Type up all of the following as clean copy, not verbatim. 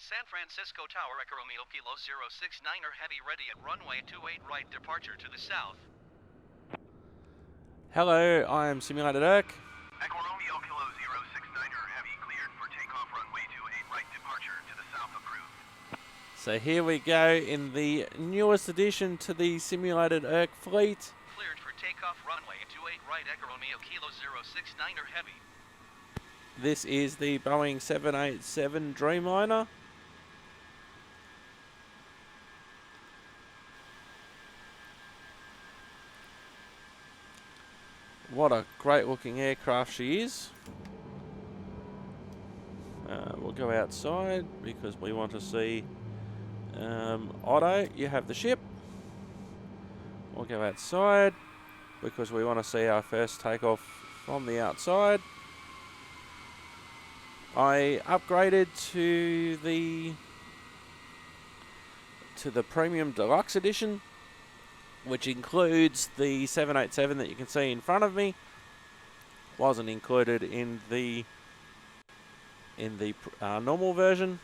San Francisco Tower, Echo Romeo Kilo 069er Heavy ready at runway 28 right, departure to the south. Hello, I am Simulated ERK. Echo Romeo Kilo 069er Heavy cleared for takeoff runway 28 right, departure to the south approved. So here we go in the newest addition to the Simulated ERK fleet. Cleared for takeoff runway 28 right, Echo Romeo Kilo 069er Heavy. This is the Boeing 787 Dreamliner. What a great looking aircraft she is. We'll go outside because we want to see Otto, you have the ship. We'll go outside because we want to see our first takeoff from the outside. I upgraded to the Premium Deluxe edition, which includes the 787 that you can see in front of me. Wasn't included in the normal version.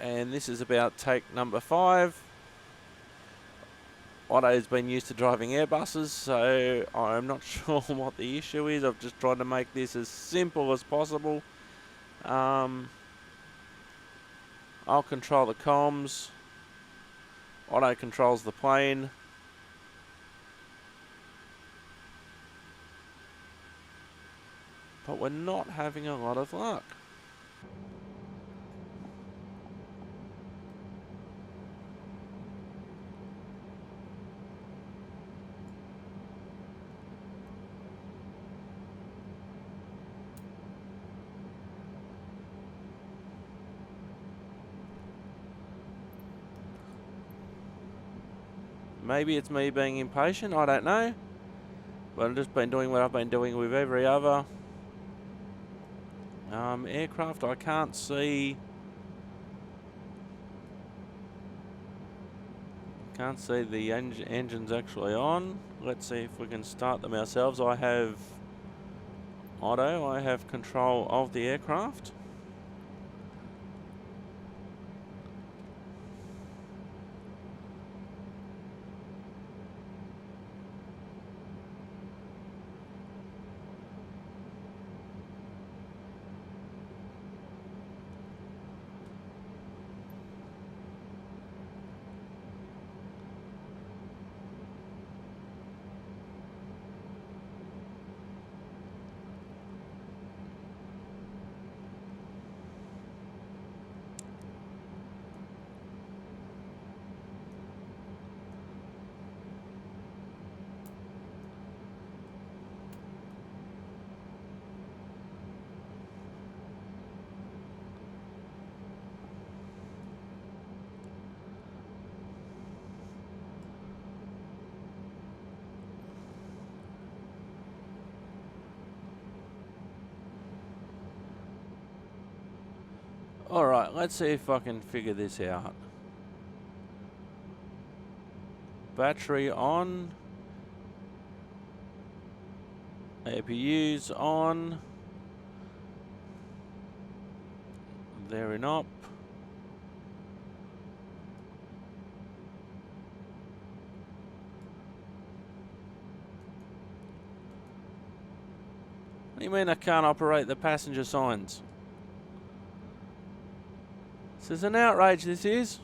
And this is about take number 5. Otto's been used to driving Airbuses, so I'm not sure what the issue is. I've just tried to make this as simple as possible. I'll control the comms. Otto controls the plane. But we're not having a lot of luck. Maybe it's me being impatient, I don't know. But I've just been doing what I've been doing with every other aircraft. I can't see the engines actually on. Let's see if we can start them ourselves. I have Otto, I have control of the aircraft. Alright, let's see if I can figure this out. Battery on. APU's on. They're up. What do you mean I can't operate the passenger signs? This is an outrage, this is.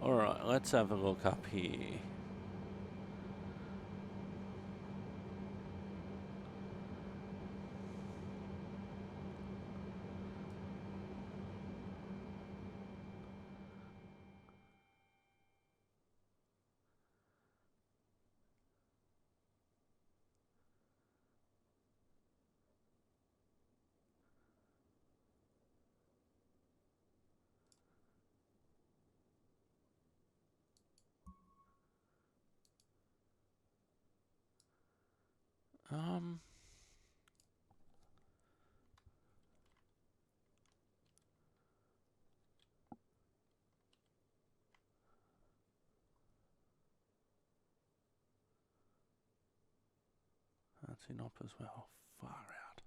Alright, let's have a look up here. Sinop as well. Far out.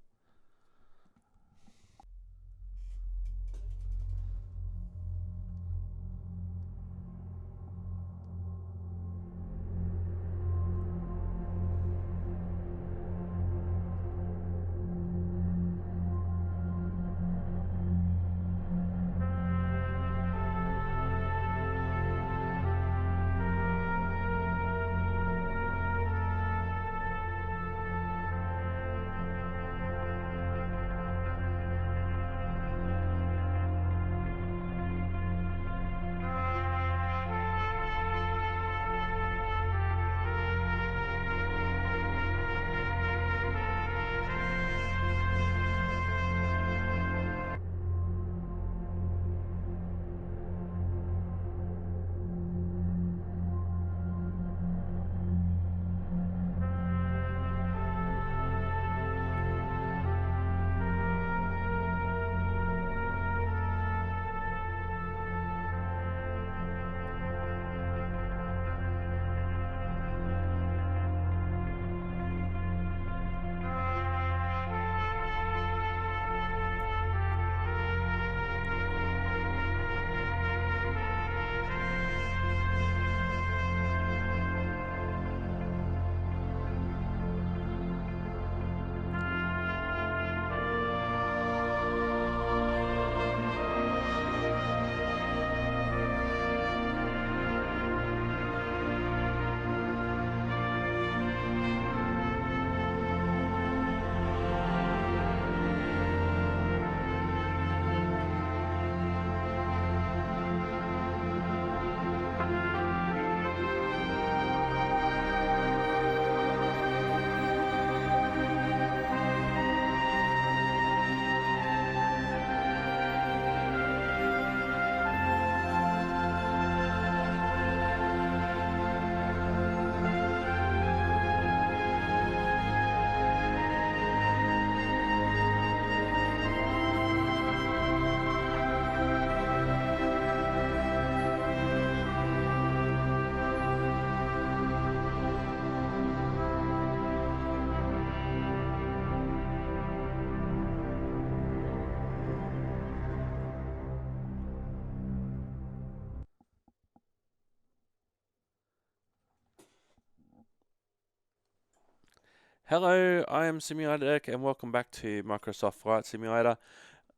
Hello, I am Simulator and welcome back to Microsoft Flight Simulator.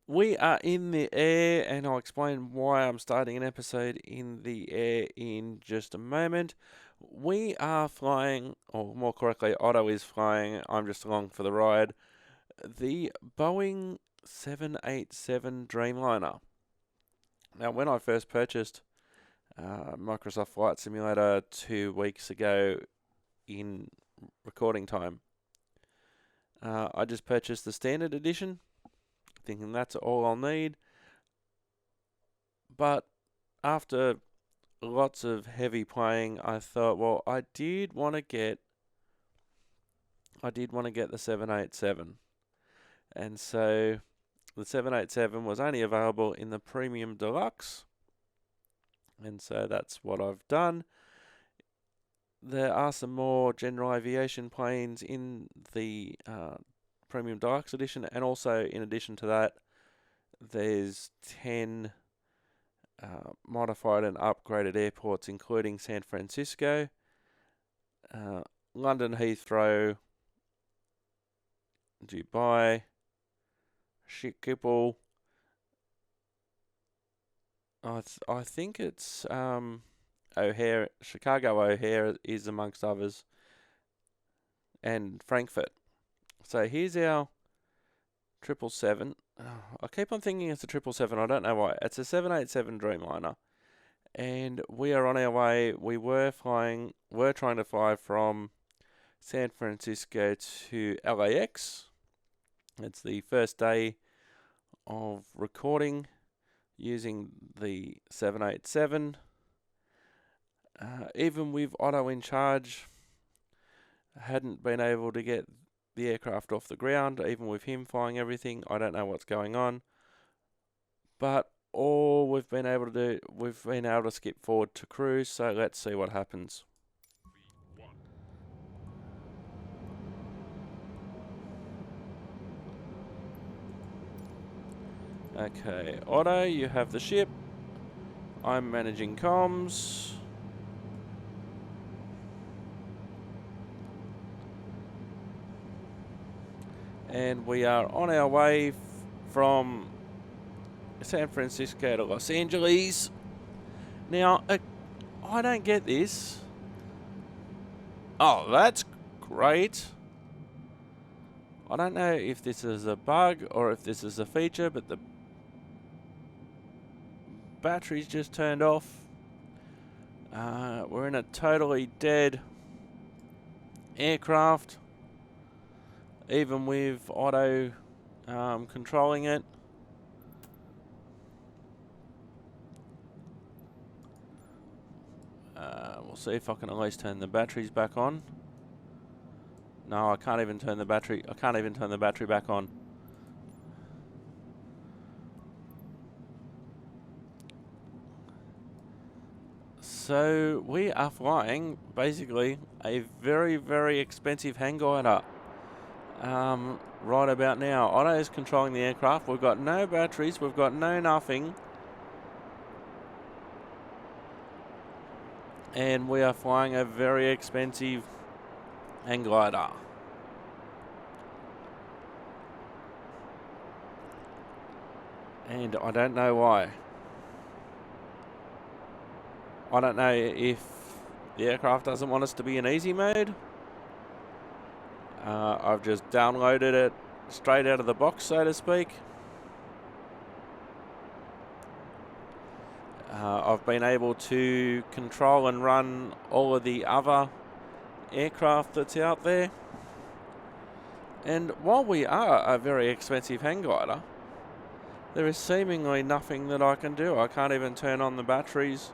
We are in the air and I'll explain why I'm starting an episode in the air in just a moment. We are flying, or more correctly, Otto is flying, I'm just along for the ride, the Boeing 787 Dreamliner. Now, when I first purchased Microsoft Flight Simulator 2 weeks ago in recording time, I just purchased the standard edition, thinking that's all I'll need. But after lots of heavy playing, I thought, well, I did want to get the 787. And so the 787 was only available in the Premium Deluxe. And so that's what I've done. There are some more general aviation planes in the Premium Deluxe edition, and also in addition to that, there's 10 modified and upgraded airports, including San Francisco, London Heathrow, Dubai, Schiphol. I think it's O'Hare, Chicago O'Hare is amongst others, and Frankfurt. So here's our 777. I keep on thinking it's a 777. I don't know why. It's a 787 Dreamliner, and we are on our way. We're trying to fly from San Francisco to LAX. It's the first day of recording using the 787. Even with Otto in charge, hadn't been able to get the aircraft off the ground, even with him flying everything. I don't know what's going on. But all we've been able to do, we've been able to skip forward to cruise, so let's see what happens. Okay, Otto, you have the ship. I'm managing comms. And we are on our way from San Francisco to Los Angeles. Now, I don't get this. Oh, that's great. I don't know if this is a bug or if this is a feature, but the battery's just turned off. We're in a totally dead aircraft, even with Otto controlling it. We'll see if I can at least turn the batteries back on. No, I can't even turn the battery. I can't even turn the battery back on. So we are flying basically a very, very expensive hang glider. Right about now, Otto is controlling the aircraft. We've got no batteries. We've got no nothing. And we are flying a very expensive hang glider. And I don't know why. I don't know if the aircraft doesn't want us to be in easy mode. I've just downloaded it straight out of the box, so to speak. I've been able to control and run all of the other aircraft that's out there. And while we are a very expensive hang glider, there is seemingly nothing that I can do. I can't even turn on the batteries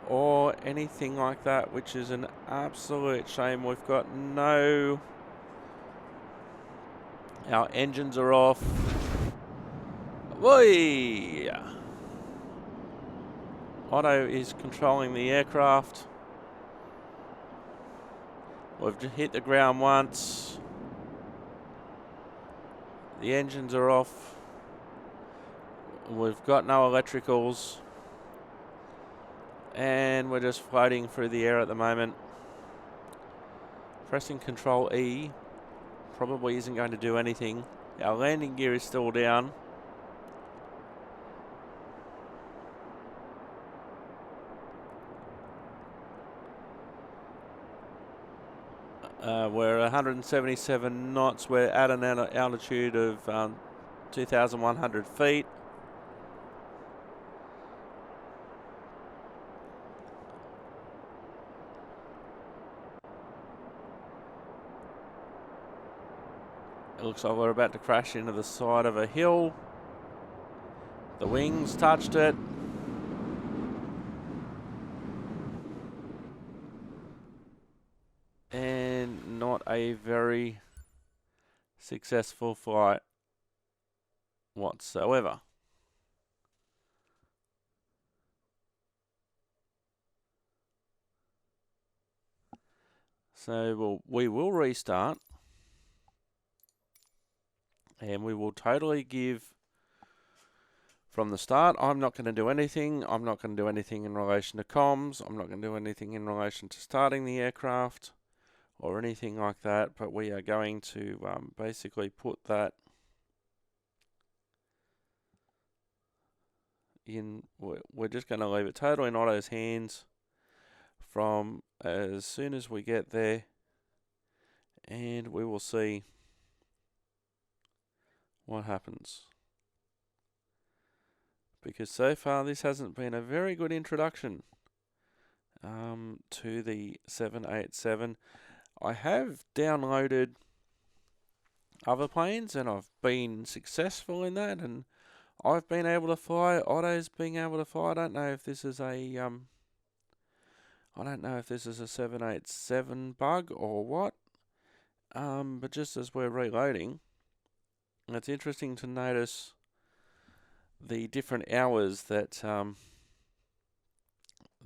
or anything like that, which is an absolute shame. We've got no... Our engines are off. Whee! Otto is controlling the aircraft. We've just hit the ground once. The engines are off. We've got no electricals. And we're just floating through the air at the moment. Pressing Control E probably isn't going to do anything. Our landing gear is still down. We're 177 knots. We're at an altitude of 2,100 feet. It looks like we're about to crash into the side of a hill. The wings touched it. And not a very successful flight whatsoever. So we will restart. And we will totally give from the start. I'm not going to do anything. I'm not going to do anything in relation to comms. I'm not going to do anything in relation to starting the aircraft or anything like that. But we are going to basically put that in. We're just going to leave it totally in Otto's hands from as soon as we get there. And we will see what happens, because so far this hasn't been a very good introduction to the 787. I have downloaded other planes and I've been successful in that, and I've been able to fly. Otto's being able to fly. I don't know if this is a 787 bug or what. But just as we're reloading, it's interesting to notice the different hours that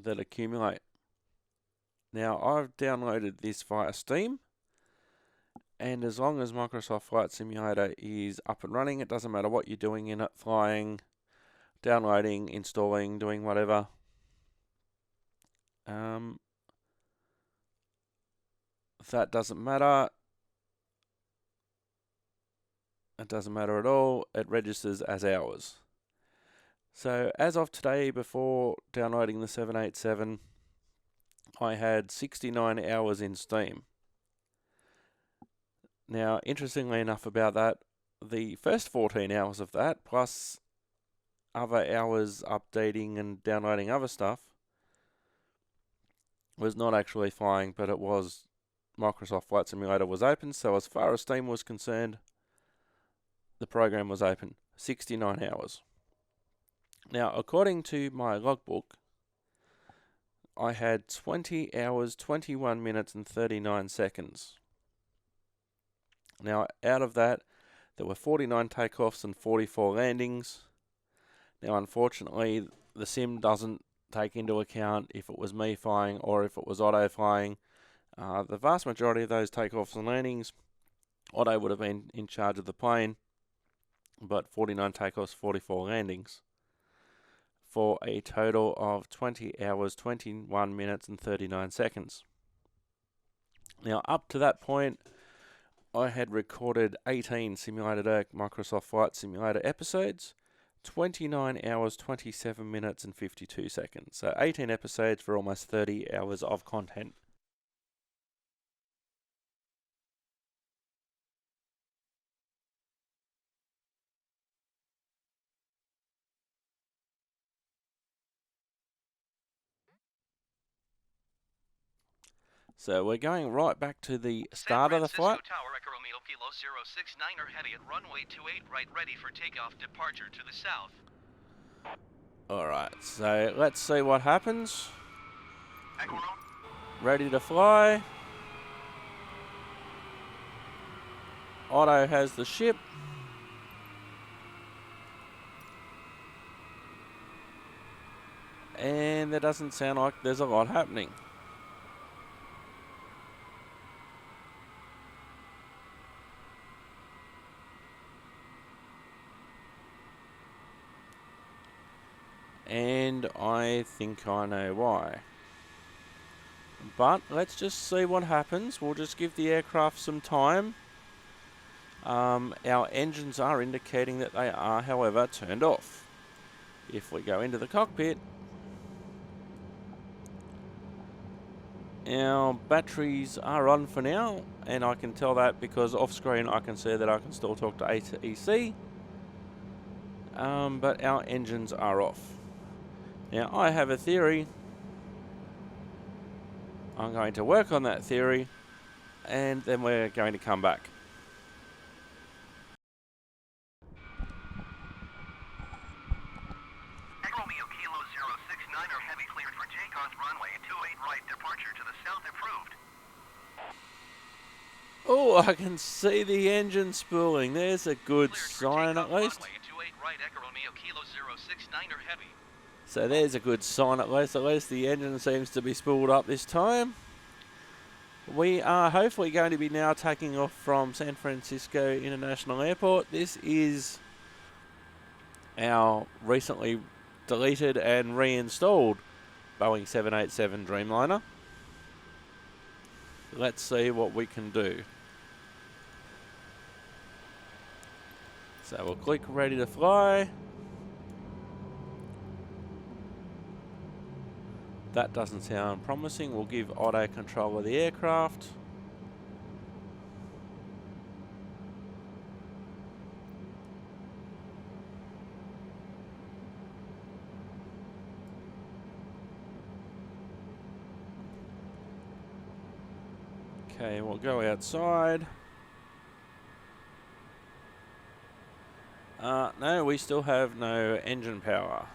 that accumulate. Now, I've downloaded this via Steam, And as long as Microsoft Flight Simulator is up and running, it doesn't matter what you're doing in it, flying, downloading, installing, doing whatever. That doesn't matter. It doesn't matter at all. It registers as hours. So as of today, before downloading the 787, I had 69 hours in Steam. Now, interestingly enough about that, the first 14 hours of that, plus other hours updating and downloading other stuff, was not actually flying, but it was Microsoft Flight Simulator was open, so as far as Steam was concerned, the program was open. 69 hours. Now, according to my logbook, I had 20 hours, 21 minutes and 39 seconds. Now, out of that, there were 49 takeoffs and 44 landings. Now, unfortunately, the sim doesn't take into account if it was me flying or if it was Otto flying. The vast majority of those takeoffs and landings, Otto would have been in charge of the plane, but 49 takeoffs, 44 landings, for a total of 20 hours, 21 minutes and 39 seconds. Now, up to that point, I had recorded 18 Simulated ERK Microsoft Flight Simulator episodes, 29 hours, 27 minutes and 52 seconds. So 18 episodes for almost 30 hours of content. So we're going right back to the start of the flight. San Francisco Tower, Echo Romeo Kilo 069er heavy at runway 28 right, ready for takeoff, departure to the south. Alright, so let's see what happens. Echo Romeo. Ready to fly. Otto has the ship. And there doesn't sound like there's a lot happening. And I think I know why. But let's just see what happens. We'll just give the aircraft some time. Our engines are indicating that they are, however, turned off. If we go into the cockpit, our batteries are on for now, and I can tell that because off screen I can see that I can still talk to ATEC. But our engines are off. Now, I have a theory. I'm going to work on that theory, and then we're going to come back. Echo Romeo Kilo 069er heavy cleared for takeoff, runway 28 right, departure to the south approved. Oh, I can see the engine spooling. There's a good Cleared for sign takeoff, at least. runway 28 right, Echo Romeo Kilo 069er heavy. So there's a good sign at least. At least the engine seems to be spooled up this time. We are hopefully going to be now taking off from San Francisco International Airport. This is our recently deleted and reinstalled Boeing 787 Dreamliner. Let's see what we can do. So we'll click ready to fly. That doesn't sound promising. We'll give Otto control of the aircraft. Okay, we'll go outside. No, we still have no engine power.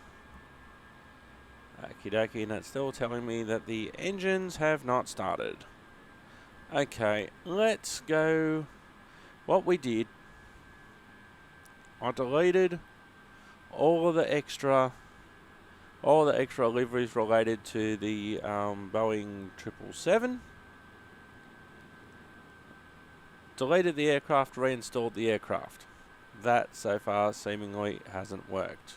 Okie dokie, and that's still telling me that the engines have not started. Okay, let's go. What we did, I deleted all of the extra liveries related to the Boeing 777. deleted the aircraft, reinstalled the aircraft. That so far seemingly hasn't worked.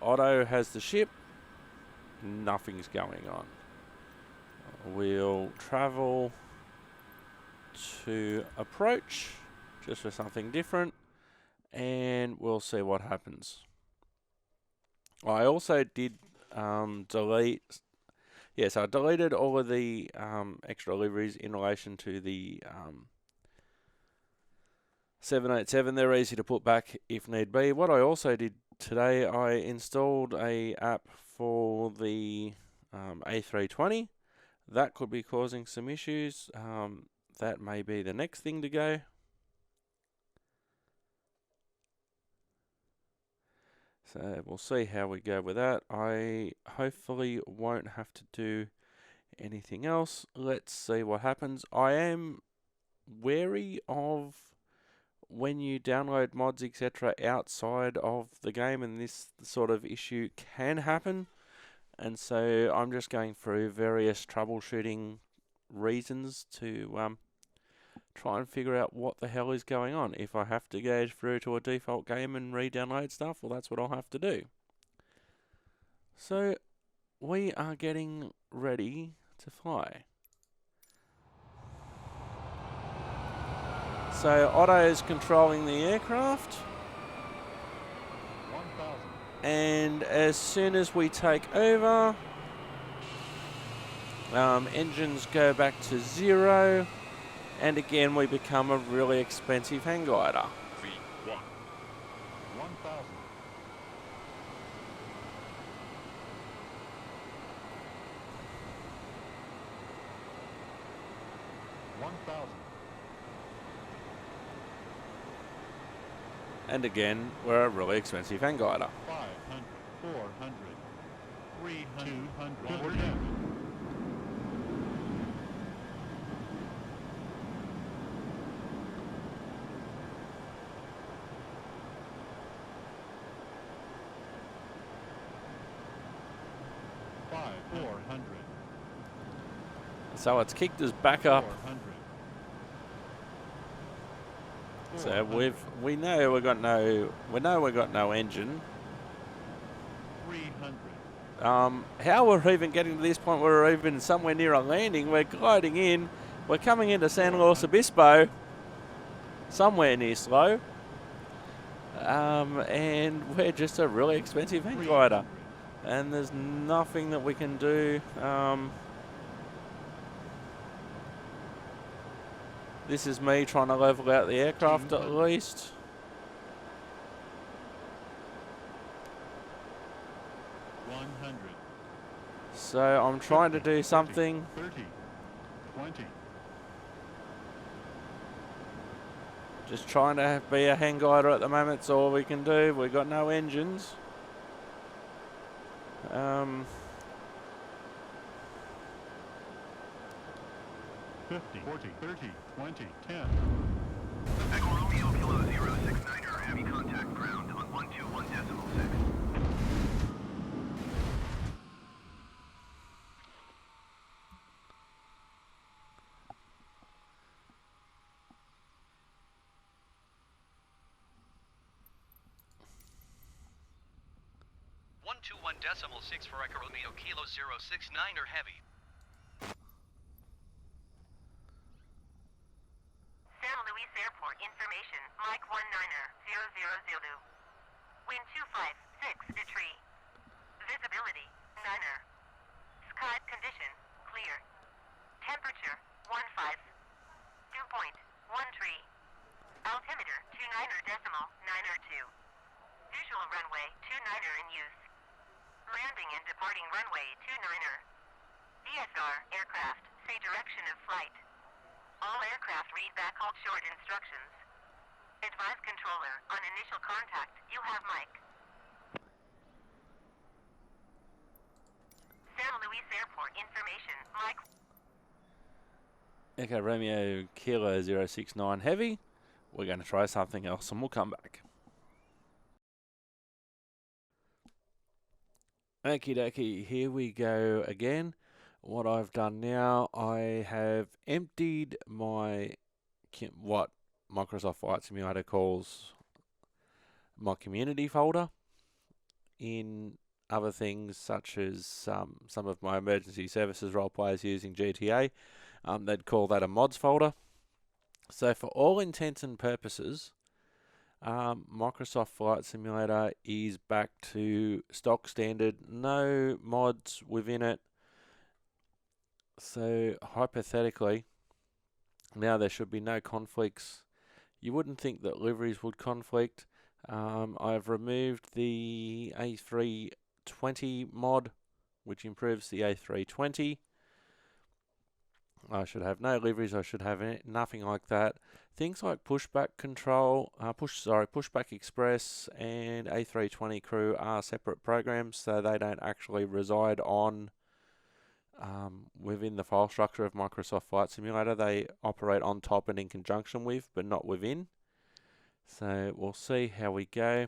Otto has the ship. Nothing's going on. We'll travel to approach just for something different, and we'll see what happens. I also did delete. Yes, I deleted all of the extra liveries in relation to the 787. They're easy to put back if need be. What I also did today, I installed a app for the A320. That could be causing some issues. That may be the next thing to go. So we'll see how we go with that. I hopefully won't have to do anything else. Let's see what happens. I am wary of when you download mods, etc., outside of the game, and this sort of issue can happen. And so I'm just going through various troubleshooting reasons to try and figure out what the hell is going on. If I have to go through to a default game and re-download stuff, well, that's what I'll have to do. So we are getting ready to fly. So Otto is controlling the aircraft. 1,000. And as soon as we take over, engines go back to 0. And again, we become a really expensive hang glider. V1. 1,000. 1,000. And again, we're a really expensive hang glider. 500. 400. 300. 200. 400. So it's kicked us back up. 400. So we know we got no engine. 300. How we're even getting to this point where we're even somewhere near a landing, we're gliding in, we're coming into San Luis Obispo, somewhere near slow, and we're just a really expensive hang glider, and there's nothing that we can do. This is me trying to level out the aircraft at least. 100. So I'm trying to do something. 30. 20. Just trying to be a hang glider at the moment. It's all we can do. We've got no engines. 50. 40. 30. 20. 10. Echo Romeo Kilo 069er, heavy contact ground on 121.6. .6 for Echo Romeo Kilo 069er heavy. San Luis Airport information, Mike 19er, 000. Wind 256, tree. Visibility, 9er. Sky condition, clear. Temperature, 15. Dew point, 13. Altimeter, 29.9er2. Visual runway, 29er in use. Landing and departing runway 29er. VSR aircraft, say direction of flight. All aircraft read back hold short instructions. Advise controller, on initial contact, you have Mike. San Luis Airport information, Mike. Echo Romeo Kilo 069 heavy. We're going to try something else and we'll come back. Okie dokie, here we go again. what I've done now, I have emptied my what Microsoft Flight Simulator calls my community folder in other things such as some of my emergency services role players using GTA. They'd call that a mods folder. So for all intents and purposes, Microsoft Flight Simulator is back to stock standard, no mods within it. So hypothetically, now there should be no conflicts. You wouldn't think that liveries would conflict. I've removed the A320 mod, which improves the A320. I should have no liveries. I should have nothing like that. Things like pushback control, pushback express and A320 crew are separate programs, so they don't actually reside on within the file structure of Microsoft Flight Simulator. They operate on top and in conjunction with, but not within. So we'll see how we go.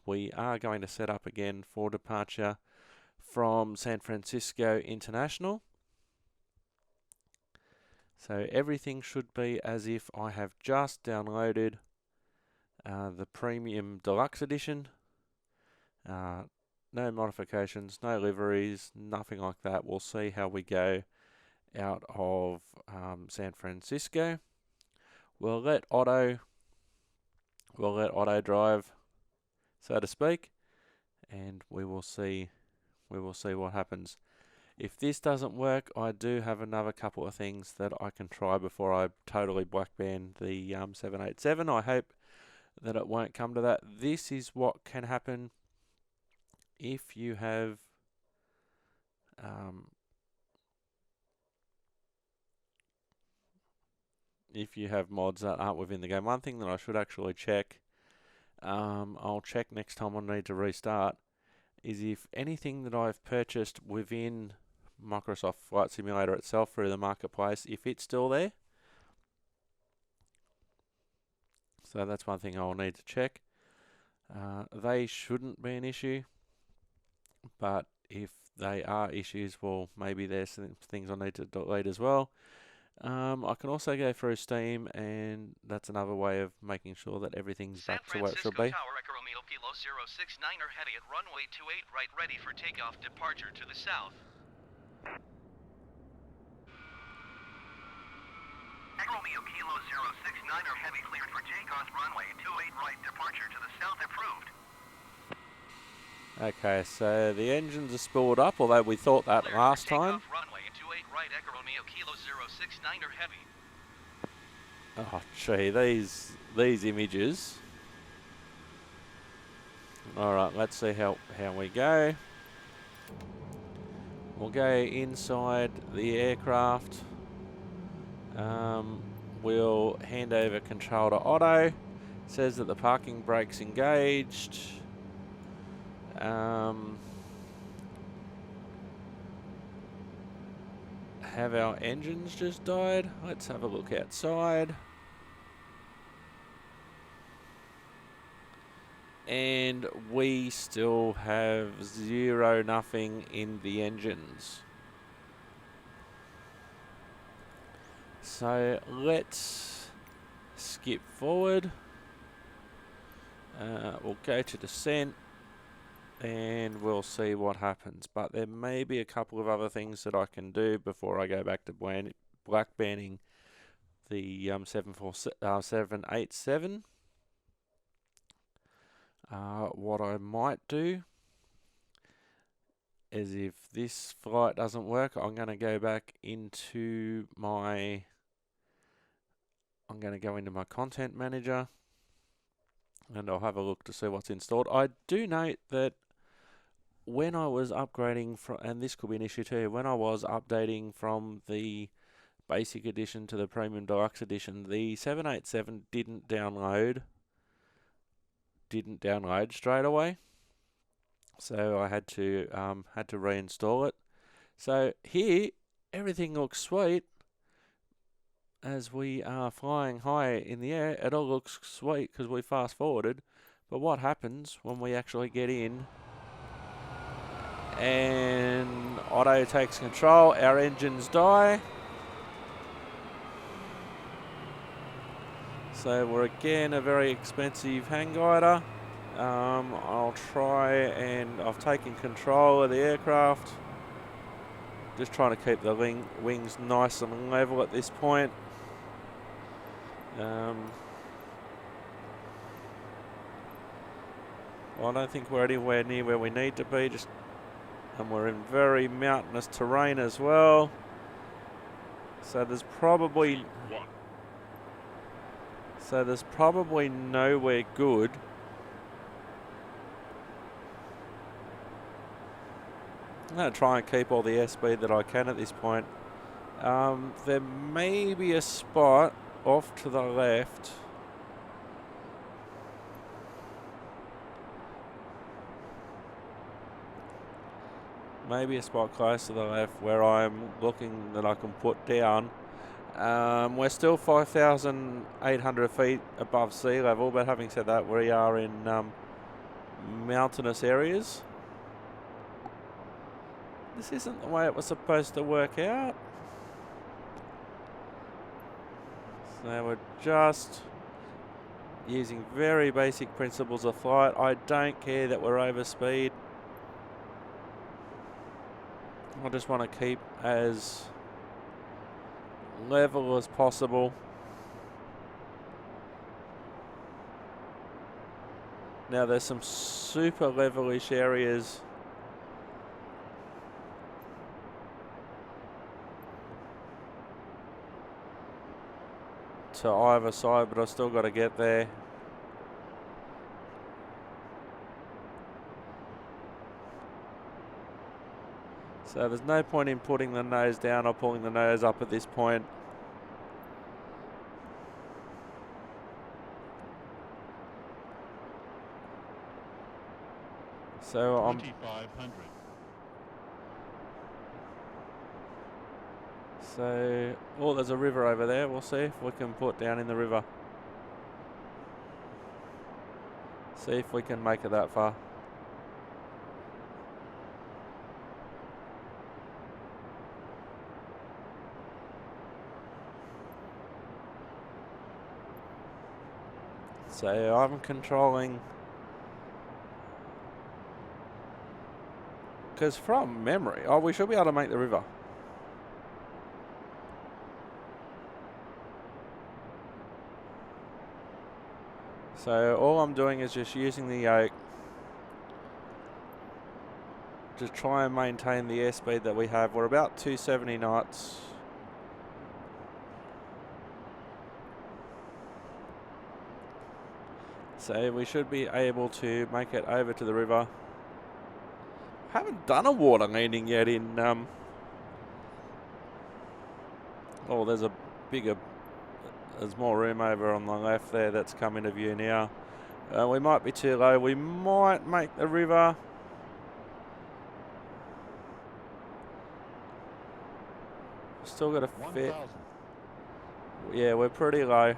We are going to set up again for departure from San Francisco International. So everything should be as if I have just downloaded the Premium Deluxe edition. No modifications, no liveries, nothing like that. We'll see how we go out of San Francisco. We'll let Otto drive, so to speak, and we will see what happens. If this doesn't work, I do have another couple of things that I can try before I totally black ban the 787. I hope that it won't come to that. This is what can happen if you have mods that aren't within the game. One thing that I should actually check, I'll check next time I need to restart, is if anything that I've purchased within Microsoft Flight Simulator itself through the marketplace, if it's still there. So that's one thing I'll need to check. They shouldn't be an issue, but if they are issues, well, maybe there's some things I need to delete as well. I can also go through Steam, and that's another way of making sure that everything's back to where it should be. Tower, Echo Romeo Kilo 069er heavy at runway 28 right, ready for takeoff, departure to the south. Echo Romeo Kilo 069er heavy cleared for takeoff, runway 28 right, departure to the south approved. Okay, so the engines are spooled up, although we thought that Cleared last for time. takeoff, runway 28 right, Echo Romeo Kilo 069er heavy. Oh, gee, these images. All right, let's see how we go. We'll go inside the aircraft. We'll hand over control to Otto. It says that the parking brake's engaged. Have our engines just died? Let's have a look outside. And we still have 0-0 in the engines. So let's skip forward. We'll go to descent and we'll see what happens. But there may be a couple of other things that I can do before I go back to black banning the 787. What I might do is, if this flight doesn't work, I'm going to go back into my content manager and I'll have a look to see what's installed. I do note that when I was upgrading from, and this could be an issue too, when I was updating from the basic edition to the Premium Deluxe edition, the 787 didn't download straight away, so I had to reinstall it. So here everything looks sweet as we are flying high in the air. It all looks sweet because we fast forwarded, but what happens when we actually get in And Otto takes control. Our engines die. So we're again a very expensive hang glider. I'll try, and I've taken control of the aircraft. Just trying to keep the wings nice and level at this point. I don't think we're anywhere near where we need to be. And we're in very mountainous terrain as well. So there's probably nowhere good. I'm going to try and keep all the airspeed that I can at this point. There may be a spot off to the left. Maybe a spot close to the left where I'm looking that I can put down. We're still 5,800 feet above sea level, but having said that, we are in mountainous areas. This isn't the way it was supposed to work out. So we're just using very basic principles of flight. I don't care that we're over speed. I just want to keep as level as possible. Now there's some super levelish areas to either side, but I've still got to get there. So there's no point in putting the nose down or pulling the nose up at this point. So I'm 2,500. So, oh, there's a river over there. We'll see if we can put down in the river. See if we can make it that far. So I'm controlling, because from memory, oh, we should be able to make the river. So all I'm doing is just using the yoke to try and maintain the airspeed that we have. We're about 270 knots. So we should be able to make it over to the river. Haven't done a water landing yet in oh, there's more room over on the left there that's come into view now. We might be too low. We might make the river. Still got a fit. 1,000. Yeah, we're pretty low.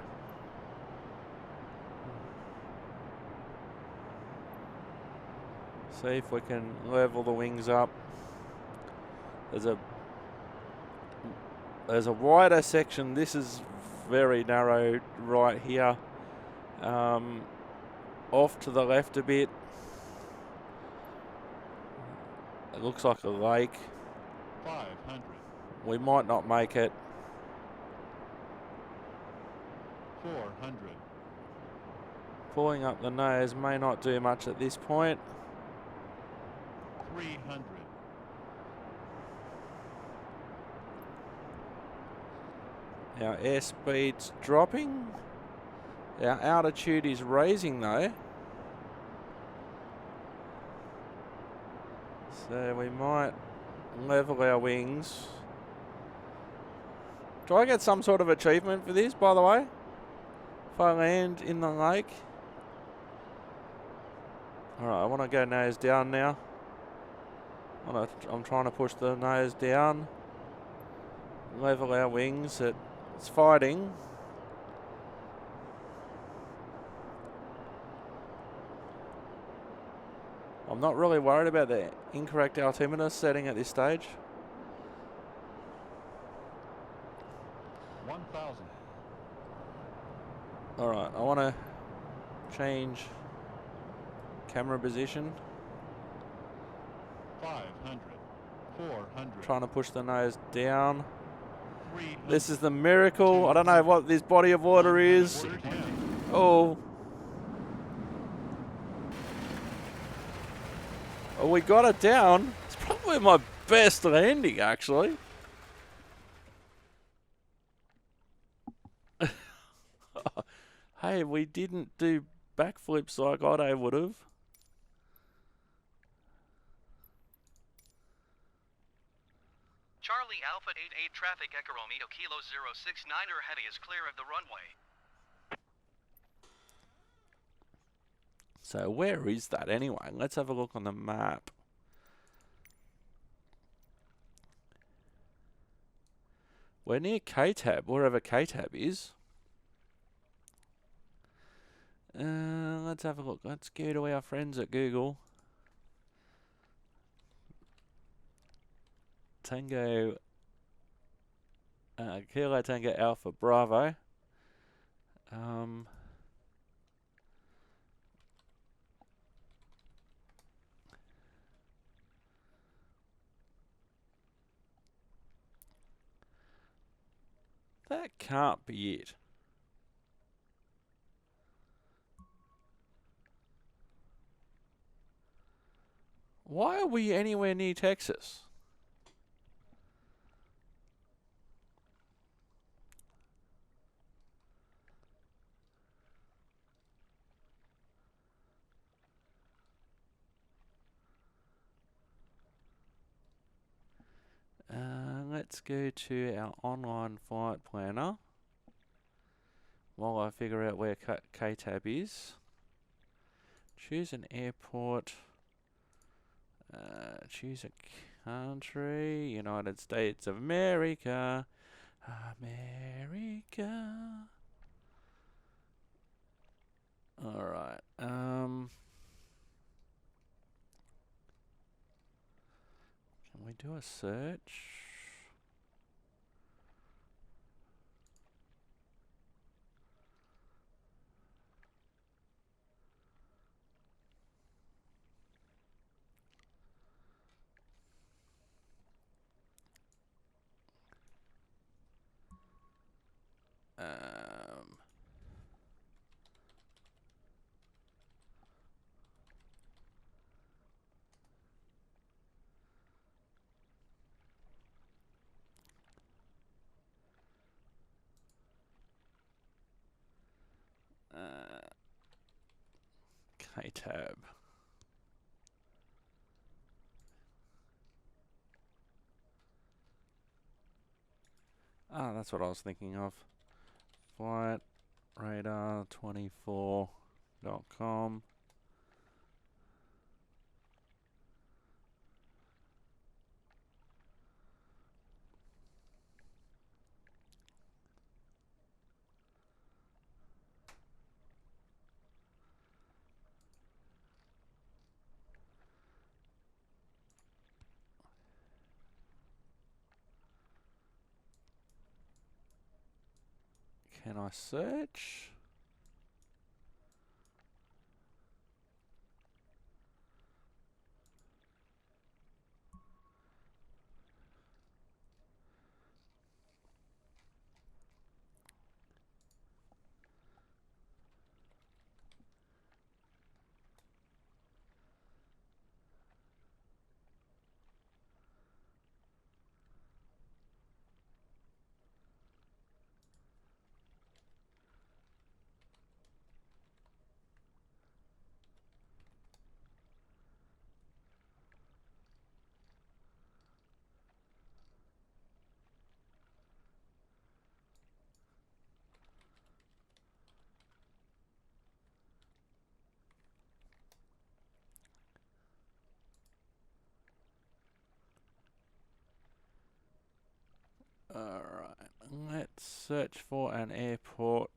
See if we can level the wings up. There's a wider section. This is very narrow right here. Off to the left a bit. It looks like a lake. 500. We might not make it. 400. Pulling up the nose may not do much at this point. 300. Our airspeed's dropping. Our altitude is raising though. So we might level our wings. Do I get some sort of achievement for this, by the way? If I land in the lake? Alright, I want to go nose down now. I'm trying to push the nose down. Level our wings. It's fighting. I'm not really worried about the incorrect altimeter setting at this stage. 1,000. Alright, I want to change camera position. 500. 400. Trying to push the nose down. 300. This is the miracle. I don't know what this body of water is. 410. Oh. Oh, we got it down. It's probably my best landing, actually. Hey, we didn't do backflips like Otto would have. Charlie Alpha 88 traffic Echo Romeo Kilo 069er heavy is clear of the runway. So where is that anyway? Let's have a look on the map. We're near K-Tab, wherever K-Tab is. Let's have a look. Let's go to our friends at Google. Tango, Kilo Tango Alpha Bravo. That can't be it. Why are we anywhere near Texas? Let's go to our online flight planner while I figure out where KTAB is. Choose an airport. Choose a country. United States of America. America. Alright. Can we do a search? KTAB. Ah, that's what I was thinking of. Flightradar24.com. Can I search? Alright, let's search for an airport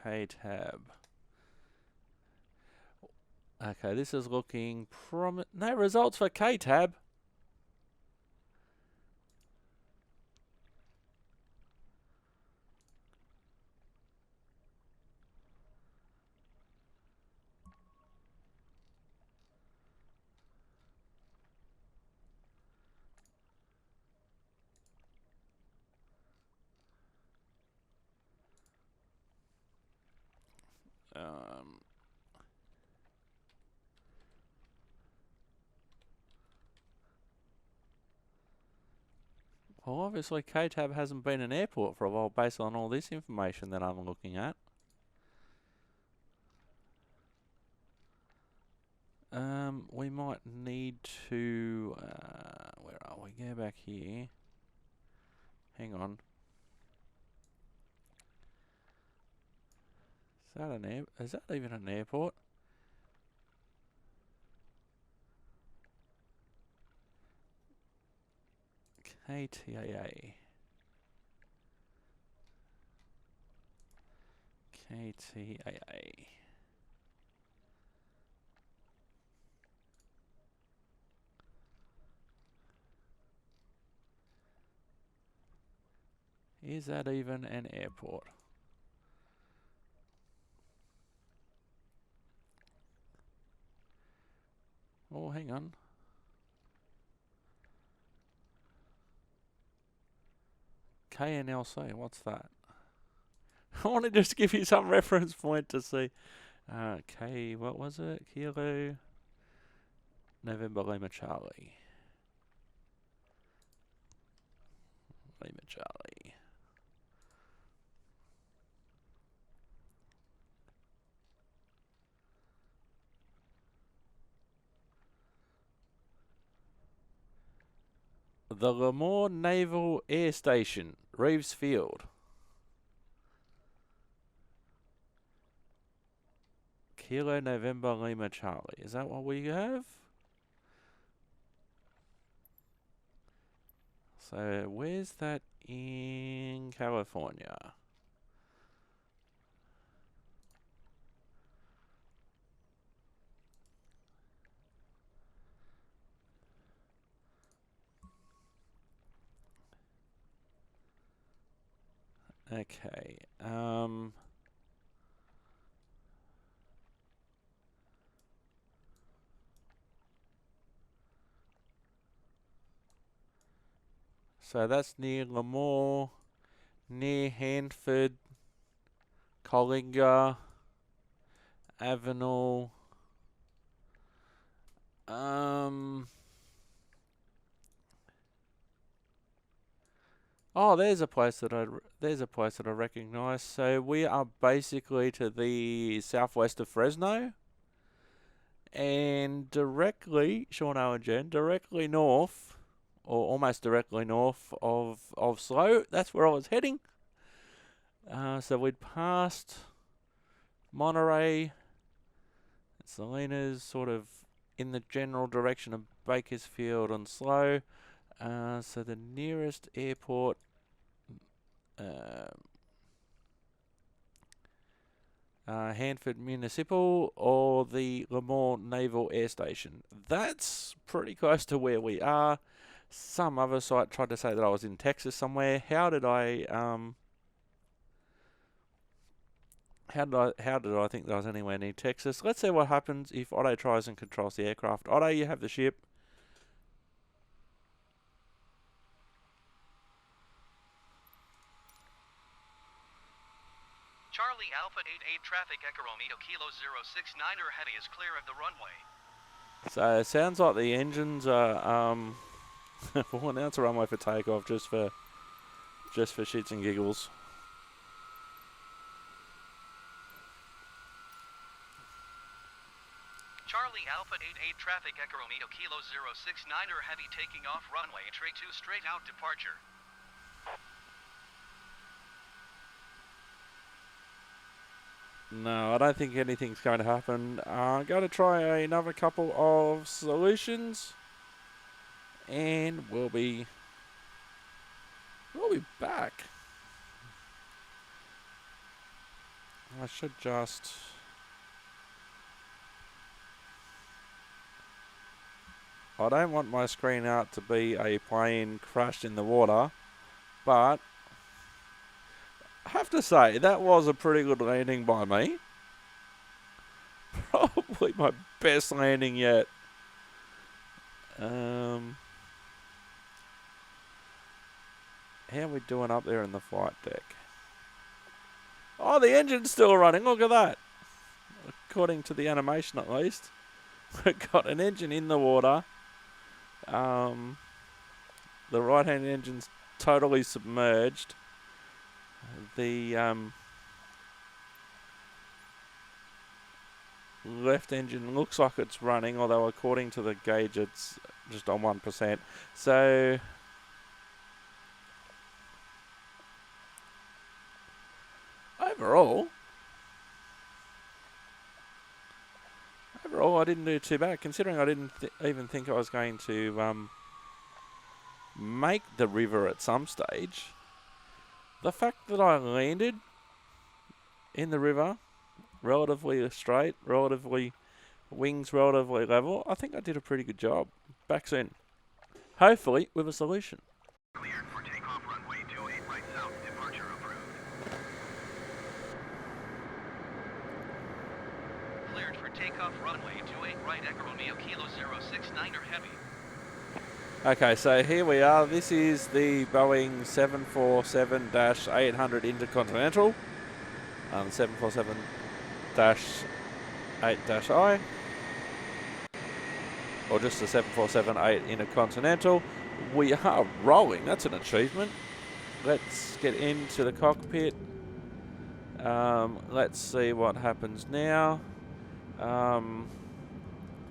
KTAB. Okay, this is looking no results for K-Tab. Well, obviously K-Tab hasn't been an airport for a while based on all this information that I'm looking at. We might need to, where are we? Go back here. Hang on. Is that even an airport? KTAA. KTAA. Is that even an airport? Oh, hang on. KNLC, what's that? I want to just give you some reference point to see. What was it? Kilo November Lima Charlie. Lima Charlie. The Lemoore Naval Air Station, Reeves Field. Kilo November Lima Charlie. Is that what we have? So where's that in California? Okay. So that's near Lemoore, near Hanford, Collinger, Avenel. Oh, there's a place that I recognise. So we are basically to the southwest of Fresno, and directly, Sean Owen Jen, directly north, or almost directly north of SLO. That's where I was heading. So we'd passed Monterey, Salinas, sort of in the general direction of Bakersfield and SLO. So the nearest airport, Hanford Municipal or the Lemoore Naval Air Station. That's pretty close to where we are. Some other site tried to say that I was in Texas somewhere. How did I think that I was anywhere near Texas? Let's see what happens if Otto tries and controls the aircraft. Otto, you have the ship. Charlie Alpha 88 traffic Echo Romeo Kilo 069er heavy is clear of the runway. So it sounds like the engines are well, now it's a runway for takeoff just for shits and giggles. Charlie Alpha 88 traffic Echo Romeo Kilo 069er heavy taking off runway 2 straight out departure. No, I don't think anything's going to happen. I'm going to try another couple of solutions, and we'll be back. I should just I don't want my screen out to be a plane crashed in the water, but I have to say, that was a pretty good landing by me. Probably my best landing yet. How are we doing up there in the flight deck? Oh, the engine's still running. Look at that. According to the animation, at least. We've got an engine in the water. The right-hand engine's totally submerged. The left engine looks like it's running, although according to the gauge it's just on 1%. So overall I didn't do too bad, considering I didn't even think I was going to make the river at some stage. The fact that I landed in the river relatively straight, wings relatively level, I think I did a pretty good job. Back soon. Hopefully with a solution. Cleared for takeoff runway 28 right south, departure approved. Cleared for takeoff runway 28 right, Echo Romeo Kilo 069er heavy. Okay, so here we are. This is the Boeing 747-800 Intercontinental. 747-8-I. Or just the 747-8 Intercontinental. We are rolling. That's an achievement. Let's get into the cockpit. Let's see what happens now.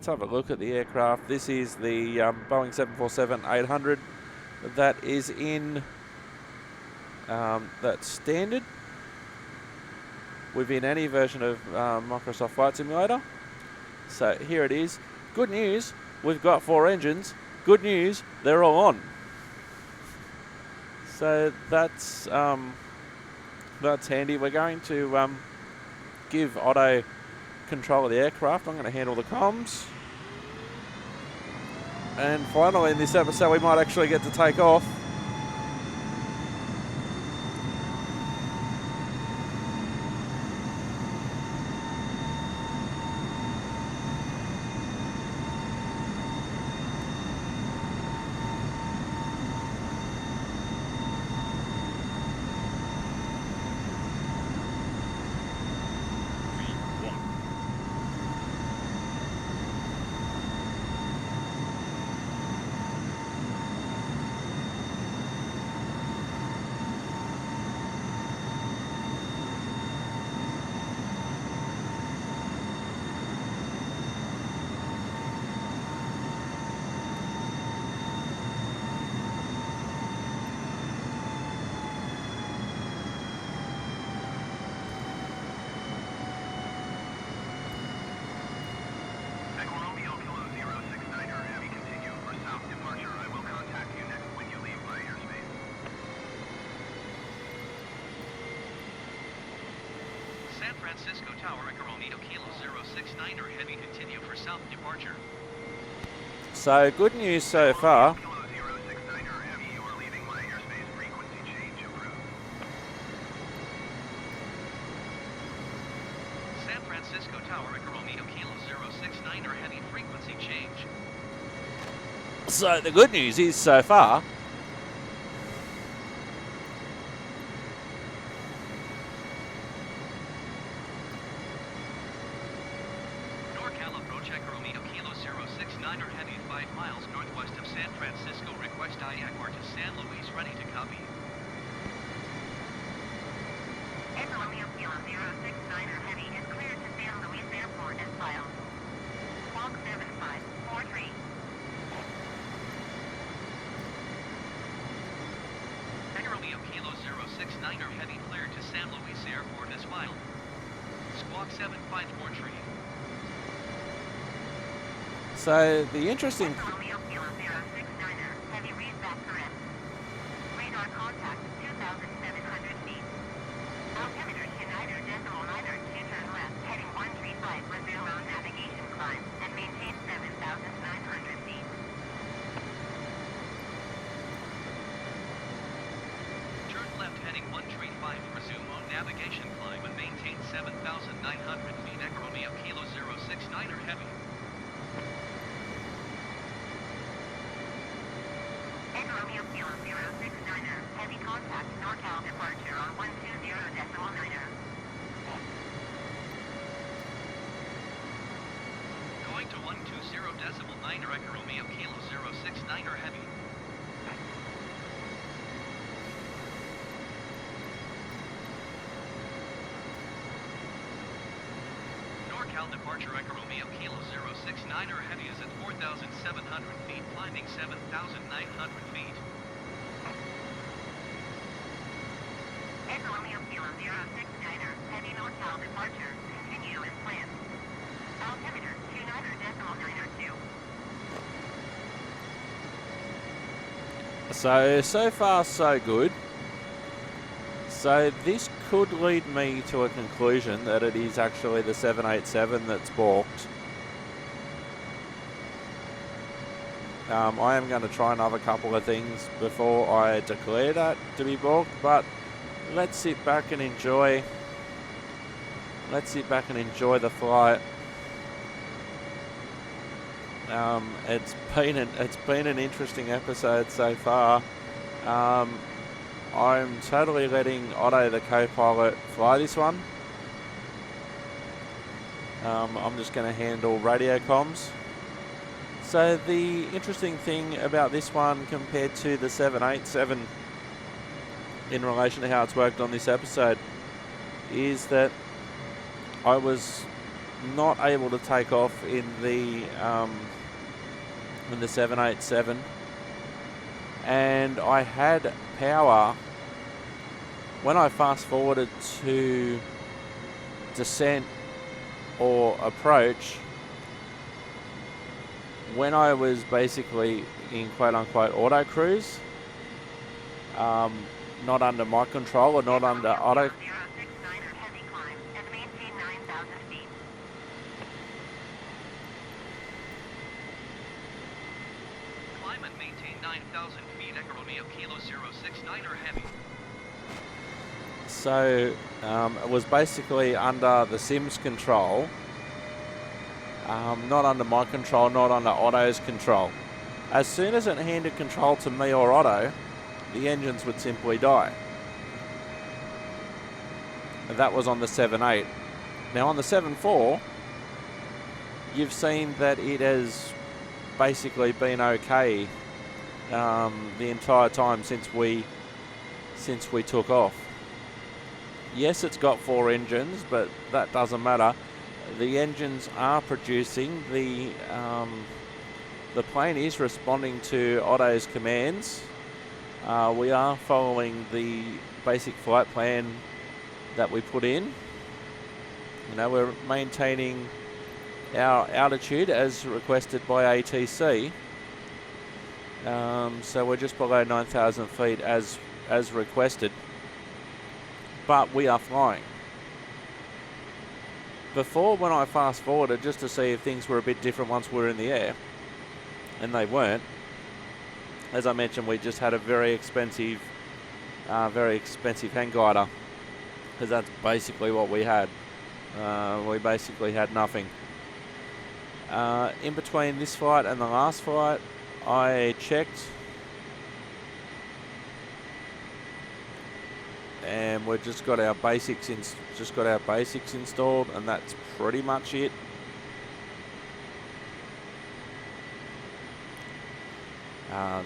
Let's have a look at the aircraft. This is the Boeing 747-800 that is in that standard within any version of Microsoft Flight Simulator. So here it is. Good news, we've got 4 engines. Good news, they're all on. So that's handy. We're going to give Otto control of the aircraft. I'm going to handle the comms. And finally in this episode we might actually get to take off. San Francisco Tower, Echo Romeo Kilo 069er heavy, continue for south departure. So good news so far. Kilo 069er heavy, you are leaving my airspace, frequency change approved. San Francisco Tower, Echo Romeo Kilo 069er heavy, frequency change. So the good news is so far NorCal approach, Echo Romeo Kilo 069er heavy, 5 miles northwest of San Francisco. Request IACMAR to San Luis, ready to copy. Echo Romeo Kilo 069er heavy is cleared to San Luis Airport as filed. Squawk 7543. Echo Romeo Kilo 069er heavy, cleared to San Luis Airport as filed. Squawk 7543. So the interesting Echo Romeo Kilo 069er heavy, read back correct. Radar contact 2,700 feet. Altimeter Schneider decimal niner, 2 turn left, heading 135, resume on navigation climb, and maintain 7,900 feet. 0.9 Echo Romeo Kilo 069 Heavy. NorCal departure Echo Romeo Kilo 069 Heavy is at 4,700 feet, climbing 7,900 feet. Echo Romeo Kilo 069 Heavy NorCal departure. Continue as planned. Altimeter 29.902. So far so good. So this could lead me to a conclusion that it is actually the 787 that's balked. I am going to try another couple of things before I declare that to be balked, but let's sit back and enjoy. Let's sit back and enjoy the flight. It's been an interesting episode so far. I'm totally letting Otto, the co-pilot, fly this one. I'm just going to handle radio comms. So the interesting thing about this one compared to the 787 in relation to how it's worked on this episode is that I was not able to take off in the 787, and I had power when I fast forwarded to descent or approach. When I was basically in quote-unquote auto cruise, not under my control or not under auto. 069 heavy climb and maintain 9,000 feet. Climb and maintain 9,000 feet, Echo Romeo Kilo 069 Heavy. So it was basically under the Sim's control, not under my control, not under Otto's control. As soon as it handed control to me or Otto, the engines would simply die. And that was on the 7.8. Now on the 7.4, you've seen that it has basically been okay the entire time since we took off. Yes, it's got 4 engines, but that doesn't matter. The engines are producing. The plane is responding to Otto's commands. We are following the basic flight plan that we put in. You know, we're maintaining our altitude as requested by ATC. So we're just below 9,000 feet as requested. But we are flying. Before, when I fast forwarded just to see if things were a bit different once we were in the air, and they weren't. As I mentioned, we just had a very expensive hang glider, because that's basically what we had. We basically had nothing. In between this flight and the last flight, I checked, and we've just got our basics installed, and that's pretty much it.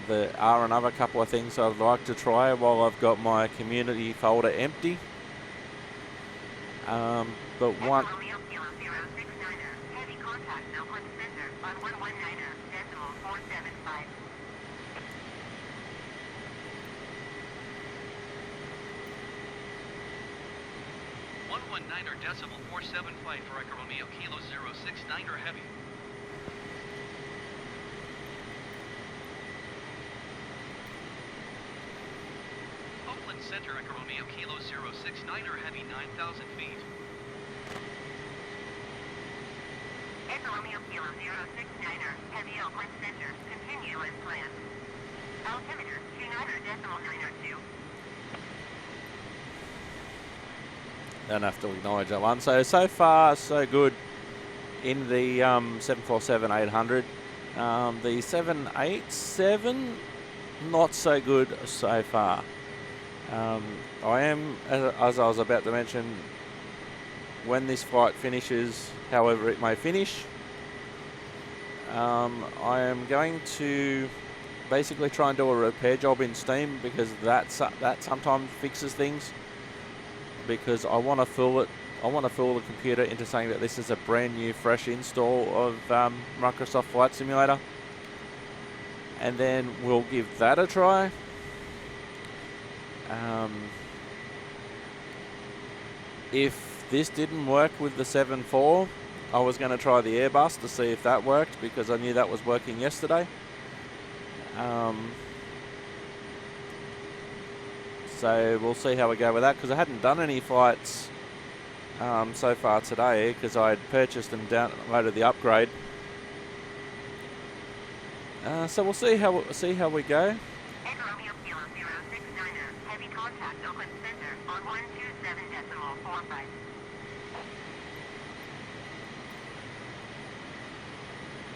There are another couple of things I'd like to try while I've got my community folder empty. But one. Romeo Kilo 069 heavy contact now on center on 119.475. 119.475 for Echo Romeo Kilo 069 Heavy. Oakland Center, Echo Romeo Kilo 069 Heavy, 9,000 feet. Echo Romeo Kilo 069 heavy Oakland Center. Continue as planned. Altimeter 29.902. Don't have to acknowledge that one. So far, so good in the 747-800. The 787, not so good so far. I am, as I was about to mention, when this flight finishes, however it may finish, I am going to basically try and do a repair job in Steam, because that sometimes fixes things, because I want to fool it. I want to fool the computer into saying that this is a brand new fresh install of Microsoft Flight Simulator, and then we'll give that a try. If this didn't work with the 7.4, I was going to try the Airbus to see if that worked, because I knew that was working yesterday. So we'll see how we go with that, because I hadn't done any flights so far today, because I had purchased and downloaded the upgrade. So we'll see how we go. Echo Romeo Kilo 069er, heavy contact Oakland Center on 127.45.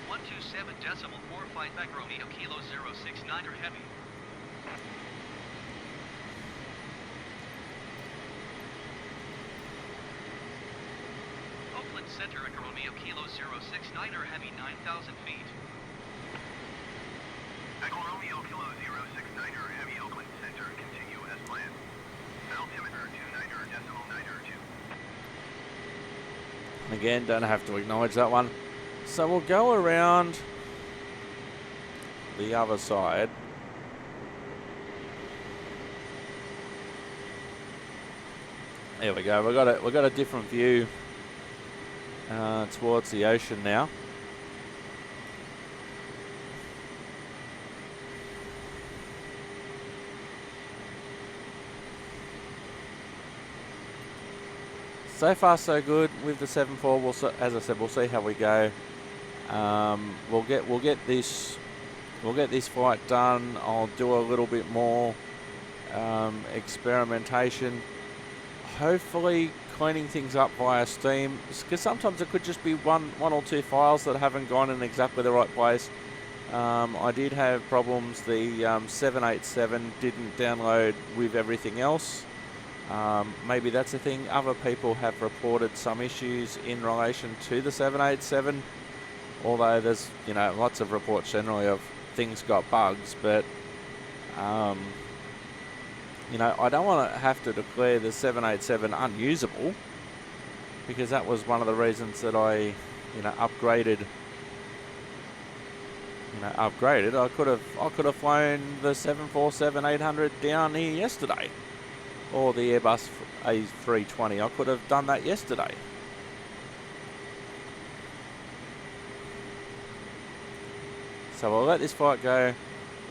127.45 back Romeo Kilo 069er heavy. Oakland Center Echo Romeo Kilo 069er heavy 9,000 feet. Echo Romeo Kilo 069er heavy Oakland Center, continue as planned. Altimeter 29.2. Again, don't have to acknowledge that one. So we'll go around the other side. There we go. We've got a different view towards the ocean now. So far, so good with the 7.4. We'll, as I said, we'll see how we go. We'll get this flight done. I'll do a little bit more experimentation. Hopefully, cleaning things up via Steam, because sometimes it could just be one or two files that haven't gone in exactly the right place. I did have problems. The 787 didn't download with everything else. Maybe that's a thing. Other people have reported some issues in relation to the 787, although there's, you know, lots of reports generally of things got bugs, but you know, I don't want to have to declare the 787 unusable, because that was one of the reasons that I, upgraded. I could have flown the 747-800 down here yesterday, or the Airbus A320. I could have done that yesterday. So I'll let this flight go.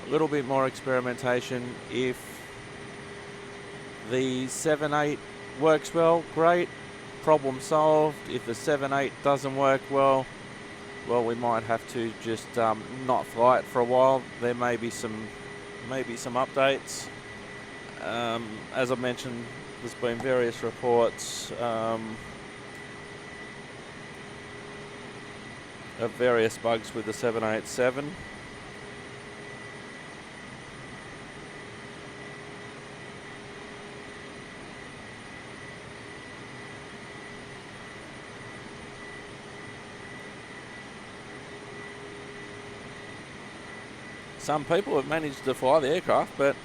A little bit more experimentation. If the 7.8 works well, great. Problem solved. If the 7.8 doesn't work well, we might have to just not fly it for a while. There may be some updates. As I mentioned, there's been various reports of various bugs with the 787. Some people have managed to fly the aircraft, but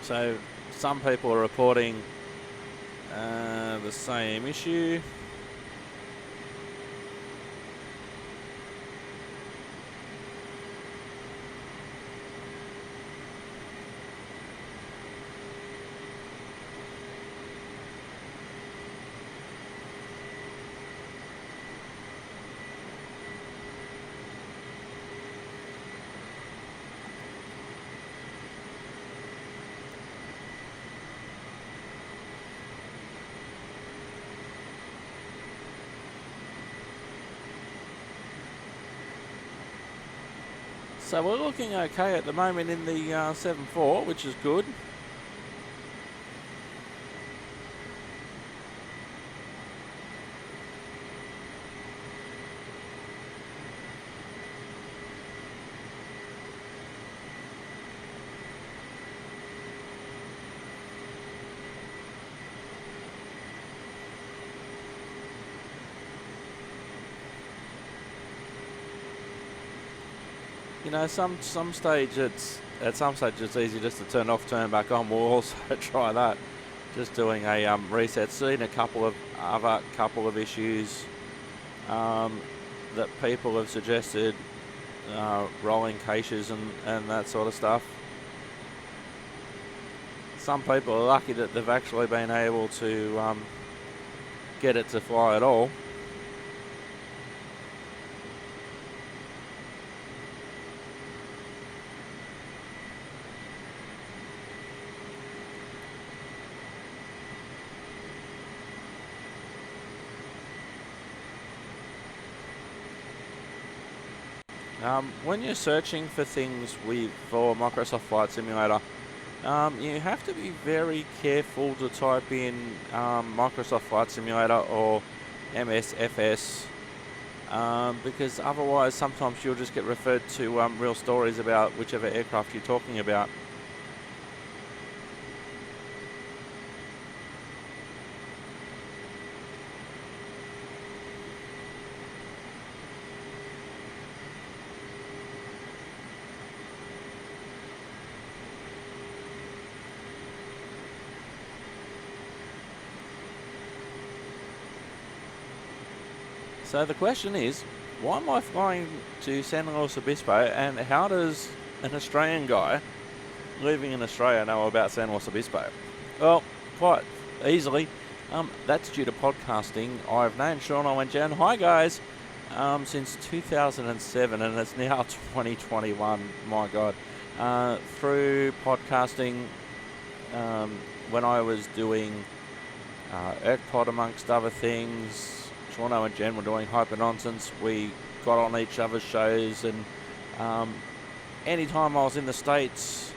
So some people are reporting the same issue. So we're looking okay at the moment in the 7.4, which is good. You know, some stage it's easy just to turn off, turn back on. We'll also try that. Just doing a reset. Seen a couple of issues that people have suggested, rolling caches and that sort of stuff. Some people are lucky that they've actually been able to get it to fly at all. When you're searching for things for Microsoft Flight Simulator, you have to be very careful to type in Microsoft Flight Simulator or MSFS, because otherwise sometimes you'll just get referred to real stories about whichever aircraft you're talking about. So the question is, why am I flying to San Luis Obispo, and how does an Australian guy living in Australia know about San Luis Obispo? Well, quite easily. That's due to podcasting. I've known Sean Owen-Jan, hi guys, since 2007, and it's now 2021, my God. Through podcasting, when I was doing ERK Pod amongst other things, Sean and Jen were doing Hyper Nonsense. We got on each other's shows, and anytime I was in the States,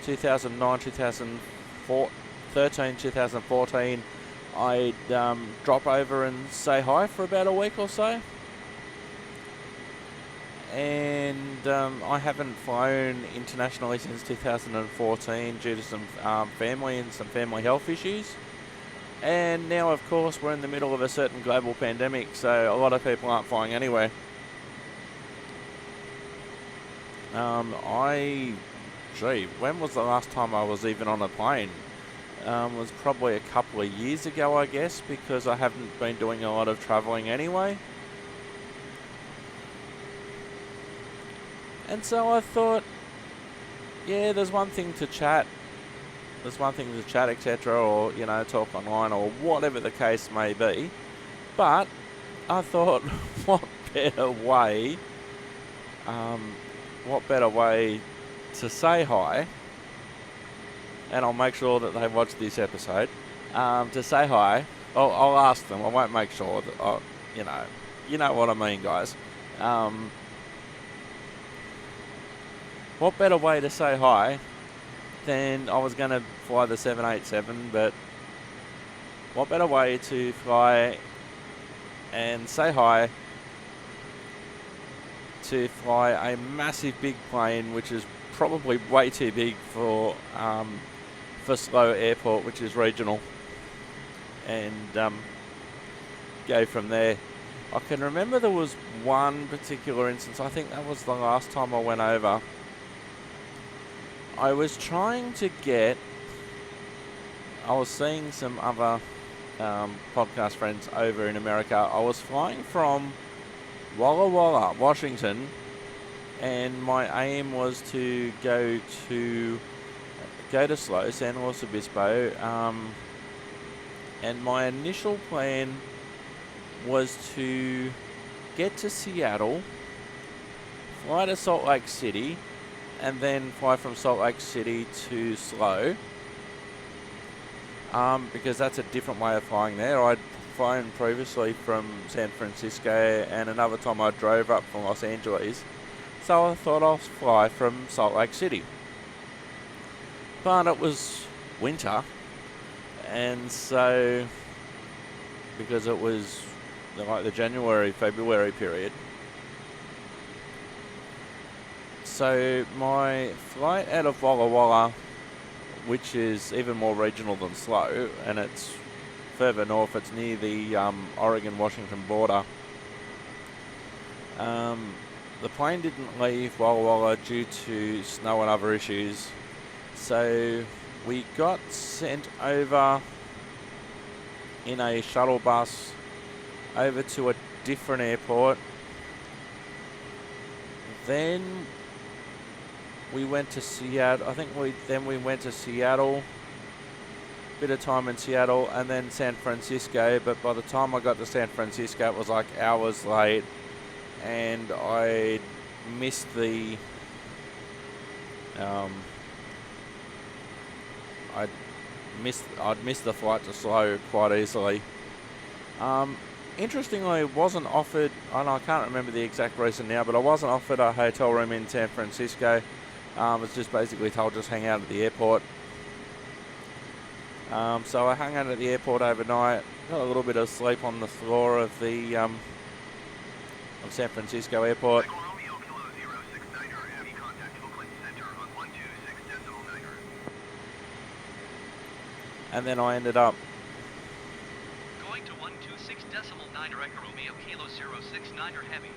2009, 2013, 2014, I'd drop over and say hi for about a week or so. And I haven't flown internationally since 2014 due to some family and some family health issues. And now, of course, we're in the middle of a certain global pandemic, so a lot of people aren't flying anywhere. When was the last time I was even on a plane? Was probably a couple of years ago, I guess, because I haven't been doing a lot of travelling anyway. And so I thought, yeah, there's one thing to chat. Etc., or, you know, talk online, or whatever the case may be. But I thought, what better way to say hi, and I'll make sure that they watch this episode, to say hi. I'll ask them, I won't make sure that, you know what I mean, guys. What better way to say hi than I was going to fly the 787, but what better way to fly and say hi to fly a massive big plane, which is probably way too big for SLO Airport, which is regional, and go from there. I can remember there was one particular instance, I think that was the last time I went over. I was trying to get I was seeing some other podcast friends over in America. I was flying from Walla Walla, Washington, and my aim was to go to SLO, San Luis Obispo, and my initial plan was to get to Seattle, fly to Salt Lake City, and then fly from Salt Lake City to SLO, because that's a different way of flying there. I'd flown previously from San Francisco, and another time I drove up from Los Angeles, so I thought I'll fly from Salt Lake City. But it was winter, and so because it was like the January, February period, so my flight out of Walla Walla, which is even more regional than SLO, and it's further north, it's near the Oregon-Washington border. The plane didn't leave Walla Walla due to snow and other issues, so we got sent over in a shuttle bus over to a different airport. Then we went to Seattle. I think we went to Seattle. Bit of time in Seattle, and then San Francisco. But by the time I got to San Francisco, it was like hours late, and I missed the. I'd missed the flight to SLO quite easily. Interestingly, wasn't offered, and I can't remember the exact reason now, but I wasn't offered a hotel room in San Francisco. I was just basically told just hang out at the airport. So I hung out at the airport overnight, got a little bit of sleep on the floor of the of San Francisco airport. Michael Romeo, Kilo 069er, heavy contact Oakland Center on 126.9er. And then I ended up Going to 126.9 Echo Romeo Kilo 069er heavy.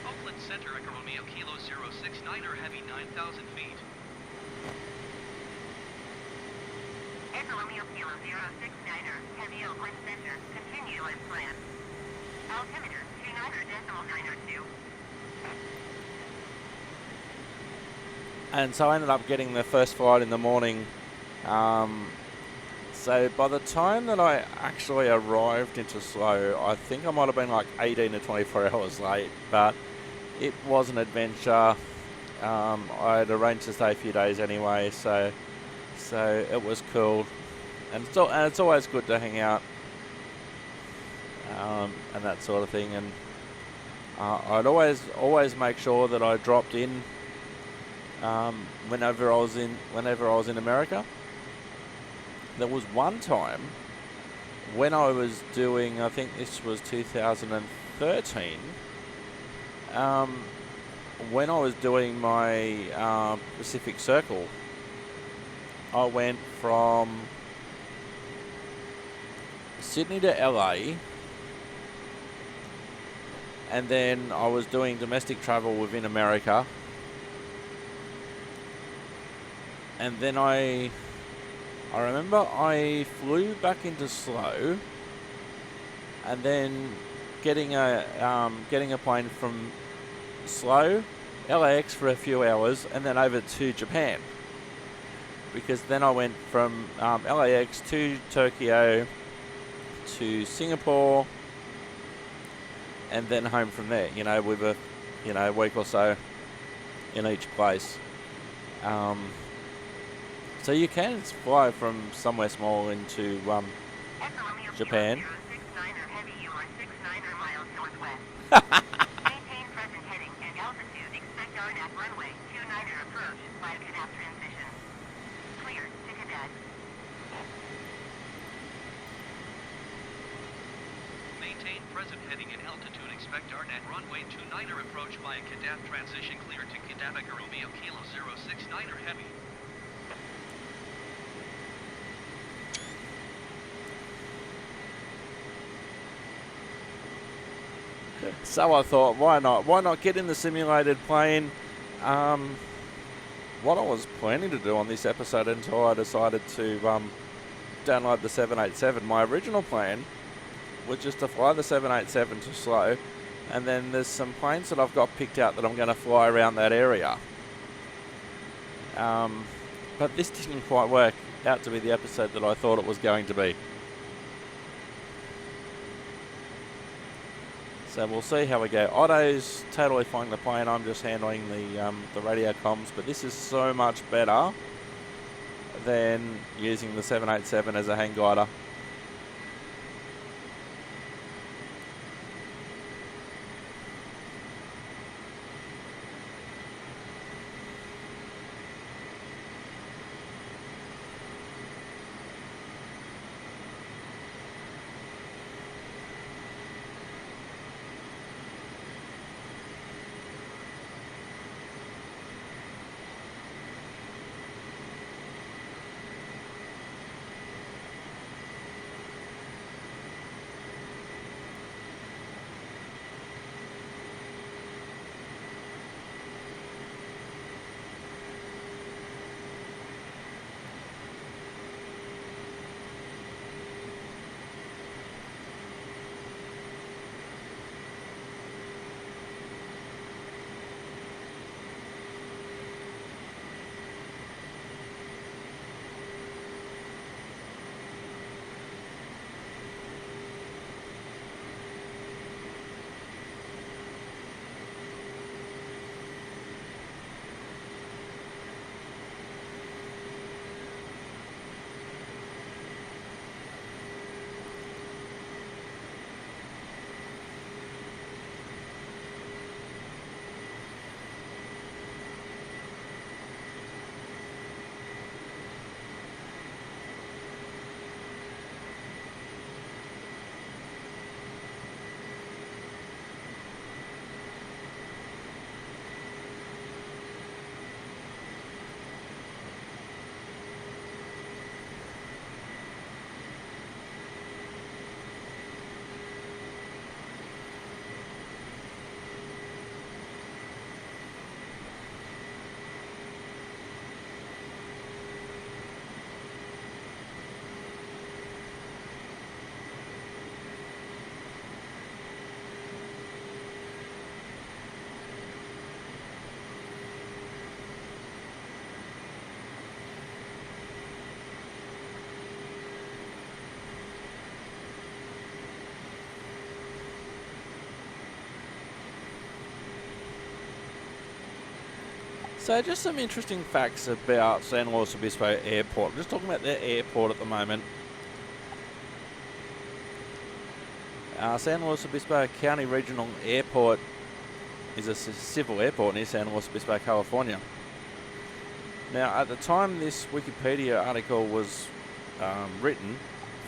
Oakland Center Echo Romeo Kilo 069er heavy 9,000 feet. Echo Romeo Kilo 069er, heavy Oakland Center, continue as planned. Altimeter 29.902. And so I ended up getting the first flight in the morning. So by the time that I actually arrived into SLO, I think I might have been like 18 to 24 hours late, but it was an adventure. I had arranged to stay a few days anyway, so it was cool. And it's always good to hang out and that sort of thing. And I'd always make sure that I dropped in whenever I was in America. There was one time when I was doing, I think this was 2013, when I was doing my Pacific Circle. I went from Sydney to LA, and then I was doing domestic travel within America. And then I remember I flew back into SLO, and then getting a plane from SLO, LAX for a few hours, and then over to Japan. Because then I went from LAX to Tokyo to Singapore, and then home from there. With a week or so in each place. So you can fly from somewhere small into Japan. Maintain present heading and altitude. Expect RNAV runway 29er approach by Cadet transition. Clear to Cadet. Maintain present heading and altitude. Expect RNAV runway 29er approach by Cadet transition. Clear to Cadet Echo Romeo Kilo 069er heavy. So I thought, why not? Why not get in the simulated plane what I was planning to do on this episode until I decided to download the 787, my original plan was just to fly the 787 to SLO, and then there's some planes that I've got picked out that I'm going to fly around that area. But this didn't quite work out to be the episode that I thought it was going to be. So we'll see how we go. Otto's totally flying the plane. I'm just handling the radio comms, but this is so much better than using the 787 as a hang glider. So just some interesting facts about San Luis Obispo Airport. I'm just talking about their airport at the moment. San Luis Obispo County Regional Airport is a civil airport near San Luis Obispo, California. Now, at the time this Wikipedia article was written,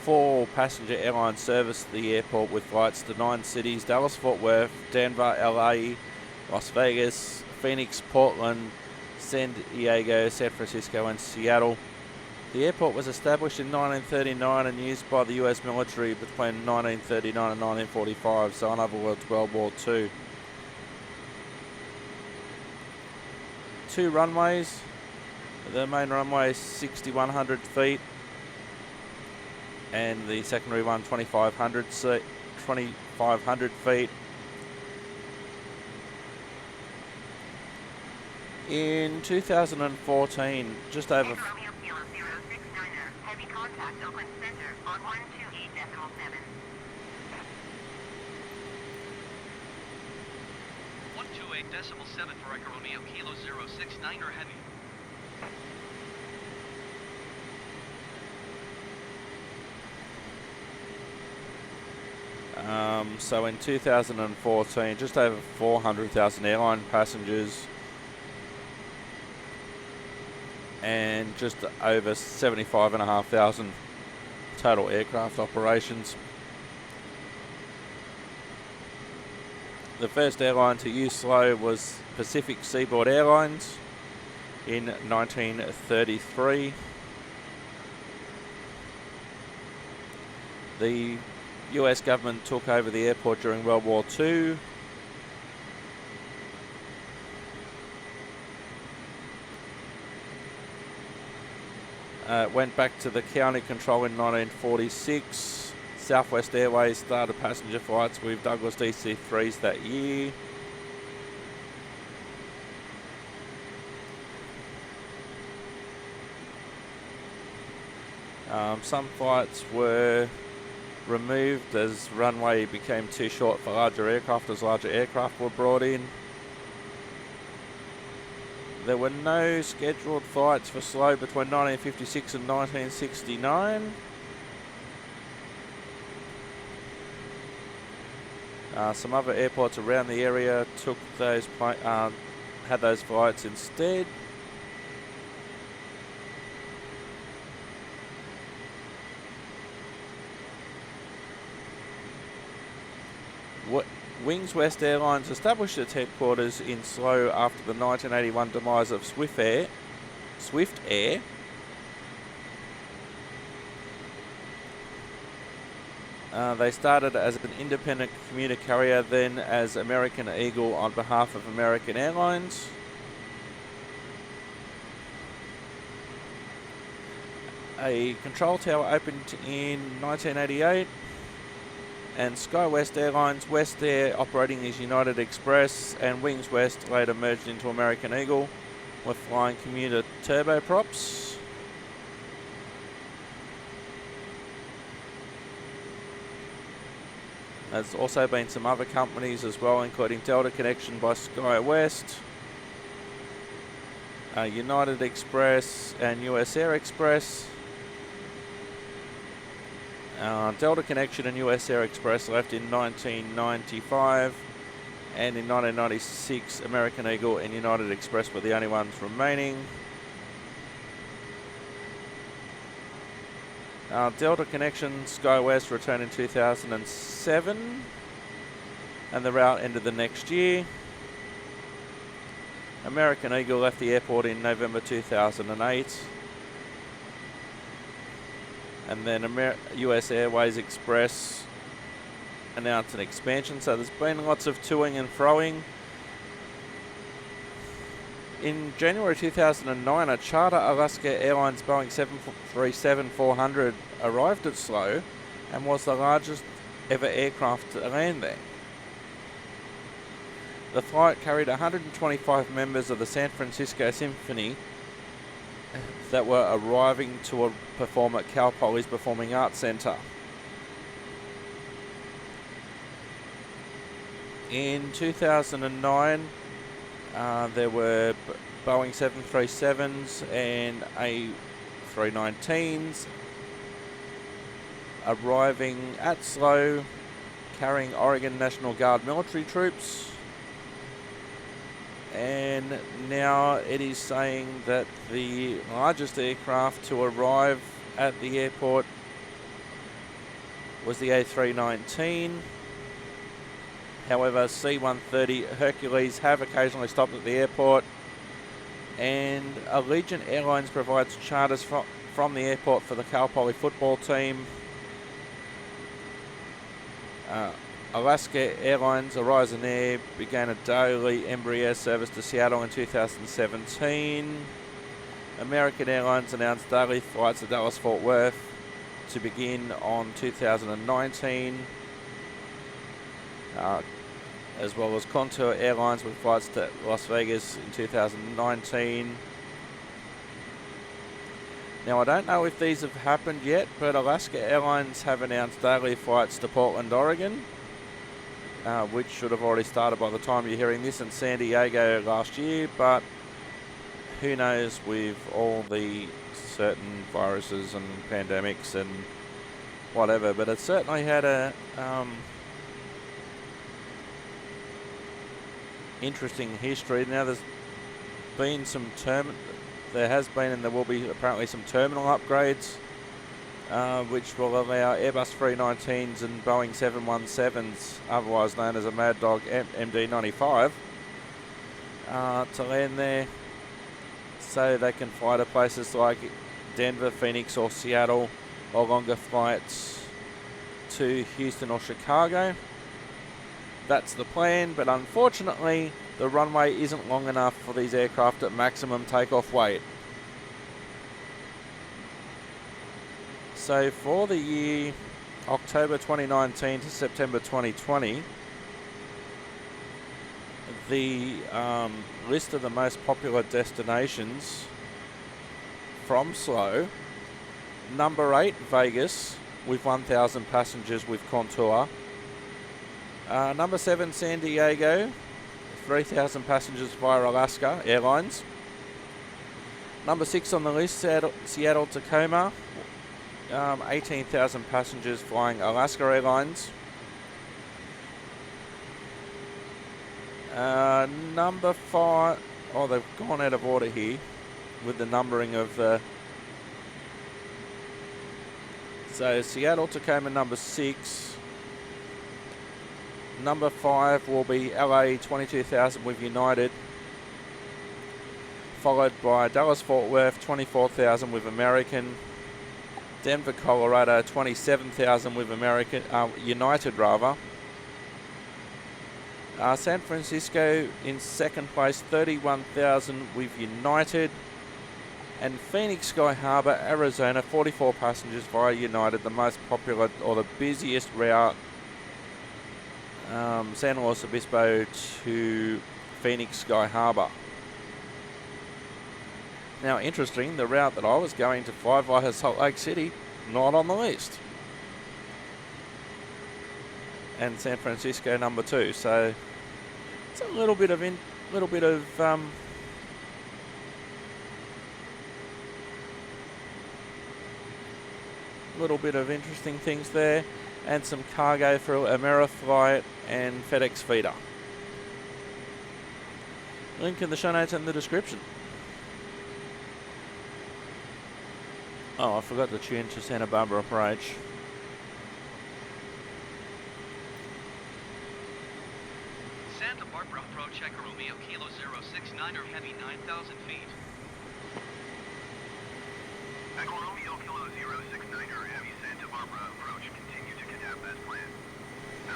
4 passenger airlines serviced the airport with flights to 9 cities: Dallas, Fort Worth, Denver, LA, Las Vegas, Phoenix, Portland, San Diego, San Francisco and Seattle. The airport was established in 1939 and used by the US military between 1939 and 1945, so in other words, World War II. 2 runways. The main runway is 6,100 feet and the secondary one 2,500 feet. In 2014, just over... Romeo Kilo 069er, heavy contact Oakland Center on 128.7. 128.7 for Echo Romeo Kilo 069er heavy. So in 2014, just over 400,000 airline passengers and just over 75,500 total aircraft operations. The first airline to use SLO was Pacific Seaboard Airlines in 1933. The US government took over the airport during World War II. Went back to the county control in 1946. Southwest Airways started passenger flights with Douglas DC-3s that year. Some flights were removed as runway became too short for larger aircraft as larger aircraft were brought in. There were no scheduled flights for SLO between 1956 and 1969. Some other airports around the area took those had those flights instead. Wings West Airlines established its headquarters in SLO after the 1981 demise of Swift Air. They started as an independent commuter carrier, then as American Eagle on behalf of American Airlines. A control tower opened in 1988. And SkyWest Airlines, West Air operating as United Express, and Wings West later merged into American Eagle with flying commuter turboprops. There's also been some other companies as well, including Delta Connection by SkyWest, United Express and US Air Express. Delta Connection and US Air Express left in 1995, and in 1996 American Eagle and United Express were the only ones remaining. Delta Connection SkyWest returned in 2007, and the route ended the next year. American Eagle left the airport in November 2008. And then US Airways Express announced an expansion, so there's been lots of toing and froing. In January 2009, a charter Alaska Airlines Boeing 737-400 arrived at SLO and was the largest ever aircraft to land there. The flight carried 125 members of the San Francisco Symphony that were arriving to perform at Cal Poly's Performing Arts Center. In 2009, there were Boeing 737s and A319s arriving at SLO, carrying Oregon National Guard military troops. And now it is saying that the largest aircraft to arrive at the airport was the A319. However, C-130 Hercules have occasionally stopped at the airport, and Allegiant Airlines provides charters from the airport for the Cal Poly football team. Alaska Airlines Horizon Air began a daily Embraer service to Seattle in 2017. American Airlines announced daily flights to Dallas-Fort Worth to begin on 2019, as well as Contour Airlines with flights to Las Vegas in 2019. Now, I don't know if these have happened yet, but Alaska Airlines have announced daily flights to Portland, Oregon, which should have already started by the time you're hearing this, in San Diego last year, but who knows with all the certain viruses and pandemics and whatever. But it certainly had a interesting history. Now there's been some there has been and there will be apparently some terminal upgrades, which will allow Airbus 319s and Boeing 717s, otherwise known as a Mad Dog MD-95, to land there, so they can fly to places like Denver, Phoenix or Seattle, or longer flights to Houston or Chicago. That's the plan, but unfortunately the runway isn't long enough for these aircraft at maximum takeoff weight. So for the year October 2019 to September 2020, the list of the most popular destinations from SLO, number 8, Vegas, with 1,000 passengers with Contour. Number 7, San Diego, 3,000 passengers via Alaska Airlines. Number 6 on the list, Seattle Tacoma, 18,000 passengers flying Alaska Airlines. Number 5, oh, they've gone out of order here with the numbering of the. So Seattle Tacoma number 6. Number 5 will be LA, 22,000 with United, followed by Dallas Fort Worth, 24,000 with American. Denver, Colorado, 27,000 with American, United rather. San Francisco in second place, 31,000 with United. And Phoenix Sky Harbor, Arizona, 44 passengers via United, the most popular or the busiest route, San Luis Obispo to Phoenix Sky Harbor. Now, interesting, the route that I was going to fly via Salt Lake City, not on the list. And San Francisco number 2, so it's a little bit of interesting things there, and some cargo for Ameriflight and FedEx feeder. Link in the show notes and the description. Oh, I forgot to tune to Santa Barbara approach. Santa Barbara approach Echo Romeo Kilo 069er heavy 9,000 feet. Echo Romeo Kilo 069er heavy Santa Barbara approach continue to Cadap as planned.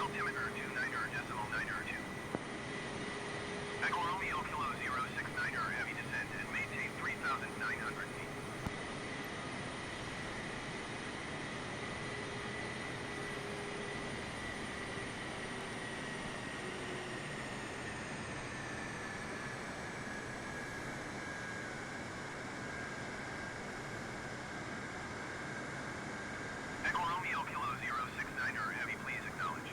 Altimeter 29.9er2. Echo Romeo Kilo 069er heavy descent and maintain 3,900 feet. Echo Romeo Kilo 069er heavy, please acknowledge.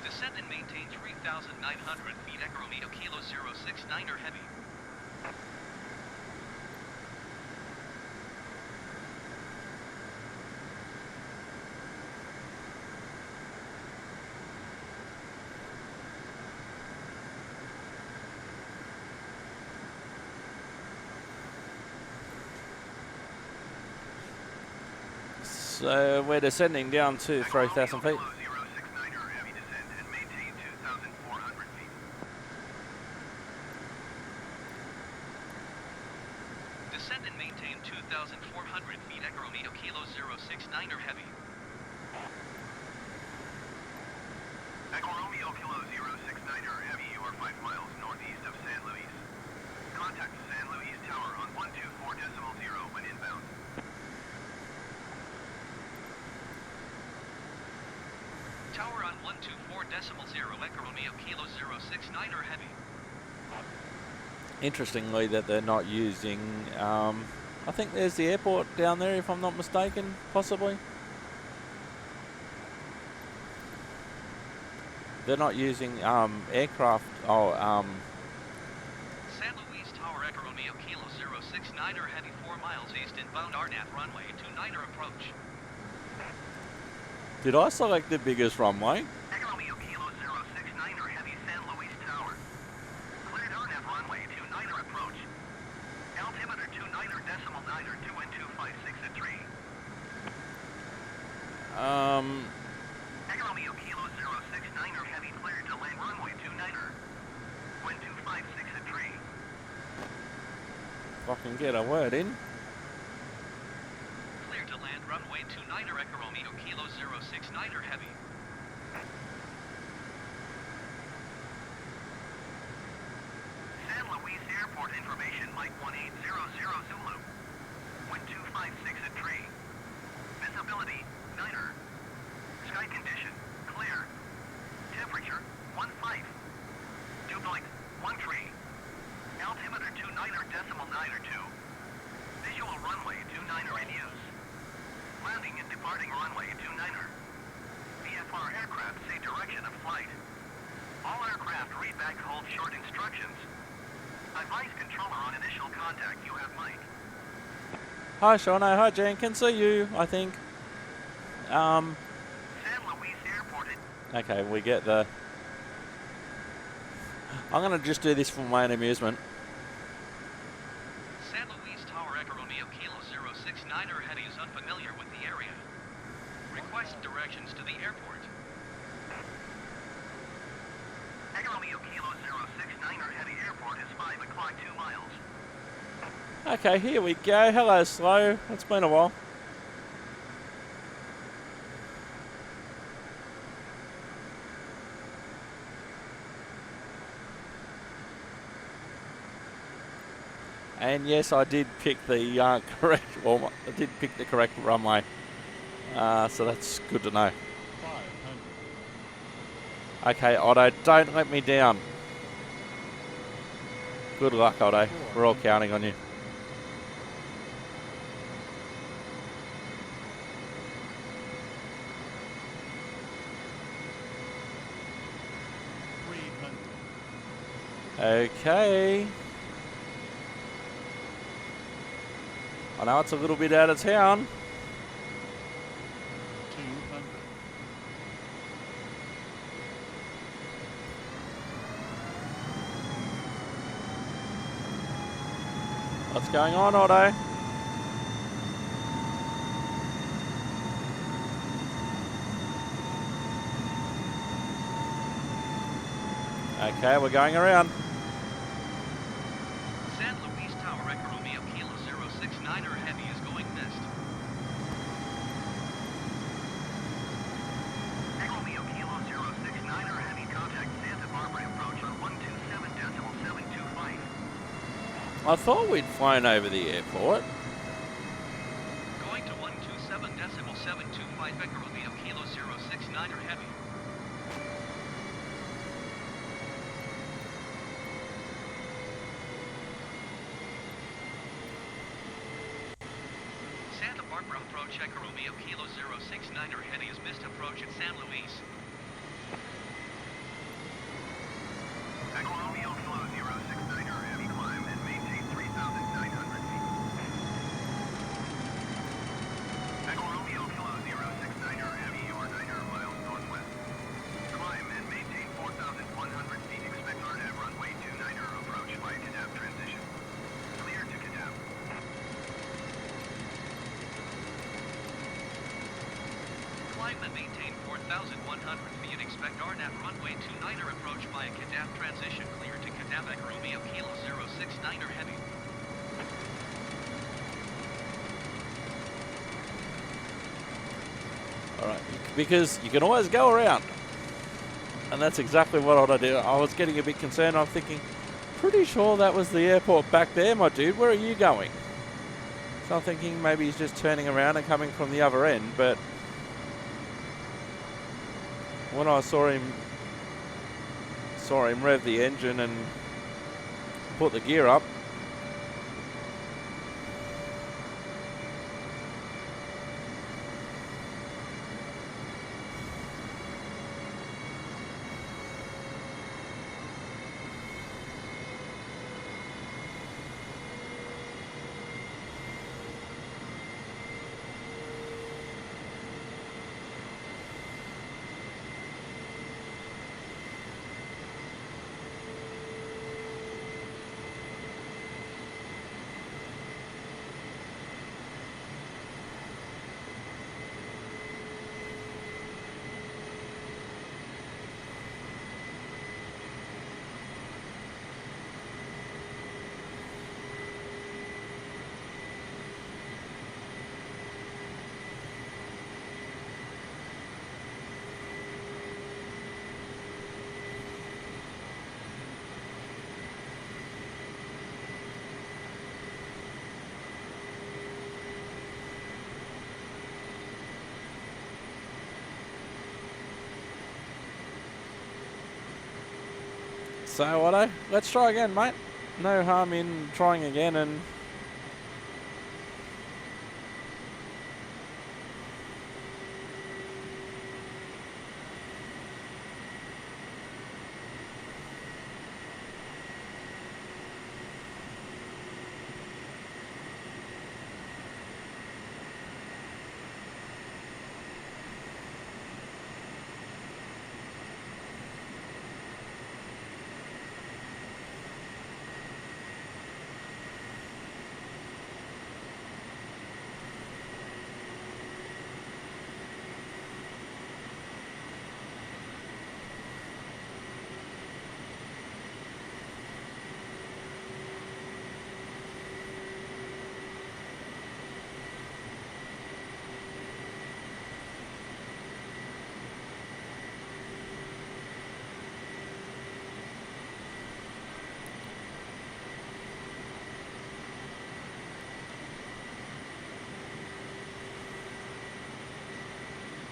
Descend and maintain 3,900 feet. Echo Romeo Kilo 069er heavy. So we're descending down to 3,000 feet. 069er heavy descent and maintain 2,400 feet. Descend and maintain 2,400 feet. Echo Romeo Kilo 069er heavy. Echo Romeo Kilo 069er heavy, you are 5 miles northeast of San Luis. Contact San Luis Tower on 124.0 when inbound. Tower on 124.0. Echo Romeo Kilo 069er heavy. Interestingly, that they're not using. I think there's the airport down there, if I'm not mistaken, possibly. They're not using aircraft. San Luis Tower Echo Romeo Kilo 069er heavy 4 miles east inbound RNAV runway 29er approach. Did I select the biggest runway? Echo Romeo Kilo 069er heavy San Luis Tower. Cleared RNAV runway 29er approach. Altimeter 29.9er 21256 Echo Romeo Kilo 069er heavy cleared to land runway 29er 12563. If I can get a word in. Clear to land runway 29er Echo Romeo Kilo 069er heavy. San Luis Airport information, Mike 1800 Zulu. wind 256 at tree. Visibility, niner. Sky condition, clear. Temperature, 15. Dew point, 1 tree. Altimeter 29.92. Visual runway 29er in use. Landing and departing runway 29er. VFR aircraft say direction of flight. All aircraft read back hold short instructions. Advise controller on initial contact. You have Mike. Hi, Shauna. Hi, Jan. Can see you, I think. San Luis Airport. Okay, we get the... I'm going to just do this for my own amusement. San Luis Tower Echo Romeo Kilo 069er heading is unfamiliar with the area. Request directions to the airport. Echo Romeo Kilo 069er heavy airport is 5 o'clock 2 miles. Okay, here we go. Hello, SLO. It's been a while. And yes, I did pick the correct, well, I did pick the correct runway. So that's good to know. 500. Okay, Otto, don't let me down. Good luck, Otto. We're all counting on you. 300. Okay. I know it's a little bit out of town. 200. What's going on, Otto? Okay, we're going around. San Luis Tower Echo Romeo Kilo 069er heavy is going missed. Echo Romeo Kilo 069er heavy contact Santa Barbara approach on 127.725. I thought we'd flown over the airport. Going to 127.725 Echo Romeo Kilo 069er heavy. Santa Barbara approach Echo Romeo Kilo 069er heavy is missed approach at San Luis. Echo Romeo Kilo 069er heavy climb and maintain 3,900 feet. Echo Romeo Kilo 069er heavy, you are 9 miles northwest. Climb and maintain 4,100 feet. Expect RNAV runway 29er approach by Cadap transition. Clear to Cadap. Climb and maintain 4,100 feet. Expect RNAV runway 29er approach via Cadap transition. Clear to Cadap Echo Romeo Kilo 069er heavy. Alright, because you can always go around. And that's exactly what I did. I was getting a bit concerned. I'm thinking, pretty sure that was the airport back there, my dude. Where are you going? So I'm thinking maybe he's just turning around and coming from the other end, but when I saw him rev the engine and put the gear up, So, Otto, let's try again, mate. No harm in trying again and...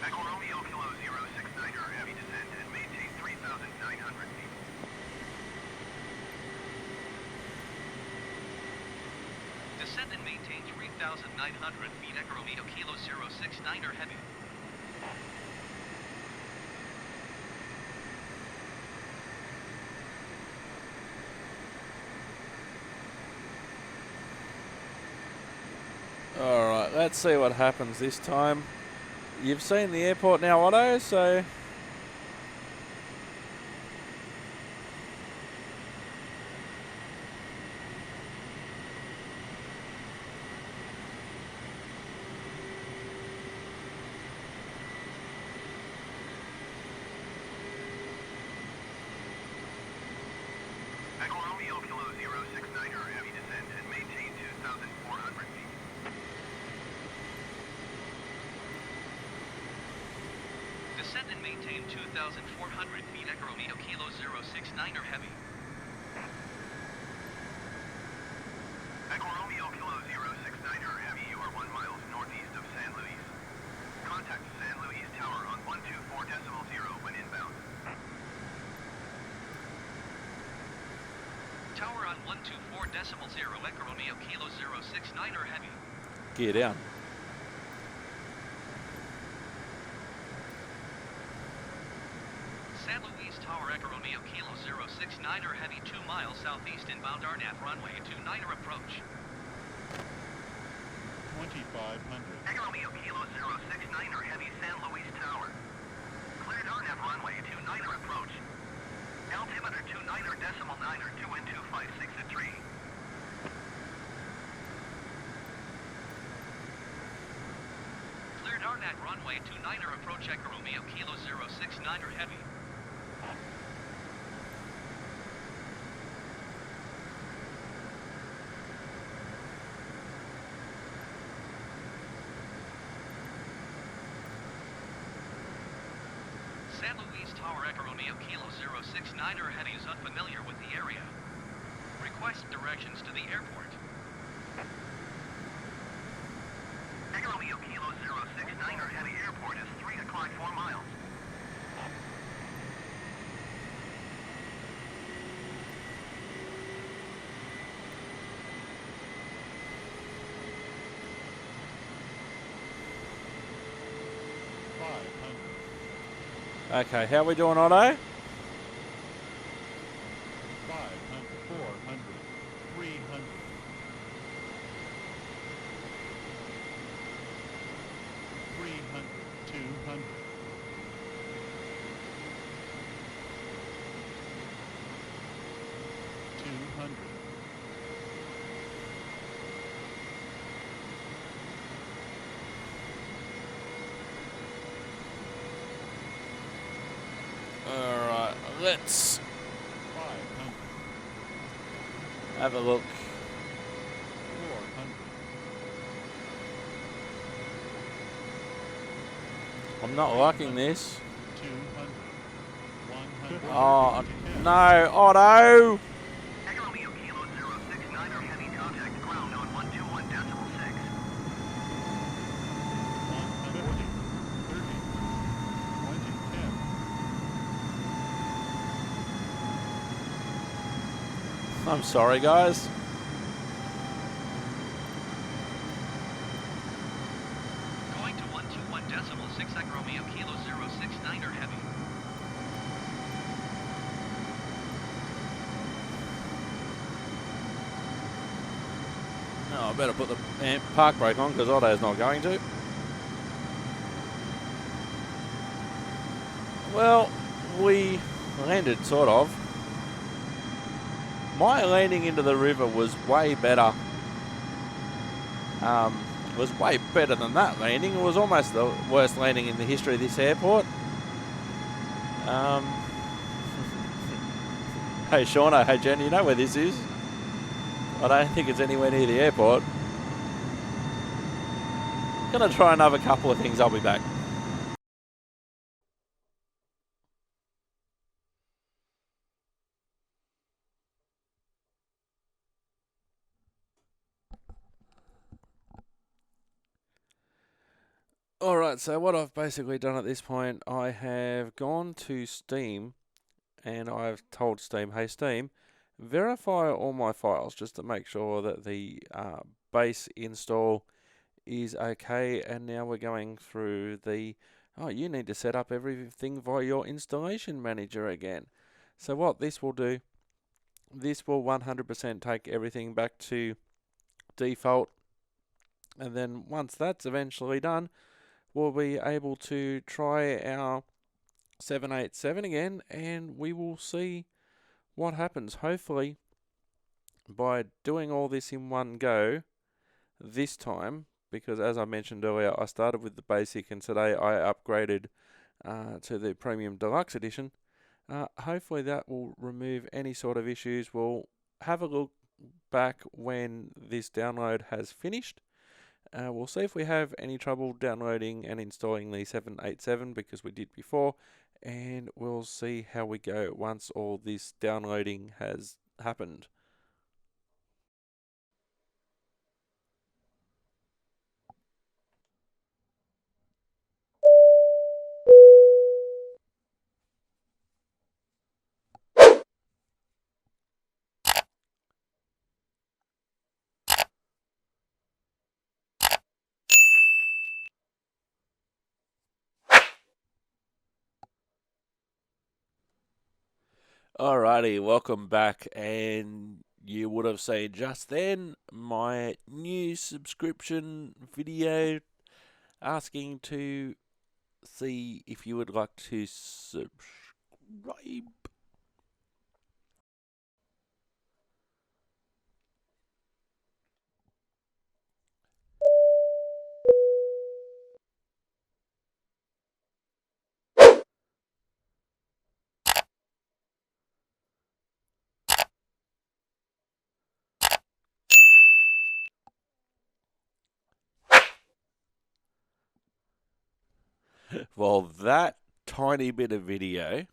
Echo Romeo Kilo 069er, heavy descent and maintain 3,900 feet. Descend and maintain 3,900 feet. Echo Romeo Kilo 069er heavy. Alright, let's see what happens this time. You've seen the airport now, Otto, so... Echo Romeo Kilo 069er, heavy descent and maintain 2,400 feet. Descend and maintain 2,400 feet. Echo Romeo Kilo 069er heavy. Echo Romeo Kilo 069er, heavy, you are 1 mile northeast of San Luis. Contact San Luis Tower on 124.0 when inbound. Tower on 124.0. Echo Romeo Kilo 069er heavy. Gear down. San Luis Tower, Echo Romeo Kilo 069er heavy, 2 miles southeast inbound Arnap runway 29er approach. 2,500. Echo Romeo Kilo 069er, heavy, San Luis Tower. Cleared Arnap runway 29er approach. Altimeter 29er decimal 9er 2 and 256 at 3. Cleared Arnap runway 29er approach. Echo Romeo Kilo 069er heavy. San Luis Tower, Echo Romeo Kilo 069er heavy is unfamiliar with the area. Request directions to the airport. Echo Romeo Kilo 069er, heavy, airport is 3 o'clock 4 miles. Okay, how we doing, Otto? 500, 400, 300. 300, 200. 200. Alright, let's 500, have a look. 400. I'm not liking this. 200. 100. Oh, no, Otto! Echo Romeo Kilo 069er, heavy, contact ground on 121.6. 140, 30, 20, 10. I'm sorry, guys. Going to 121.6 Echo Romeo Kilo 069er heavy. No, I better put the park brake on because Otto's not going to. Well, we landed, sort of. My landing into the river was way better. Was way better than that landing. It was almost the worst landing in the history of this airport. Hey Shauna, hey Jen, you know where this is? I don't think it's anywhere near the airport. Gonna try another couple of things, I'll be back. Alright, so what I've basically done at this point, I have gone to Steam and I've told Steam, hey Steam, verify all my files just to make sure that the base install is okay. And now we're going through the, oh, you need to set up everything via your installation manager again. So what this will do, this will 100% take everything back to default. And then once that's eventually done, we'll be able to try our 787 again, and we will see what happens. Hopefully, by doing all this in one go this time, because as I mentioned earlier, I started with the basic, and today I upgraded to the Premium Deluxe edition. Hopefully that will remove any sort of issues. We'll have a look back when this download has finished. We'll see if we have any trouble downloading and installing the 787 because we did before, and we'll see how we go once all this downloading has happened. Alrighty, welcome back, and you would have seen just then my new subscription video asking to see if you would like to subscribe. Well, that tiny bit of video,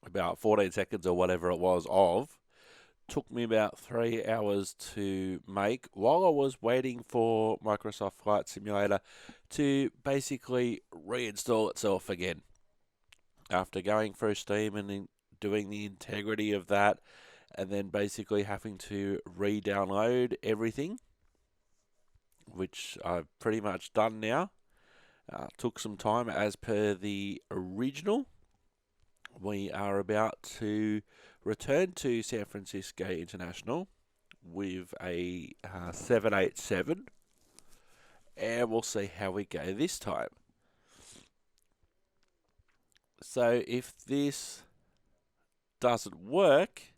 about 14 seconds or whatever it was took me about 3 hours to make while I was waiting for Microsoft Flight Simulator to basically reinstall itself again. After going through Steam and doing the integrity of that, and then basically having to re-download everything, which I've pretty much done now. Took some time as per the original. We are about to return to San Francisco International with a 787, and we'll see how we go this time. So if this doesn't work,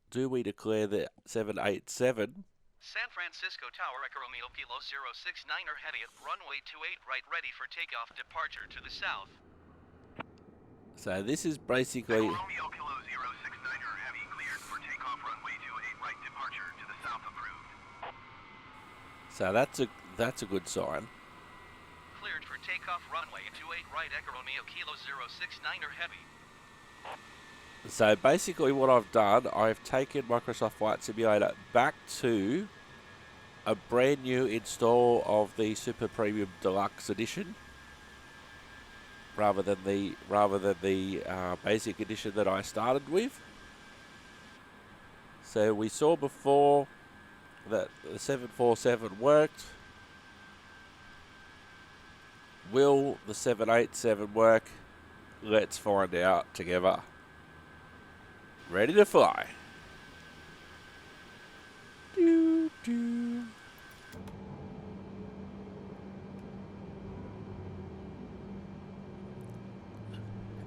do we declare the 787 San Francisco Tower Echo Romeo Kilo 069er heavy at runway 28 right ready for takeoff departure to the south. So this is basically Echo Romeo Kilo 069er heavy cleared for takeoff runway 28 right departure to the south approved. so that's a good sign. Cleared for takeoff runway 28 right Echo Romeo Kilo 069er heavy. So basically what I've done, I've taken Microsoft Flight Simulator back to a brand new install of the Super Premium Deluxe Edition. rather than the basic edition that I started with. So we saw before that the 747 worked. Will the 787 work? Let's find out together. Ready to fly. Doo, doo.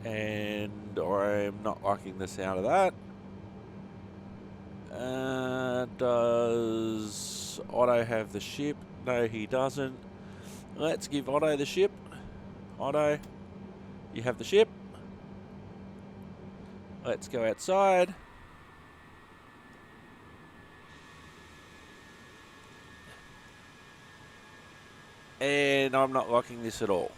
And I'm not liking the sound of that. Does Otto have the ship? No, he doesn't. Let's give Otto the ship. Otto, you have the ship. Let's go outside. And I'm not liking this at all.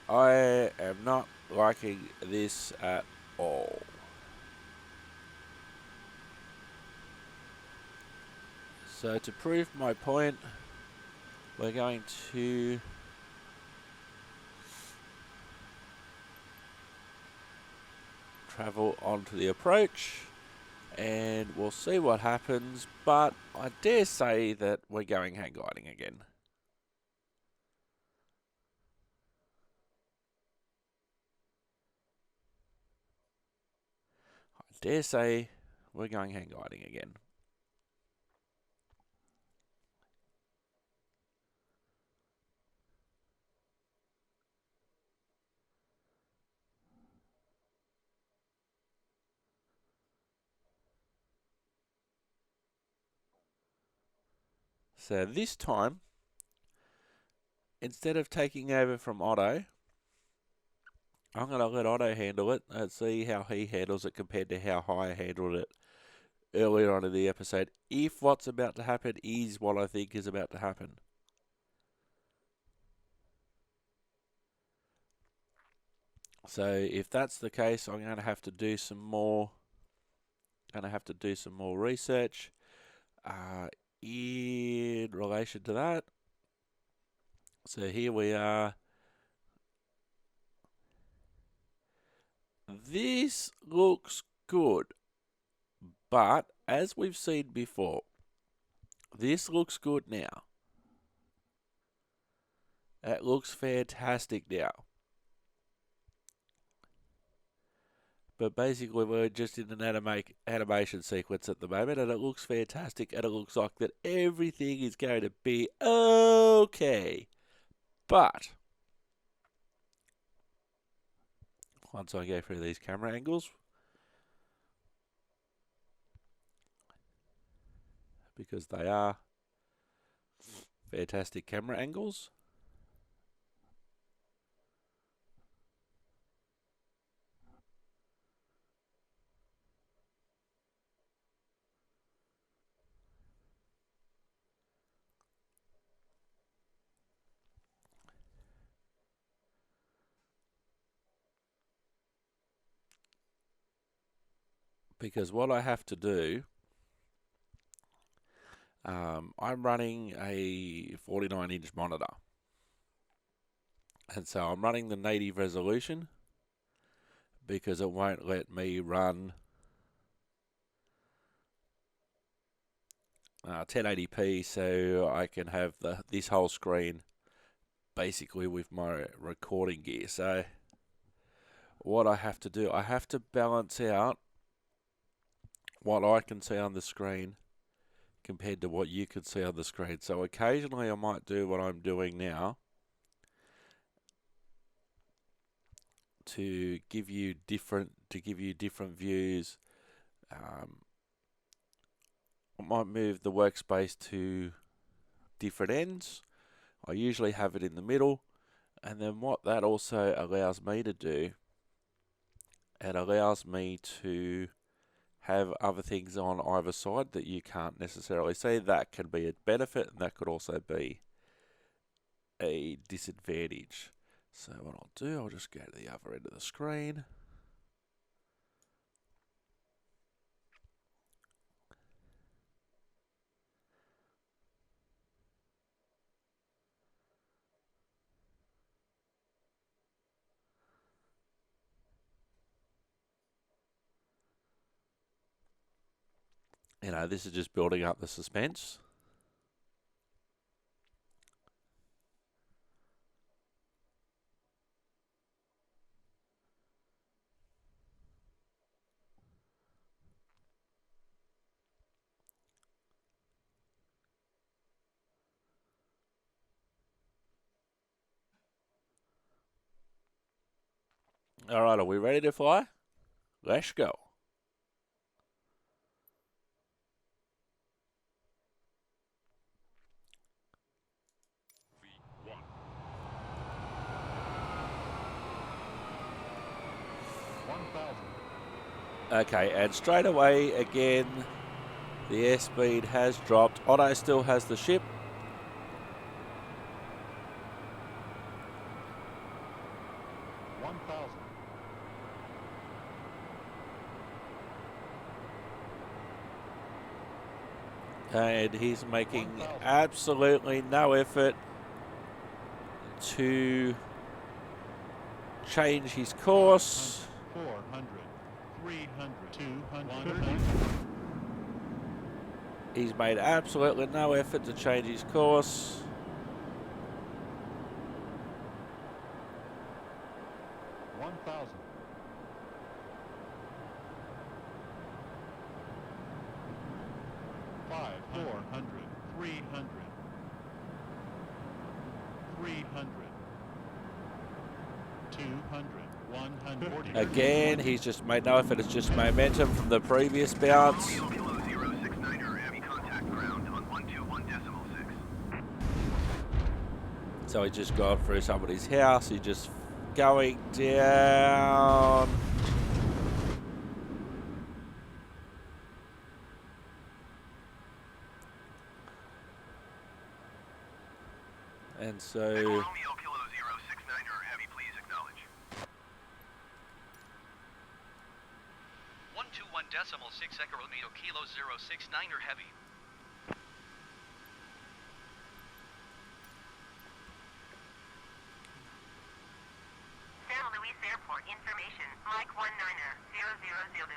I am not liking this at all. So to prove my point, we're going to travel onto the approach and we'll see what happens, but I dare say that we're going hang gliding again. I dare say we're going hang gliding again. So this time, instead of taking over from Otto, I'm going to let Otto handle it and see how he handles it compared to how I handled it earlier on in the episode. If what's about to happen is what I think is about to happen. So if that's the case, I'm going to have to do some more. Research in relation to that. So here we are. This looks good, but as we've seen before, this looks good now. It looks fantastic now. But basically we're just in an animation sequence at the moment, and it looks fantastic, and it looks like that everything is going to be okay. But once I go through these camera angles, because they are fantastic camera angles, because what I have to do, I'm running a 49-inch monitor, and so I'm running the native resolution because it won't let me run 1080p, so I can have this whole screen basically with my recording gear. So what I have to do, I have to balance out what I can see on the screen compared to what you can see on the screen. So occasionally I might do what I'm doing now to give you different views. I might move the workspace to different ends. I usually have it in the middle, and then what that also allows me to do, it allows me to have other things on either side that you can't necessarily see. That can be a benefit, and that could also be a disadvantage. So what I'll do, I'll just go to the other end of the screen. You know, this is just building up the suspense. All right, are we ready to fly? Let's go. V1. Okay, and straight away again, the airspeed has dropped. Otto still has the ship. And he's making absolutely no effort to change his course. 400, 300, 200. He's made absolutely no effort to change his course. Again, he's just made no effort. It's just momentum from the previous bounce. Kilo 069er, heavy contact ground on 121.6. So he's just gone through somebody's house. He's just going down. And so... Romeo Kilo 069er, heavy, please acknowledge. 121.6 Echo Romeo Kilo 069er heavy. San Luis Airport information, Mike 19er, 000.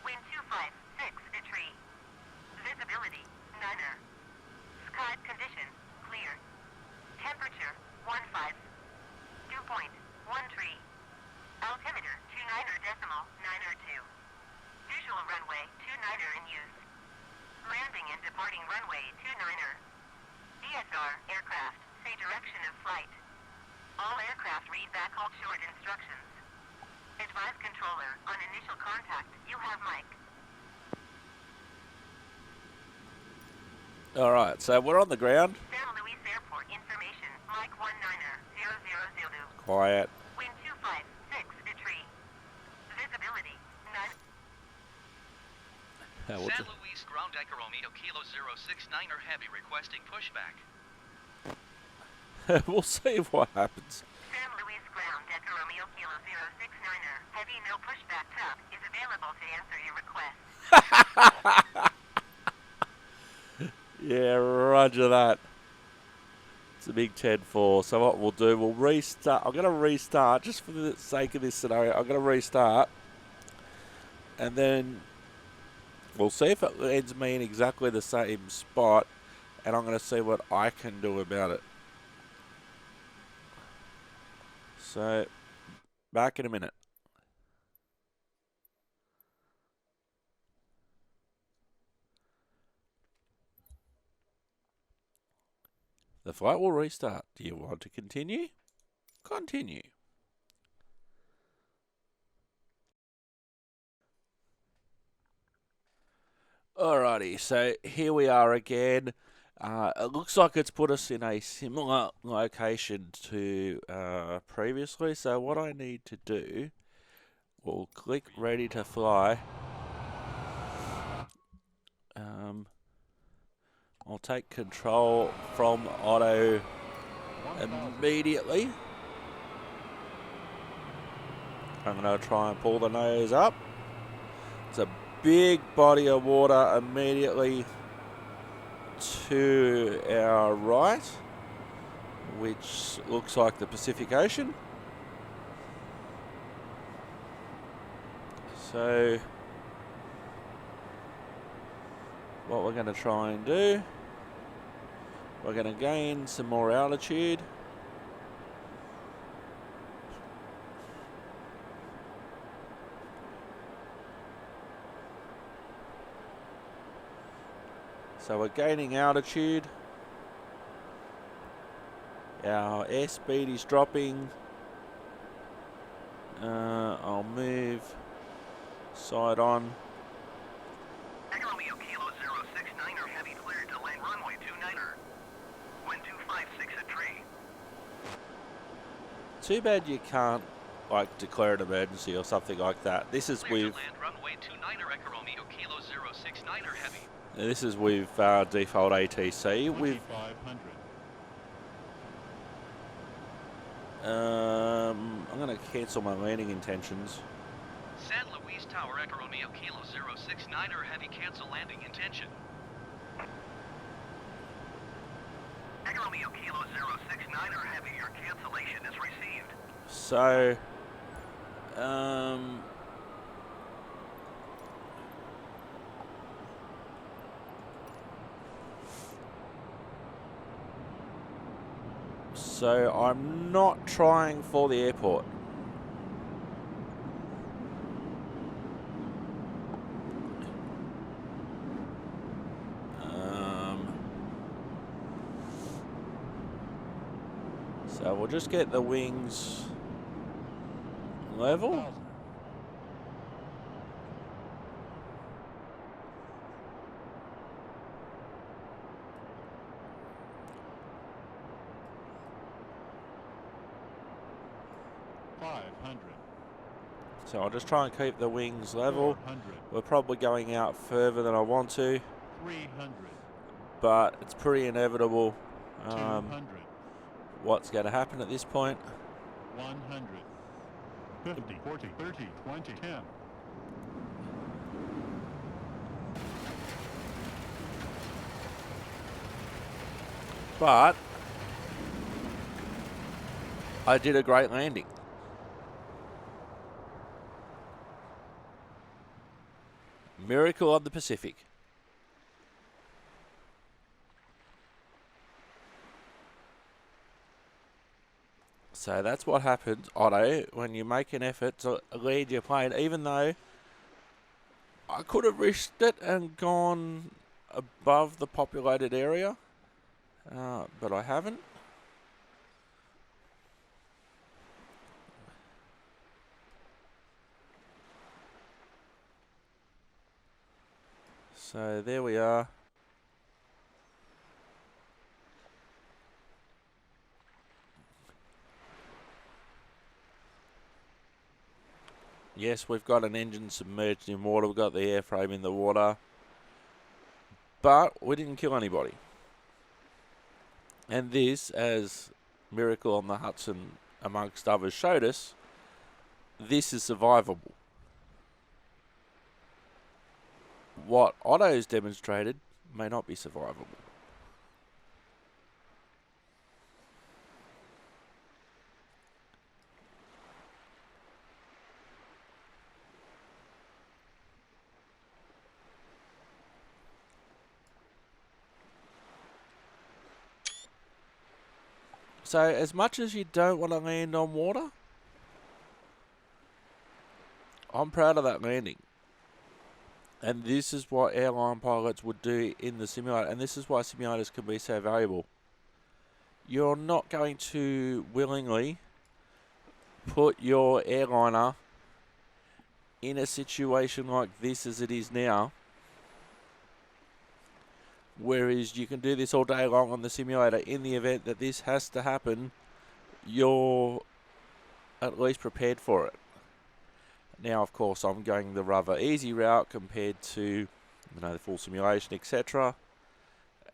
Wind 256, a tree. Visibility, niner. Sky condition, clear. Temperature, 15. Dew point, 1 tree. Altimeter, 29.902. Visual runway, 29er in use. Landing and departing runway, 29er. DSR, aircraft, say direction of flight. All aircraft read back hold short instructions. Advise controller, on initial contact, you have Mike. Alright, so we're on the ground. San Luis Airport information, Mike 19er, 000. Quiet. Wind 256, a tree. Visibility, none. San Luis ground Echo Romeo Kilo 069er heavy requesting pushback. We'll see what happens. San Luis ground Echo Romeo Kilo 069er, heavy no pushback tug is available to answer your request. Yeah, roger that. It's a big 10-4. So what we'll do, we'll restart. I'm going to restart just for the sake of this scenario. I'm going to restart. And then we'll see if it ends me in exactly the same spot. And I'm going to see what I can do about it. So, back in a minute. The flight will restart. Do you want to continue? Continue. Alrighty, so here we are again. It looks like it's put us in a similar location to previously. So what I need to do, we'll click ready to fly. I'll take control from Otto immediately. I'm going to try and pull the nose up. It's a big body of water immediately to our right, which looks like the Pacific Ocean. So what we're going to try and do, we're going to gain some more altitude. So we're gaining altitude. Our airspeed is dropping. I'll move side on. Echo Romeo Kilo 069er heavy cleared to land runway 29er. Wind 256 at tree. Too bad you can't like declare an emergency or something like that. This is Clear with to land runway 29er, Echo Romeo Kilo 069er heavy. this is with default ATC. With 2500. I'm going to cancel my landing intentions. San Luis Tower, Echo Romeo Kilo 069er heavy, cancel landing intention. Echo Romeo Kilo 069er heavy, your cancellation is received. So, so I'm not trying for the airport. So we'll just get the wings level. 500. So I'll just try and keep the wings level. 400. We're probably going out further than I want to, 300. but it's pretty inevitable 200. what's going to happen at this point. 100. 50, 40, 30, 20, 10. But I did a great landing. Miracle of the Pacific. So that's what happens, Otto, when you make an effort to lead your plane, even though I could have risked it and gone above the populated area, but I haven't. So there we are. Yes, we've got an engine submerged in water. We've got the airframe in the water. But we didn't kill anybody. And this, as Miracle on the Hudson, amongst others, showed us, this is survivable. What Otto's demonstrated may not be survivable. So, as much as you don't want to land on water, I'm proud of that landing. And this is what airline pilots would do in the simulator. And this is why simulators can be so valuable. You're not going to willingly put your airliner in a situation like this as it is now. Whereas you can do this all day long on the simulator. In the event that this has to happen, you're at least prepared for it. Now, of course, I'm going the rather easy route compared to, the full simulation, etc.,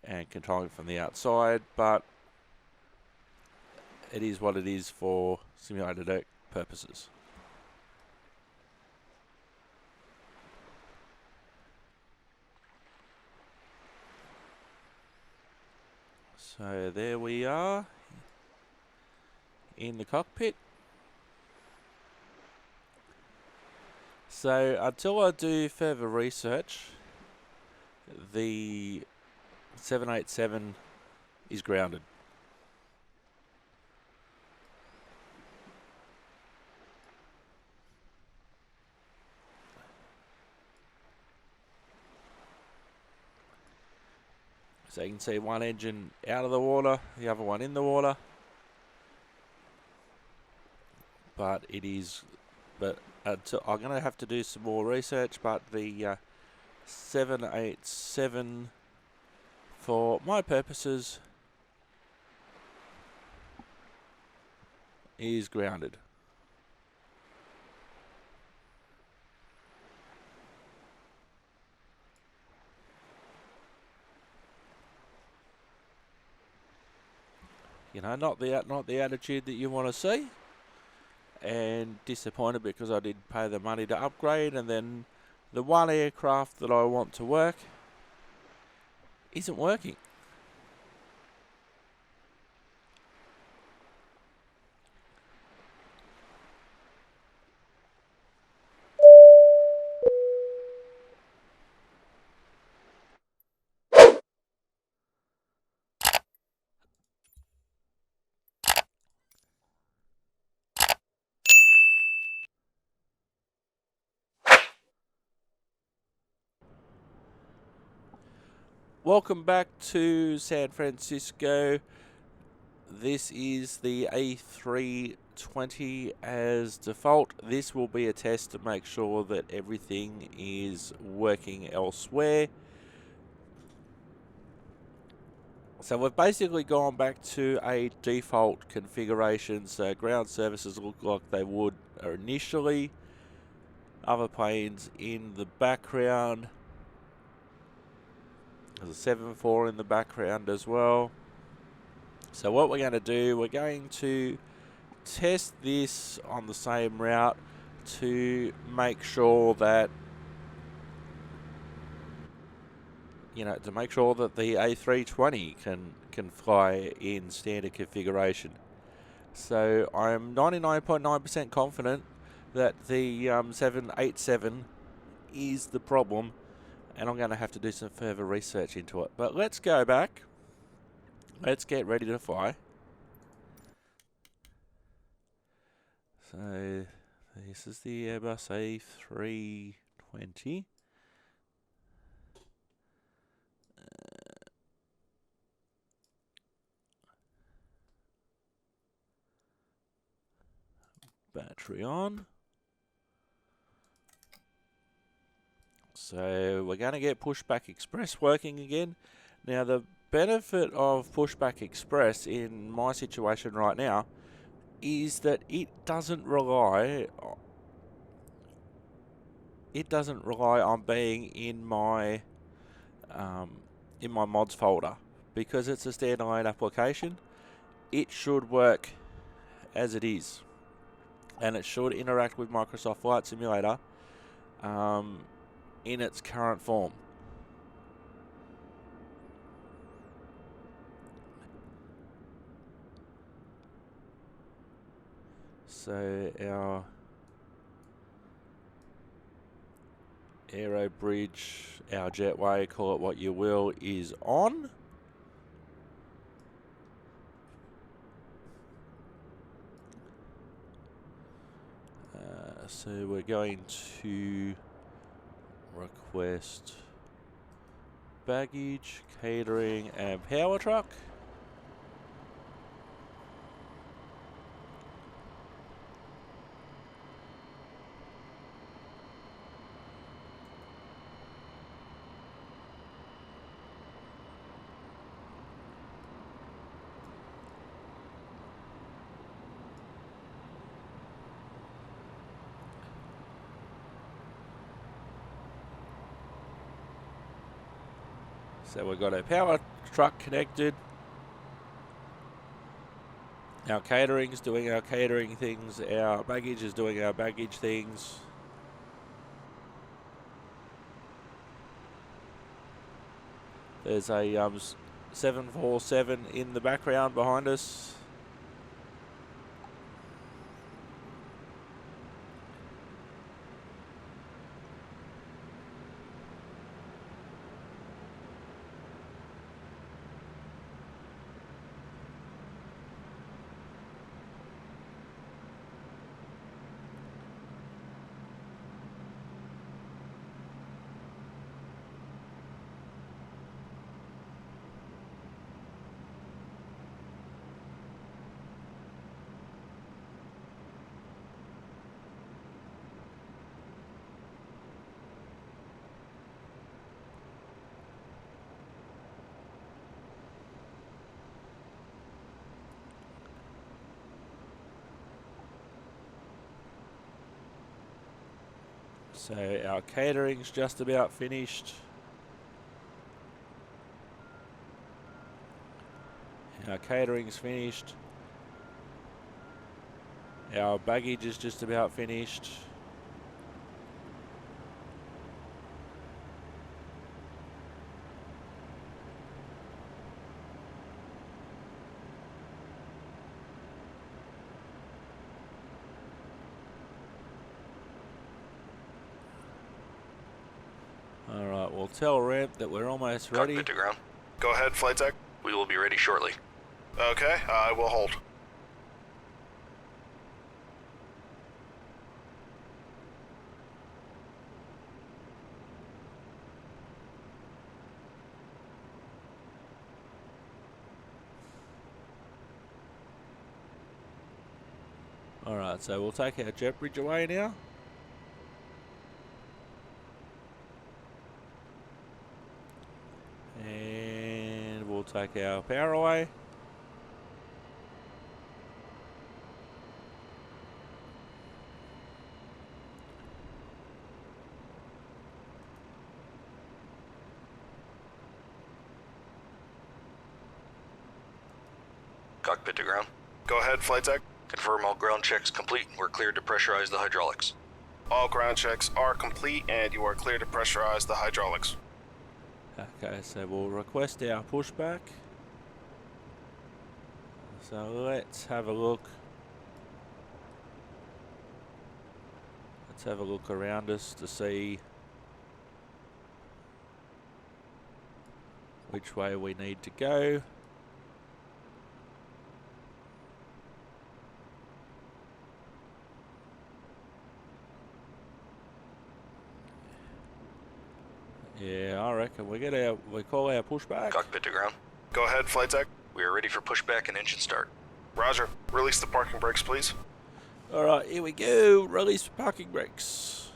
and controlling from the outside. But it is what it is for simulated purposes. So there we are in the cockpit. So until I do further research, the 787 is grounded. So you can see one engine out of the water, the other one in the water. But it is, I'm going to have to do some more research, but the 787, for my purposes, is grounded. You know, not the attitude that you want to see, and disappointed because I did pay the money to upgrade, and then the one aircraft that I want to work isn't working. Welcome back to San Francisco. This is the A320 as default. This will be a test to make sure that everything is working elsewhere. So we've basically gone back to a default configuration. So ground services look like they would initially. Other planes in the background. There's a 747 in the background as well. So what we're going to do, we're going to test this on the same route to make sure that, you know, to make sure that the A320 can fly in standard configuration. So I'm 99.9% confident that the 787 is the problem, and I'm going to have to do some further research into it. But let's go back. Let's get ready to fly. So this is the Airbus A320. Battery on. So we're going to get Pushback Express working again. Now the benefit of Pushback Express in my situation right now is that it doesn't rely on being in my mods folder, because it's a standalone application. It should work as it is, and it should interact with Microsoft Flight Simulator in its current form. So our aero bridge, our jetway, call it what you will, is on. So we're going to request baggage, catering, and power truck. So we've got our power truck connected. Our catering is doing our catering things. Our baggage is doing our baggage things. There's a 747 in the background behind us. So our catering's just about finished. Our catering's finished. Our baggage is just about finished. Alright, we'll tell ramp that we're almost ready. Cockpit to ground. Go ahead, flight deck. We will be ready shortly. Okay, I will hold. Alright, so we'll take our jet bridge away now. And we'll take our power away. Cockpit to ground. Go ahead, flight deck. Confirm all ground checks complete. We're cleared to pressurize the hydraulics. All ground checks are complete and you are clear to pressurize the hydraulics. Okay, so we'll request our pushback. So let's have a look. Let's have a look around us to see which way we need to go. Yeah, I reckon we call our pushback. Cockpit to ground. Go ahead, flight deck. We are ready for pushback and engine start. Roger. Release the parking brakes, please. Alright, here we go. Release parking brakes.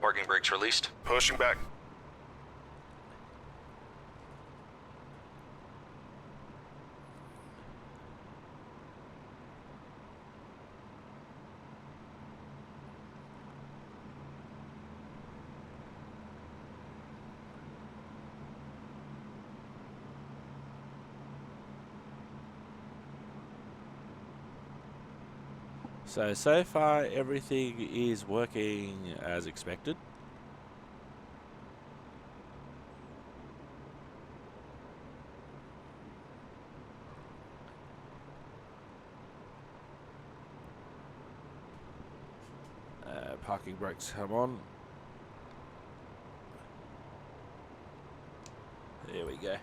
Parking brakes released. Pushing back. So far everything is working as expected. Parking brakes come on. There we go.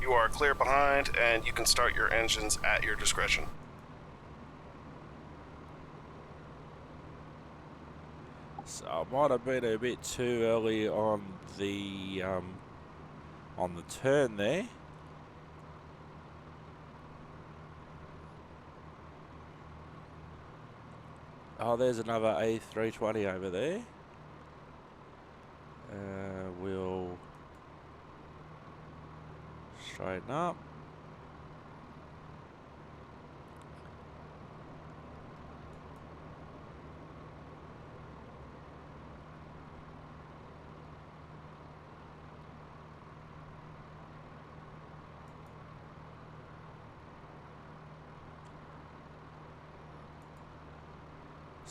You are clear behind and you can start your engines at your discretion. So I might have been a bit too early on the turn there. Oh, there's another A320 over there. We'll straighten up.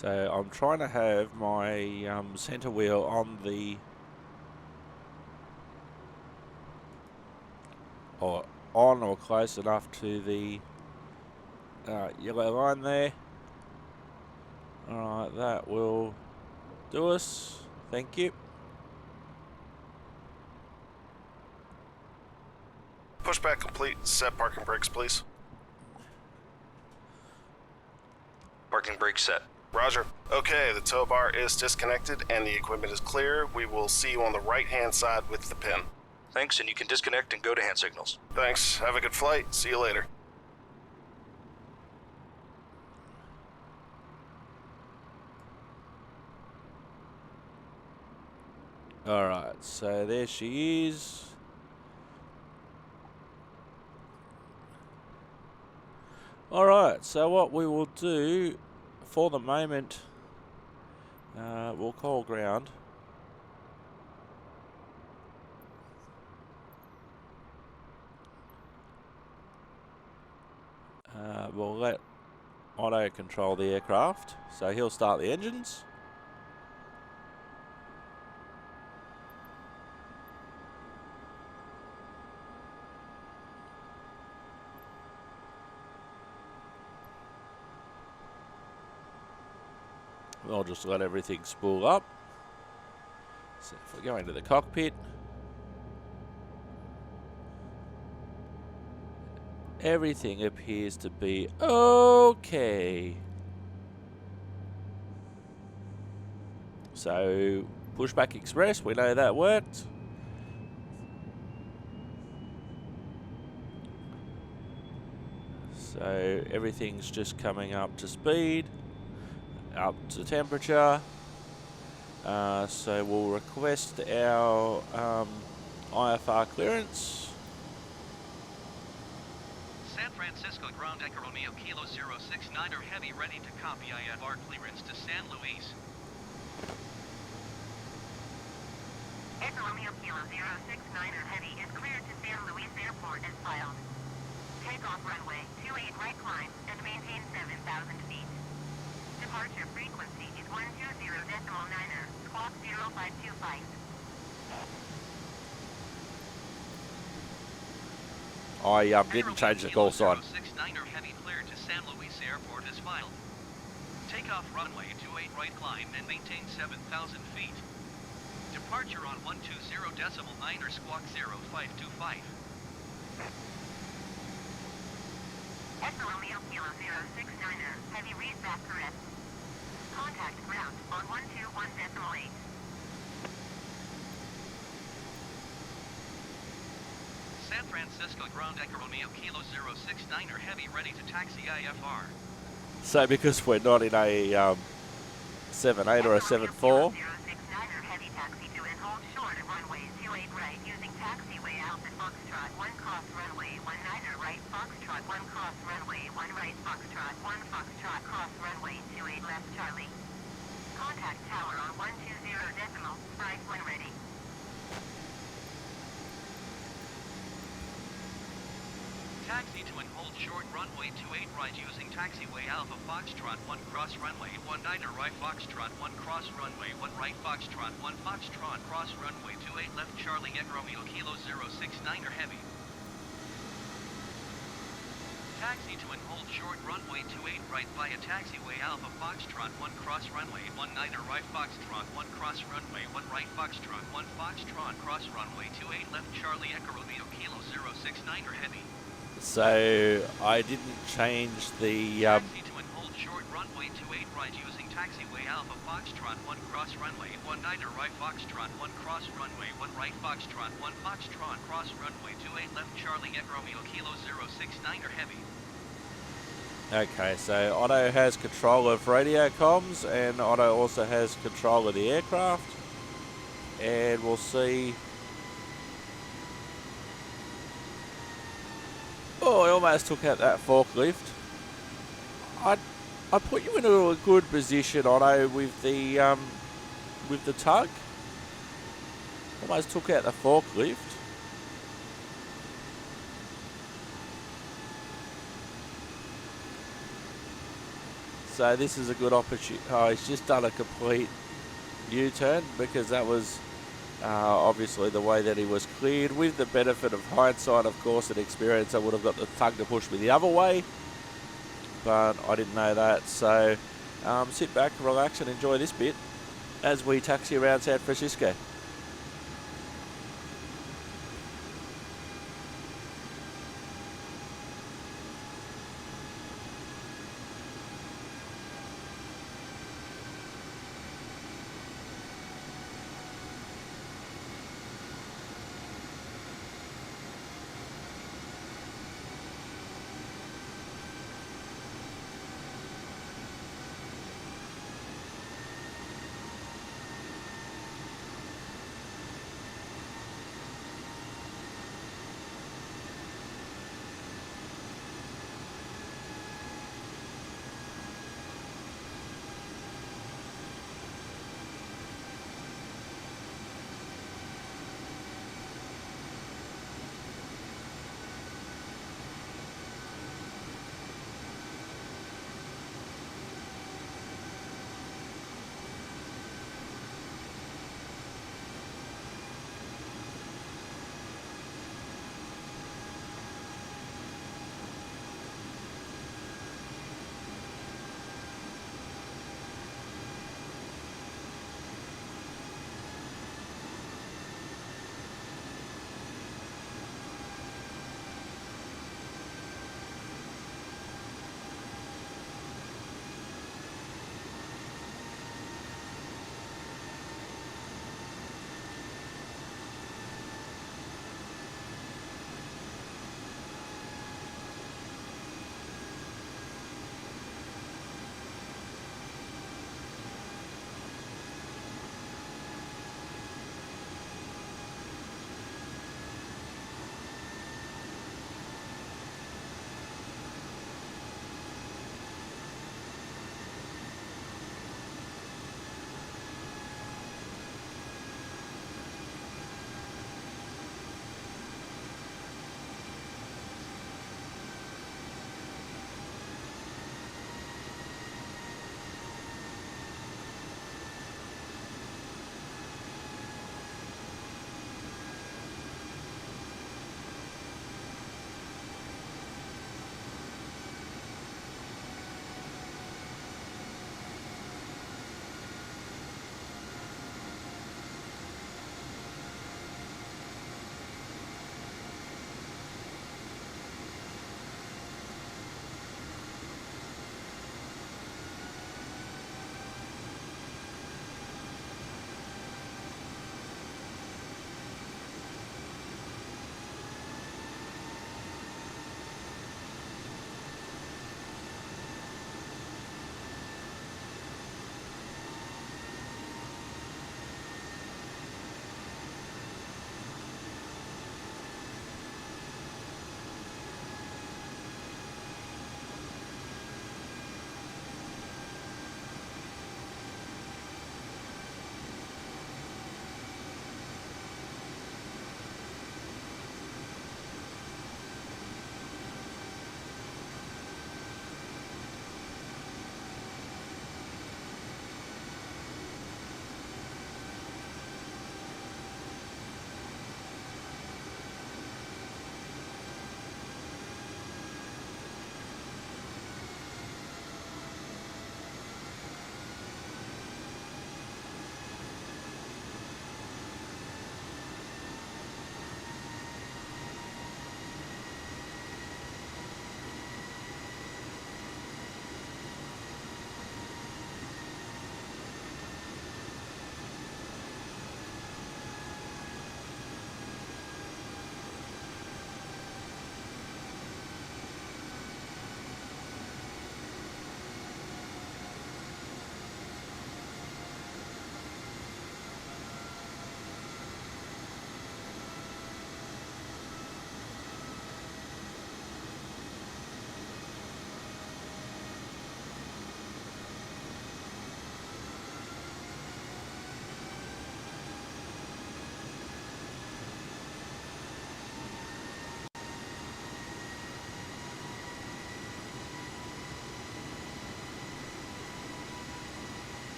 So I'm trying to have my center wheel on the on or close enough to the yellow line there. Alright, that will do us. Thank you. Pushback complete. Set parking brakes, please. Parking brake set. Roger. Okay, the tow bar is disconnected and the equipment is clear. We will see you on the right-hand side with the pin. Thanks, and you can disconnect and go to hand signals. Thanks. Have a good flight. See you later. Alright, so there she is. Alright, so what we will do for the moment, we'll call ground. We'll let Otto control the aircraft, so he'll start the engines. We'll just let everything spool up. So if we go into the cockpit, everything appears to be okay. So pushback express, we know that worked. So everything's just coming up to speed, up to temperature. So we'll request our IFR clearance. San Francisco Ground Echo Romeo Kilo 069er Heavy ready to copy IFR clearance to San Luis. Echo Romeo Kilo 069er Heavy is cleared to San Luis Airport as filed. Takeoff runway 28 right climb and maintain 7,000 feet. Departure frequency is 120.9er, squawk 0525. I didn't change the call sign. 069er Heavy cleared to San Luis Airport as filed. Takeoff runway 28 right climb and maintain 7,000 feet. Departure on 120.9er, squawk 0525. Echo Romeo Kilo 069er Heavy reads back correct. Contact ground on 121.8. San Francisco Ground Echo Romeo Kilo 069er Heavy ready to taxi IFR. So because we're not in a 7.8 or a 7.4, 069er Heavy taxi to and hold short at runway 28 right using taxiway Alpha Foxtrot 1 cross runway 19er right Foxtrot 1 cross runway 1 right Foxtrot 1 Foxtrot cross runway 28 left Charlie. Contact tower on 120.5 when ready. Taxi to and hold short runway 28 right using taxiway Alpha Foxtrot 1 cross runway 19er right Foxtrot 1 cross runway 1 right Foxtrot 1 Foxtrot cross runway 28 left Charlie Echo Romeo Kilo 069er Heavy. Taxi to and hold short runway 28 right via taxiway Alpha Foxtrot 1 cross runway 19er right Foxtrot 1 cross runway 1 right Foxtrot 1 Foxtrot cross runway 28 left Charlie Echo Romeo Kilo 069er Heavy. so I didn't change the Taxi to and hold short runway 28 right using taxiway Alpha Foxtrot 1 cross runway 19er right Foxtrot 1 cross runway 1 right Foxtrot 1 Foxtrot cross runway 28 left Charlie Echo Romeo Kilo 069er Heavy. Okay, so Otto has control of radio comms and Otto also has control of the aircraft. And we'll see. Oh, I almost took out that forklift. I put you into a good position, Otto, with the tug. Almost took out the forklift. So this is a good opportunity. Oh, he's just done a complete U-turn because that was obviously the way that he was cleared. With the benefit of hindsight, of course, and experience, I would have got the tug to push me the other way, but I didn't know that. So sit back, relax, and enjoy this bit as we taxi around San Francisco.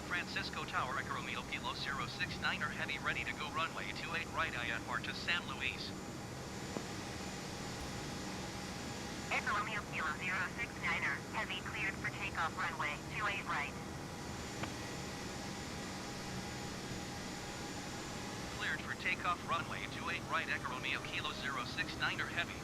Francisco Tower, Echo Romeo Kilo 069er Heavy ready to go runway 28 right IFR to San Luis. Echo Romeo Kilo 069er Heavy cleared for takeoff runway 28 right. Cleared for takeoff runway 28 right Echo Romeo Kilo 069er Heavy.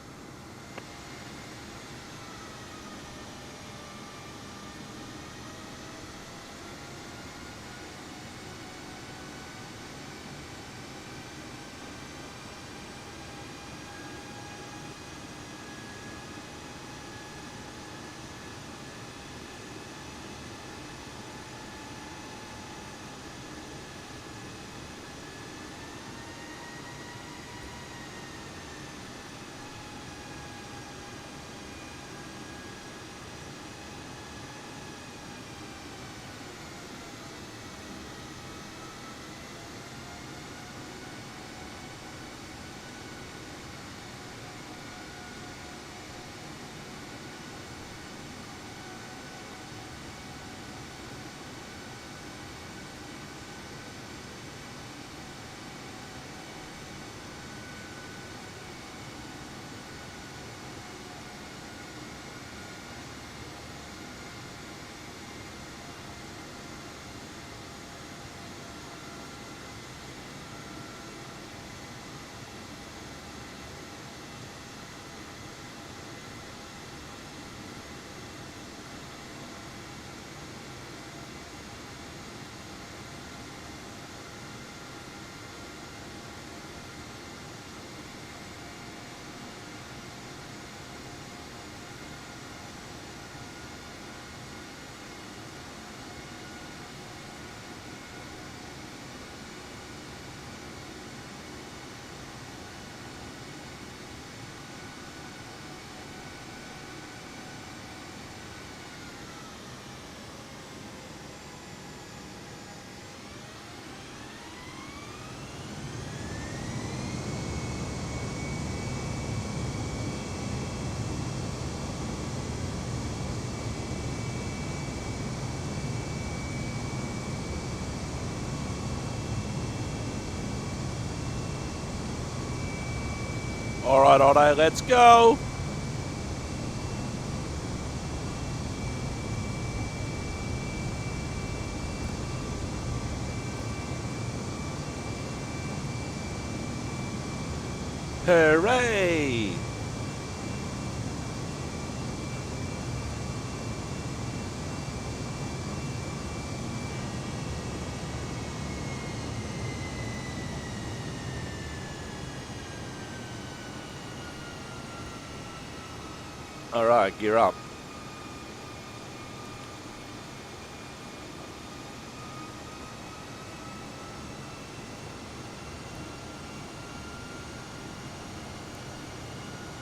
All right, Otto, let's go. Hooray! All right, gear up.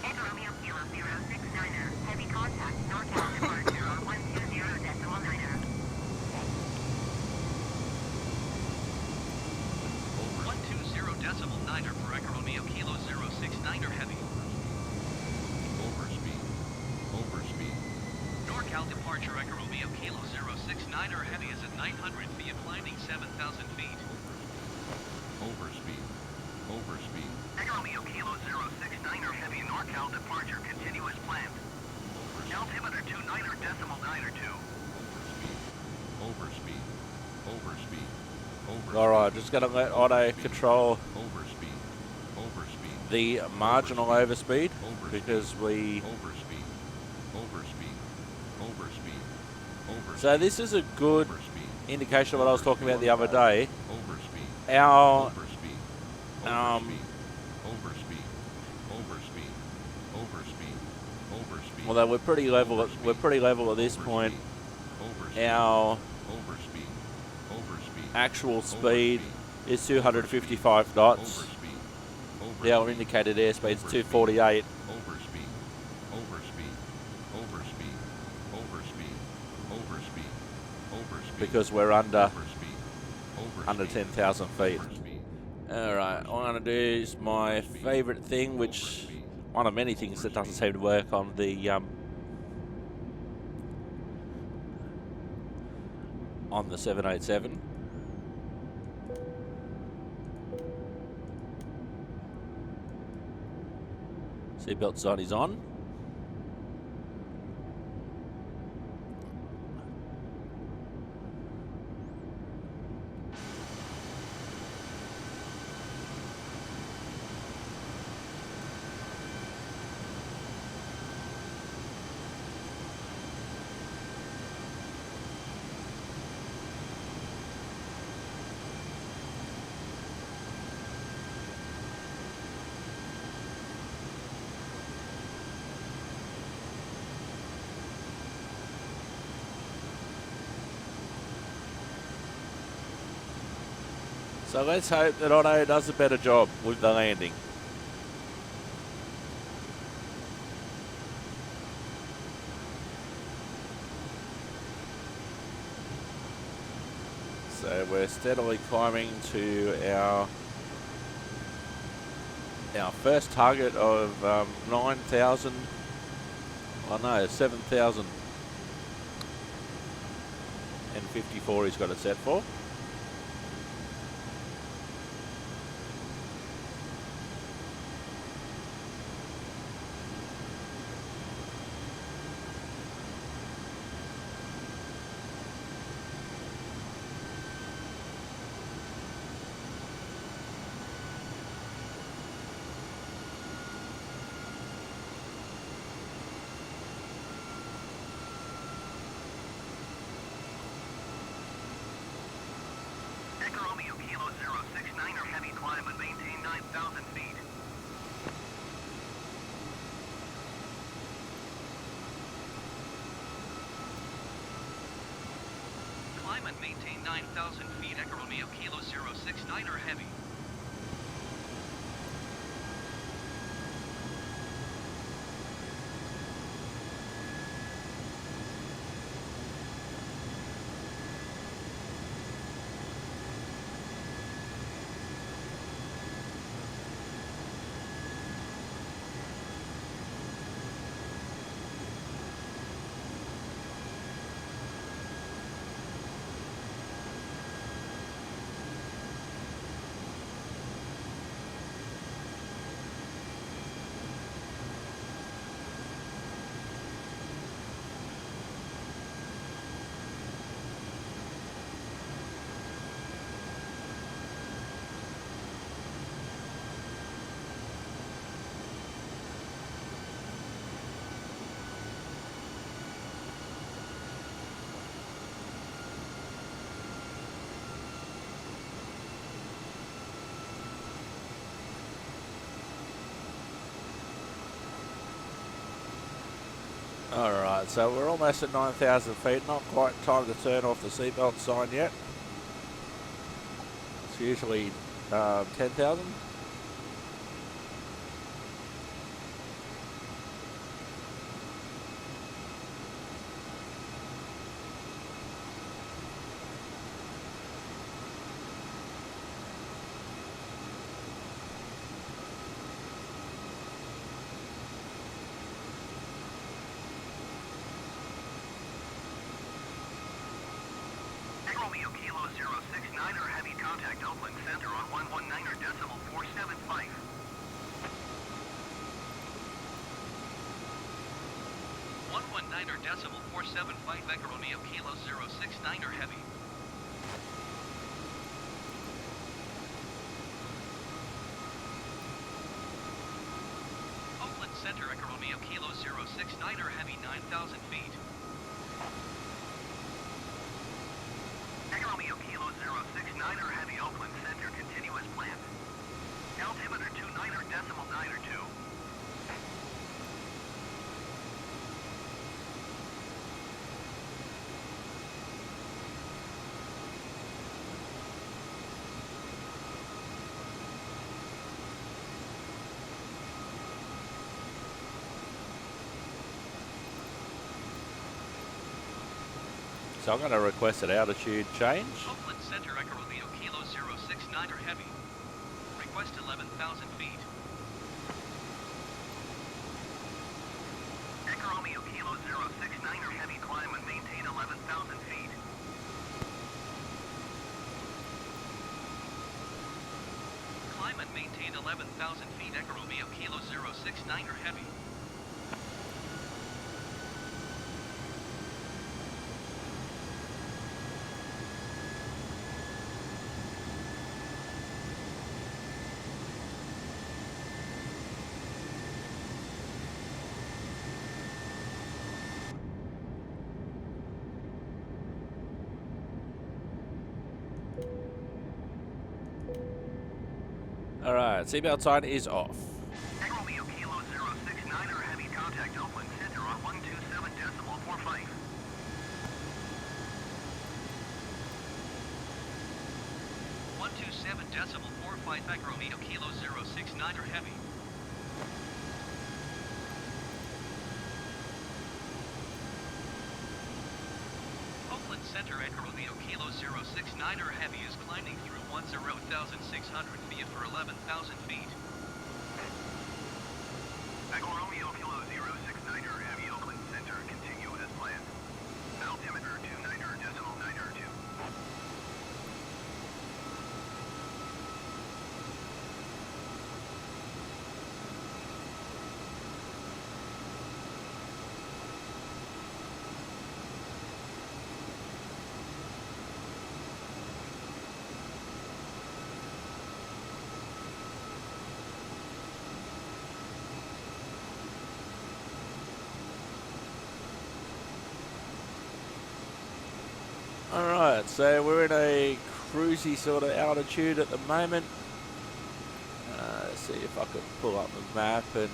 Echo Romeo Kilo 069er Heavy contact NorCal departure on 120.9er. 120.9er for Echo Romeo Kilo 069er Heavy. Overspeed. NorCal departure Echo Romeo Kilo 069er Heavy is at 900 feet, climbing 7,000 feet. Overspeed. Echo Romeo Kilo 069er Heavy NorCal departure continue as planned. Altimeter 29.902. Overspeed. All right, just gonna let Otto control Overspeed. the marginal overspeed because we. So this is a good indication of what I was talking about the other day. Our although we're pretty level at this point. Our actual speed is 255 knots. Our indicated airspeed is 248. Because we're under 10,000 feet. All right, all I'm gonna do is my favorite thing, which one of many things that doesn't seem to work on the on the 787. Seatbelt sign is on. So let's hope that Otto does a better job with the landing. So we're steadily climbing to our first target of 9,000. Oh no, 7,054 he's got it set for. Climb and maintain 9,000 feet. Echo Romeo Kilo 069er heavy. Alright, so we're almost at 9,000 feet, not quite time to turn off the seatbelt sign yet. It's usually 10,000. Romeo Kilo 069er heavy contact Oakland Center on 119er decimal 475. 119er decimal 475. Echo Romeo Kilo 069er heavy. Oakland Center. Echo Romeo Kilo 069er heavy. 9,000 feet. Echo Romeo Kilo 069er heavy Oakland Center continuous plan. Altimeter 29er decimal 9er 2. So I'm going to request an altitude change. Oakland Center. Echo Romeo Kilo 069er heavy. Request 11,000 feet. Echo Romeo Kilo 069er heavy climb and maintain 11,000 feet. Climb and maintain 11,000 feet. Echo Romeo Kilo 069 or heavy. Alright, seatbelt sign is off. Echo Romeo Kilo 069 or heavy contact Oakland Center on 127.45. 127.45. Echo Romeo Kilo 069 or heavy. Oakland Center, Echo Romeo Kilo 069 or heavy is climbing through 10,600 feet for 11,000 feet. Echo Romeo Kilo 069 or heavy Oakland Center, continue as planned. Altimeter 29.902. Alright, so we're in a cruisy sort of altitude at the moment. Let's see if I can pull up the map and...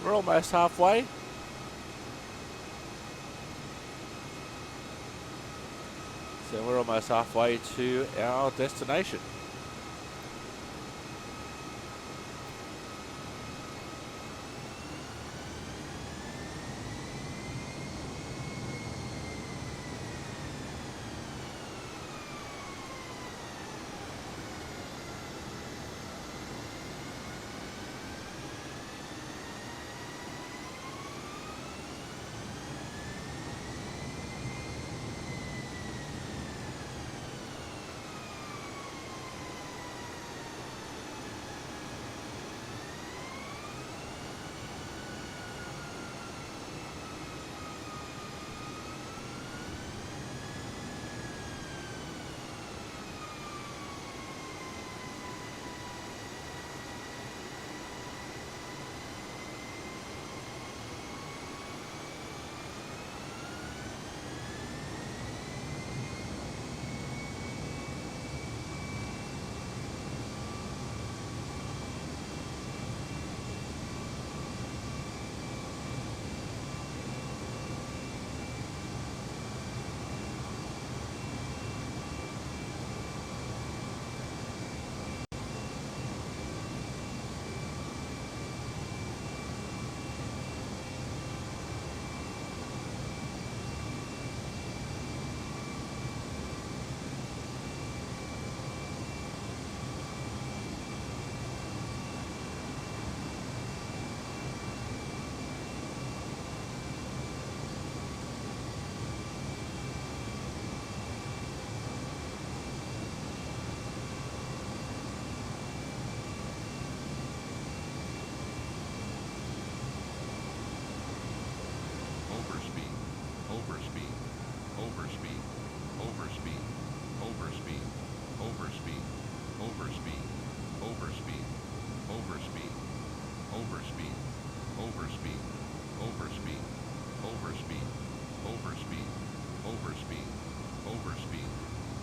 We're almost halfway. So we're almost halfway to our destination.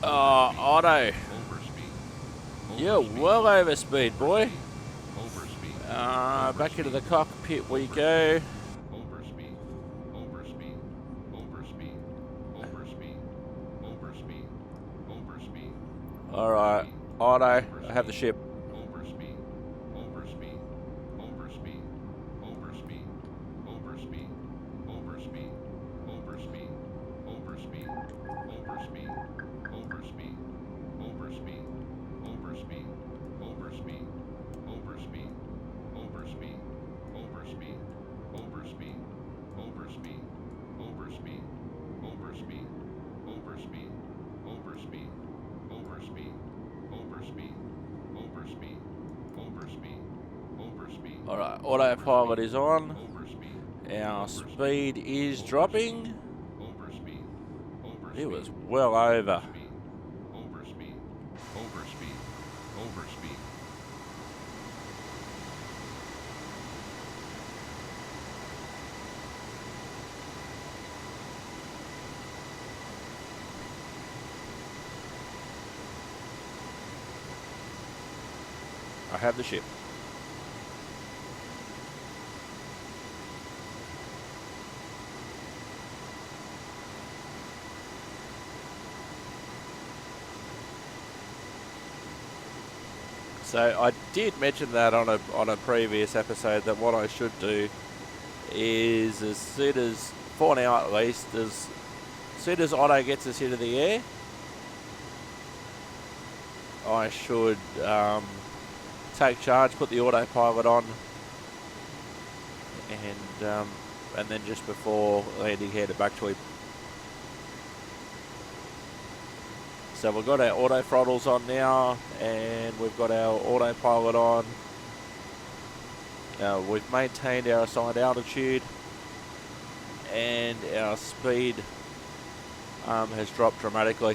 Otto, you're well over speed, boy. Back into the cockpit we go. Alright, Otto, I have the ship. overspeed, overspeed, overspeed, overspeed, overspeed, overspeed, overspeed, overspeed, overspeed, overspeed, overspeed, overspeed, overspeed. Alright, autopilot is on. Overspeed. Our speed is dropping. Overspeed. Overspeed. It was well over. Overspeed. Overspeed. Overspeed. I have the ship. So I did mention that on a previous episode that what I should do is, as soon as, for now at least, as soon as Otto gets us into the air, I should take charge, put the autopilot on, and then just before landing, hand it back to him. So we've got our auto throttles on now, and we've got our autopilot on. We've maintained our assigned altitude, and our speed has dropped dramatically,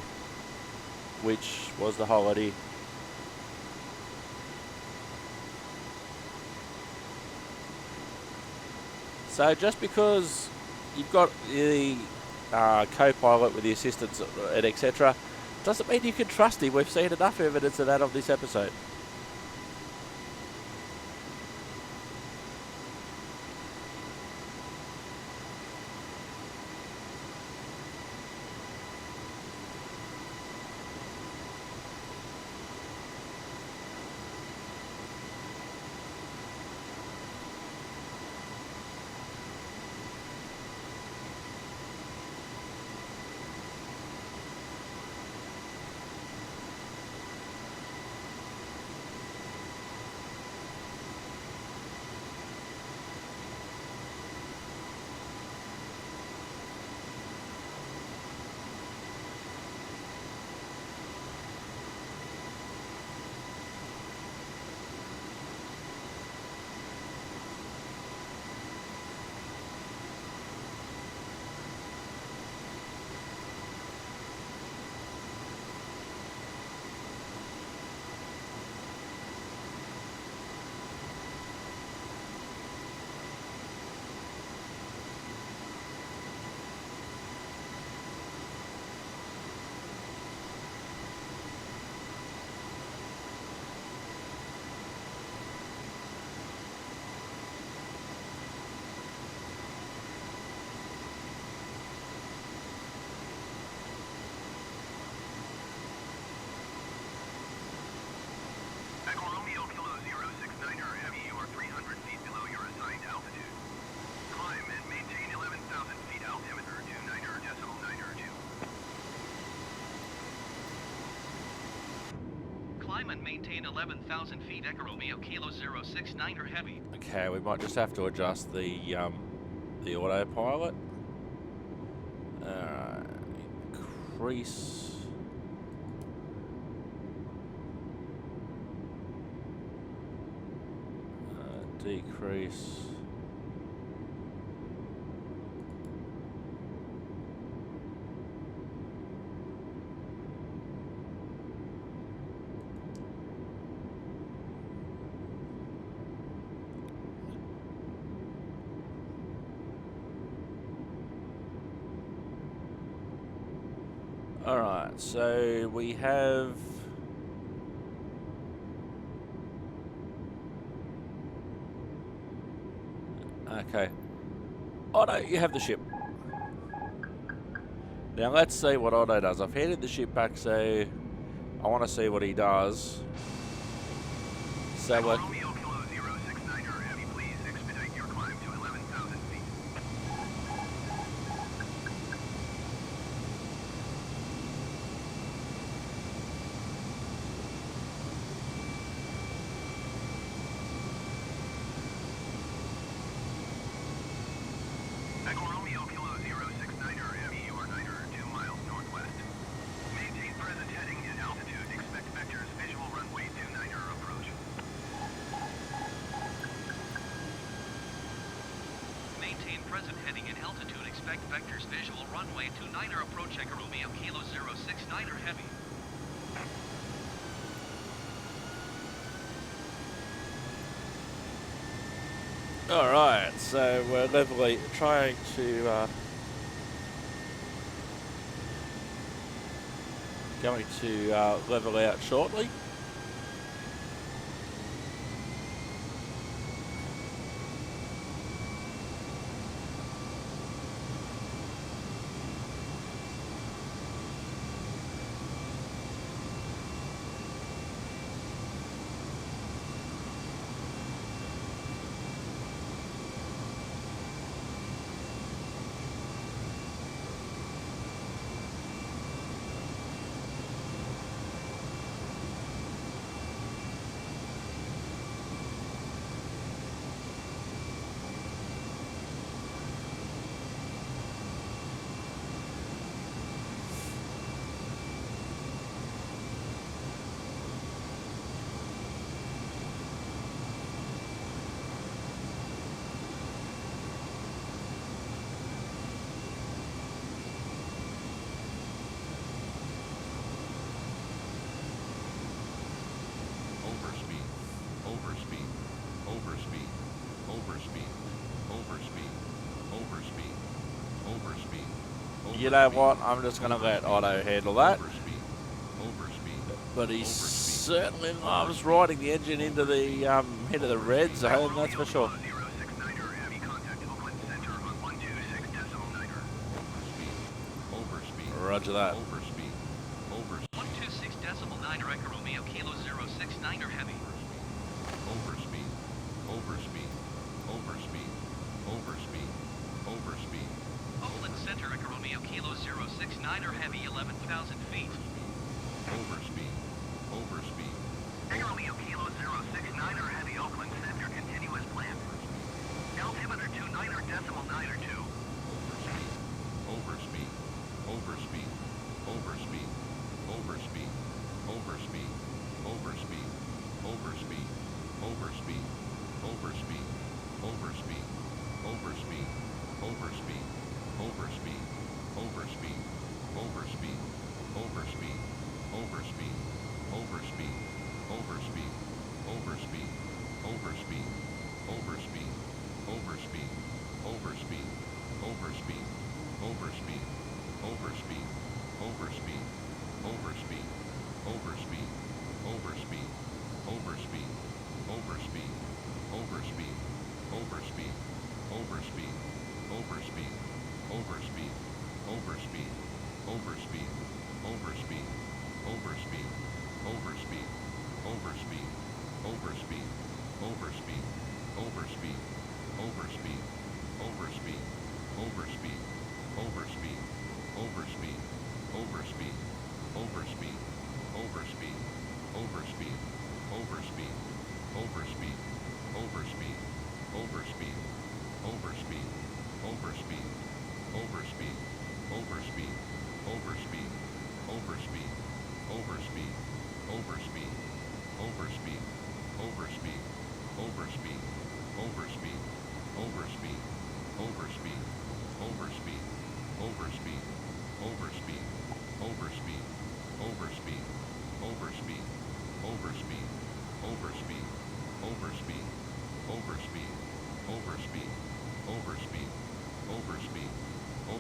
which was the whole idea. So just because you've got the co-pilot with the assistants and etc., doesn't mean you can trust him. We've seen enough evidence of that on this episode. Climb and maintain 11,000 feet, Echo Romeo, Kilo 069 or heavy. Okay, we might just have to adjust the autopilot. Increase. Decrease. Alright, so we have... Okay. Otto, you have the ship. Now let's see what Otto does. I've handed the ship back, so I want to see what he does. So we're... runway 29er approach Echo Romeo Kilo 069er heavy. Alright, so we're levelly trying to going to level out shortly. You know what? I'm just going to let Otto handle that. But he certainly loves riding the engine into the head of the red zone, that's for sure. 069er, heavy contact Oakland Center on 126.9er. Roger that. 126.9er Echo Romeo Kilo 069er heavy. Oakland Center Echo Romeo Kilo 069er heavy, 11,000 feet. Echo Romeo Kilo 069er heavy, Oakland Center, continuous plan. Altimeter 29er decimal 9er 2.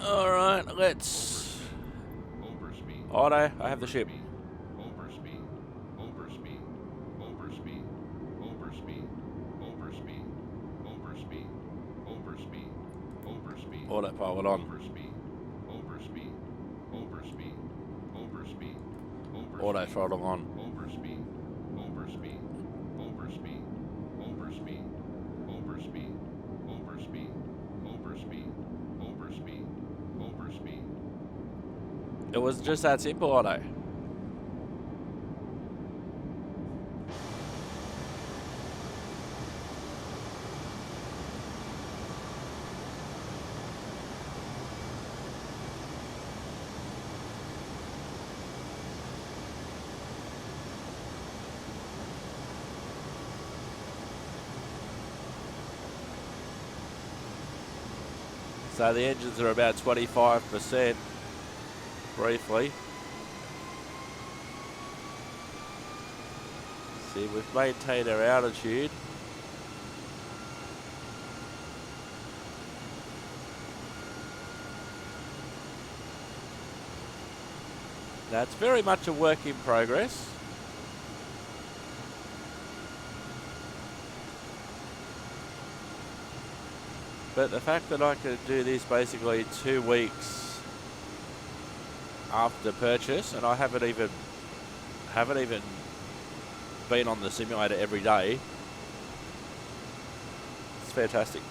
Alright, let's... Otto, I have the ship. Autopilot on. Auto throttle on. It was just that simple, Otto. So the engines are about 25% briefly. See, we've maintained our altitude. That's very much a work in progress. But the fact that I could do this basically 2 weeks after purchase, and I haven't even been on the simulator every day, it's fantastic.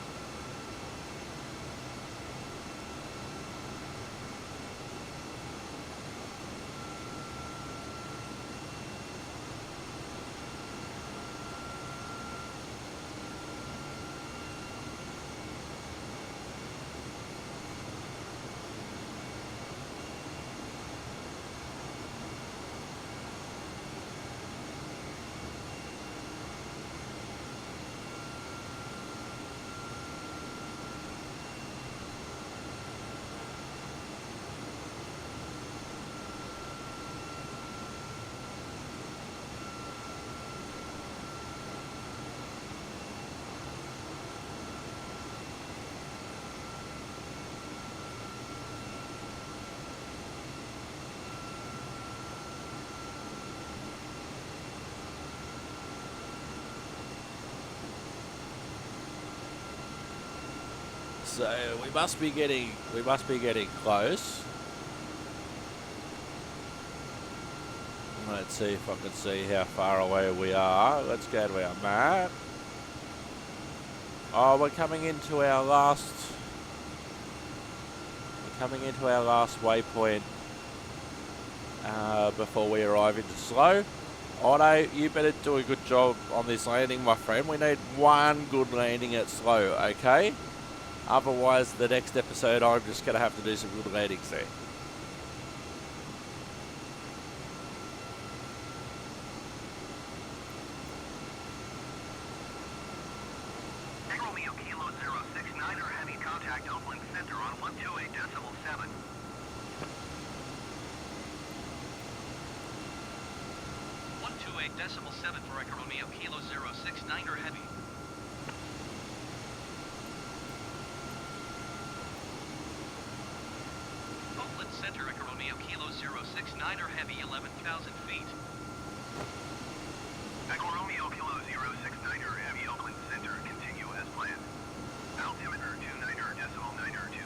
So we must be getting close. Let's see if I can see how far away we are. Let's go to our map. Oh, we're coming into our last waypoint before we arrive into SLO. Otto, you better do a good job on this landing, my friend. We need one good landing at SLO, okay? Otherwise, the next episode, I'm just going to have to do some good landings there. Romeo Kilo 069er heavy contact uplink center on 128.7. 128.7 for Echo Romeo Kilo 069er heavy. Center, Echo Romeo Kilo 069er heavy, 11,000 feet. Echo Romeo Kilo 069er heavy Oakland Center, continue as planned. Altimeter 29.92.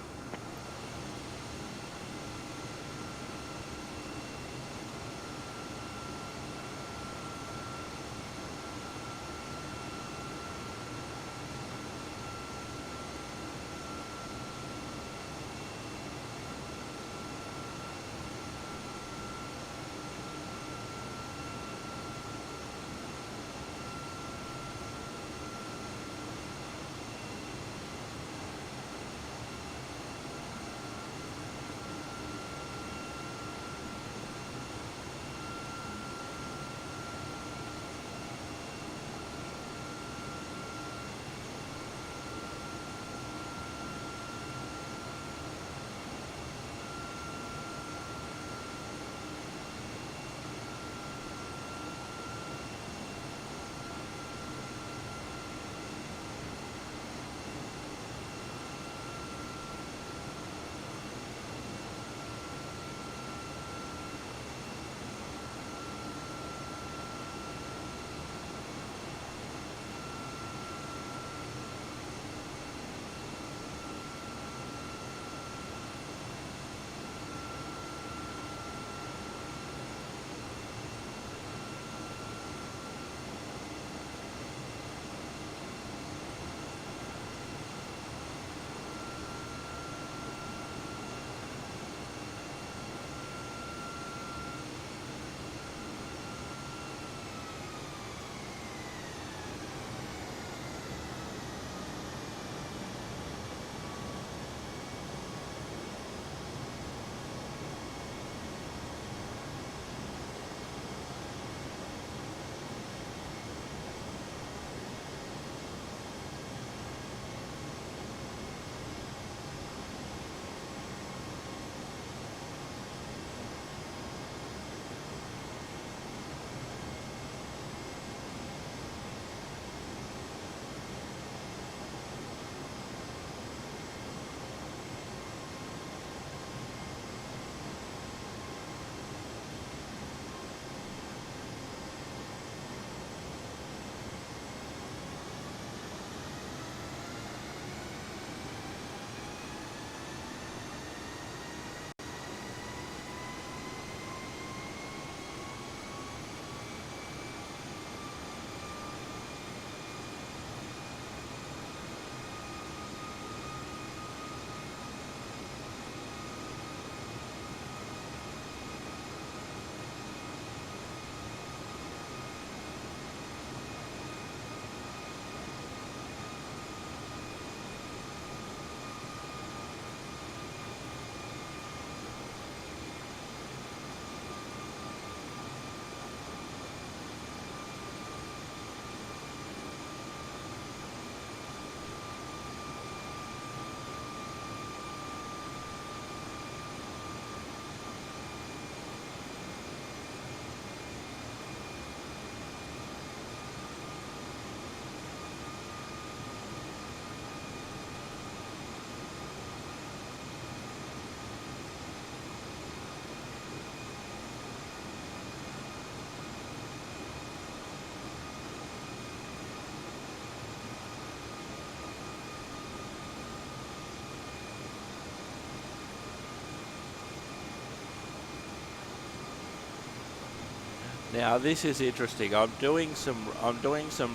Now this is interesting. I'm doing some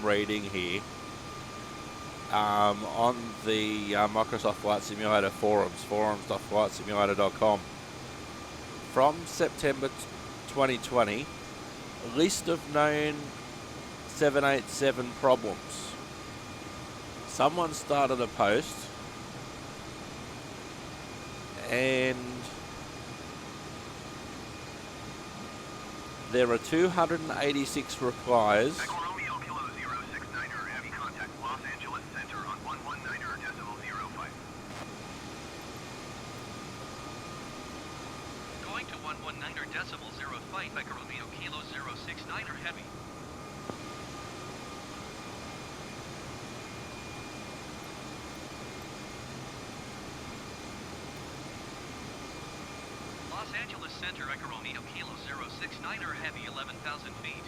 reading here on the Microsoft Flight Simulator forums, forums.flightsimulator.com. From September 2020, list of known 787 problems. Someone started a post and there are 286 replies. Echo Romeo Kilo 069er, heavy contact Los Angeles Center on 119.05. Going to 119.05, Echo Romeo Kilo 069er heavy. Los Angeles Center, Echo Romeo Kilo 069er heavy, 11,000 feet.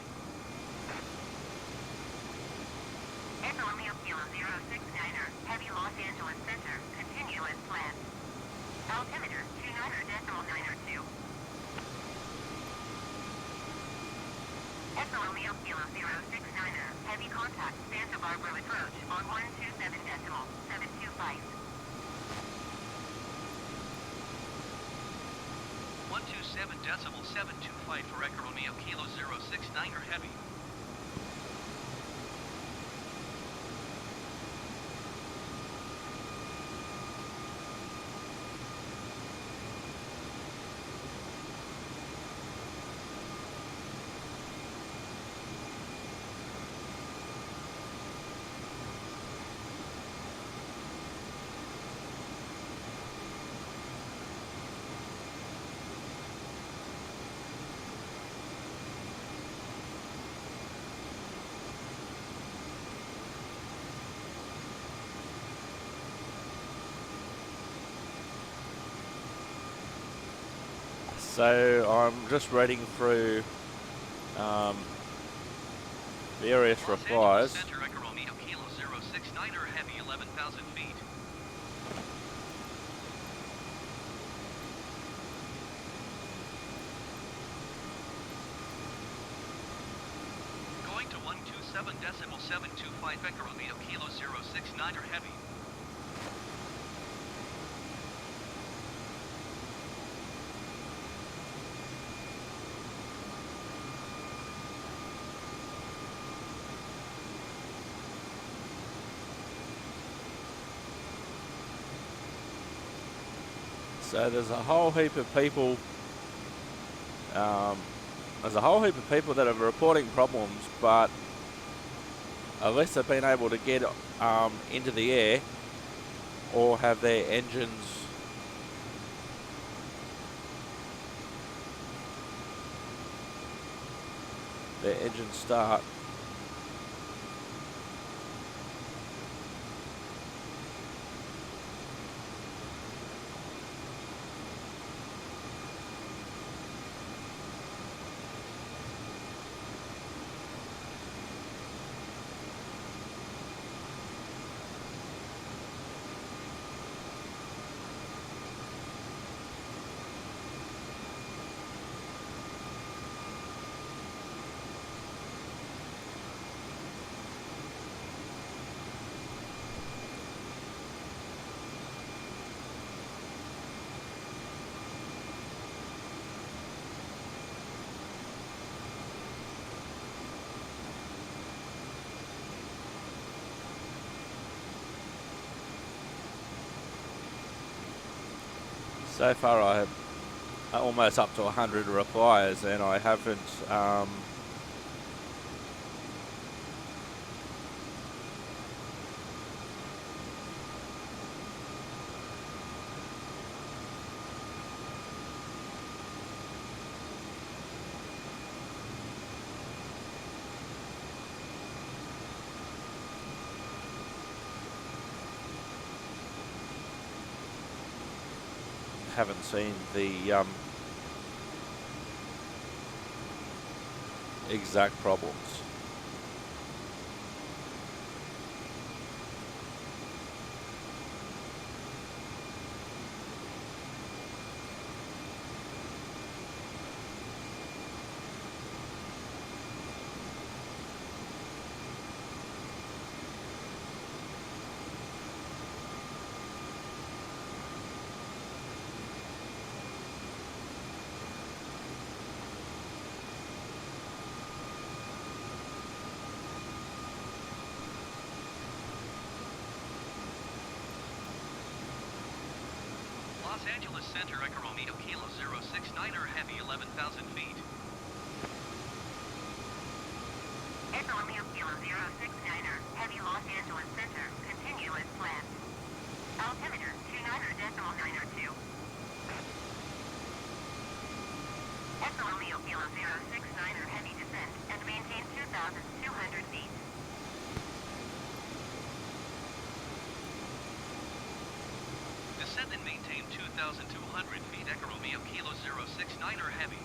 Echo Romeo Kilo 069er, heavy Los Angeles Center, continue as planned. Altimeter 29.92. Echo Romeo Kilo 069er, heavy contact Santa Barbara approach on 127.725. 127.725 for Echo Romeo Kilo 069er heavy. So I'm just reading through various Los replies. Angeles Center, Echo Romeo Kilo 069er heavy, 11,000 feet. Going to 127.725 Echo Romeo Kilo 069er heavy. So there's a whole heap of people. That are reporting problems, but unless they've been able to get into the air or have their engines start. So far I have almost up to 100 replies, and I haven't seen the exact problems. Los Angeles Center, Echo Romeo Kilo 069er Heavy 11,000 feet. Echo Romeo Kilo 069er Heavy Los Angeles Center, continue as planned. Altimeter 29.902. Echo Romeo Kilo 069er Heavy descend and maintain 2,200 feet. Descend and maintain 2,200 feet. Echo Romeo Kilo 069er Heavy.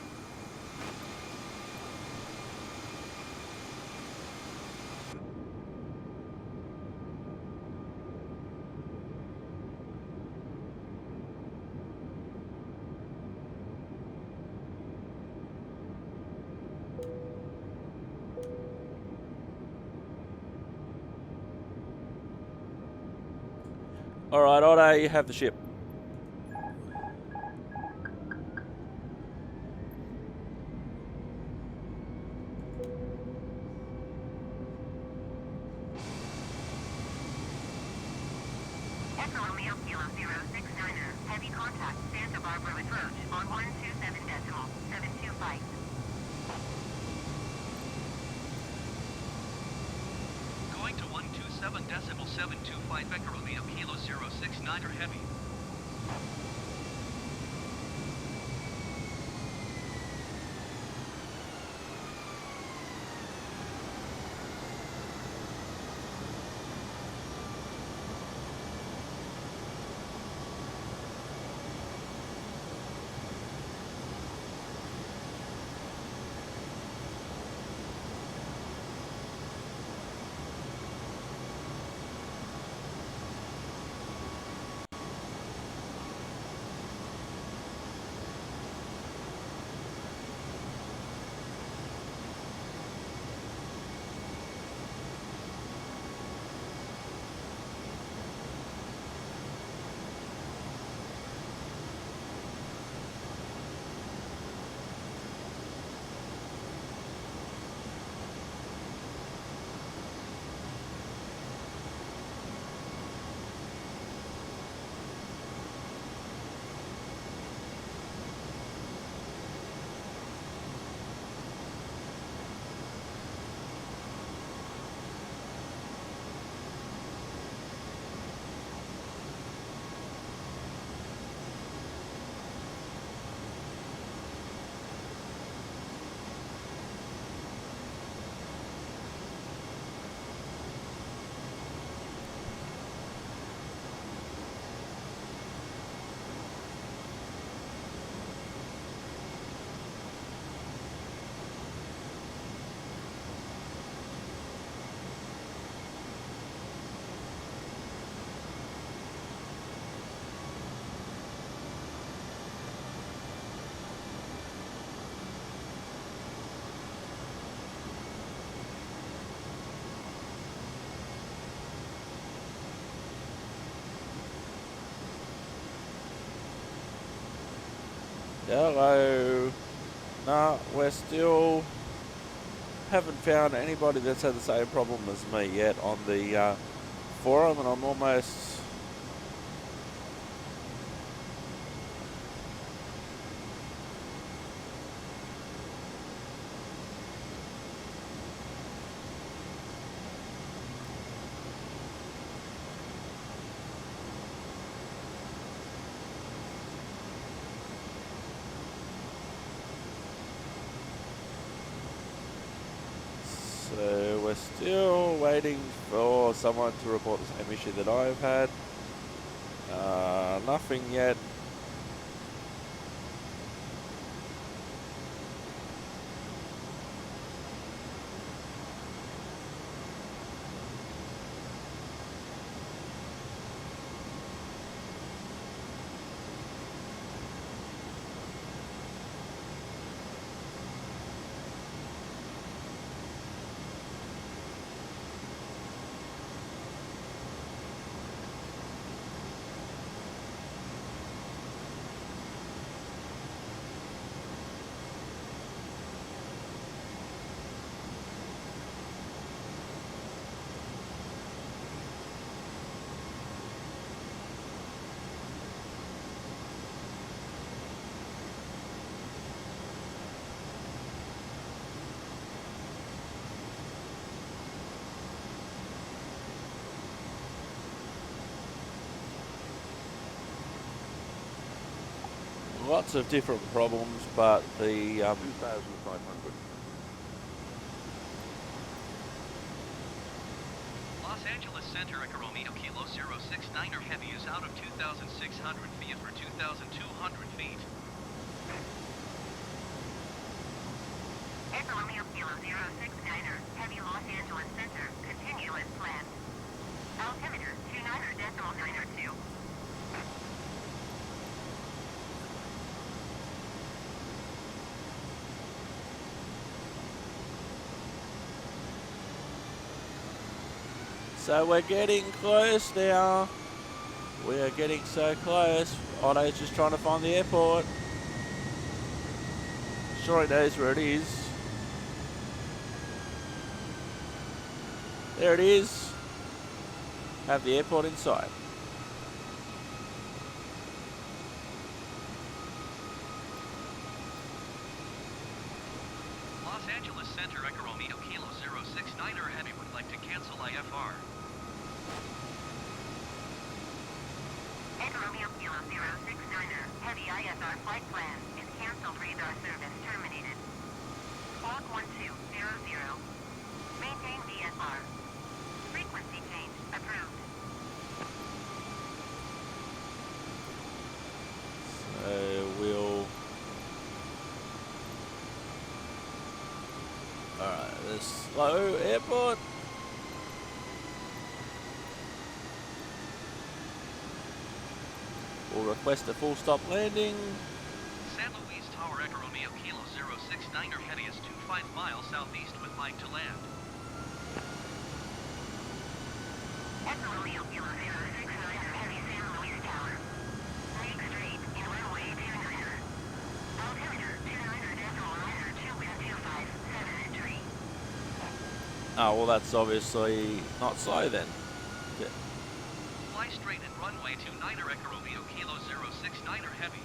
Alright, Otto, you have the ship. Echo Romeo Kilo 069er Heavy contact Santa Barbara with Roach on 127.725. Going to 127.725. Echo Romeo Kilo 069er Heavy. Hello. Nah, we're still haven't found anybody that's had the same problem as me yet on the forum, and I'm almost so we're still waiting for someone to report the same issue that I've had. Nothing yet. lots of different problems, but the 2,500. Los Angeles Center Echo Romeo Kilo 069er Heavy is out of 2,600 feet for 2,200 feet. Echo Romeo Kilo 069er Heavy Los Angeles Center, continue as planned. Altimeter 29.902. So we're getting close now. We are getting so close. Otto's just trying to find the airport. Sure he knows where it is. There it is. Have the airport in sight. Los Angeles Center Echo Romeo Kilo 069er Heavy would like to cancel IFR. Echo Romeo Kilo 069er Heavy ISR flight plan is canceled. Radar service terminated. Squawk 1200. Maintain VFR. Frequency change approved. So we'll... Alright, the SLO airport. We'll request a full stop landing. San Luis Tower Echo Romeo Kilo 069er Heavy is 25 miles southeast with line to land. Echo Romeo Kilo 069er Heavy San Luis Tower. Make straight in runway 29er. Altimeter 29.902 wind 257 entry. Oh, well that's obviously not slow then. Yeah. Fly straight in runway 29er Echo Romeo Kilo 069er Heavy.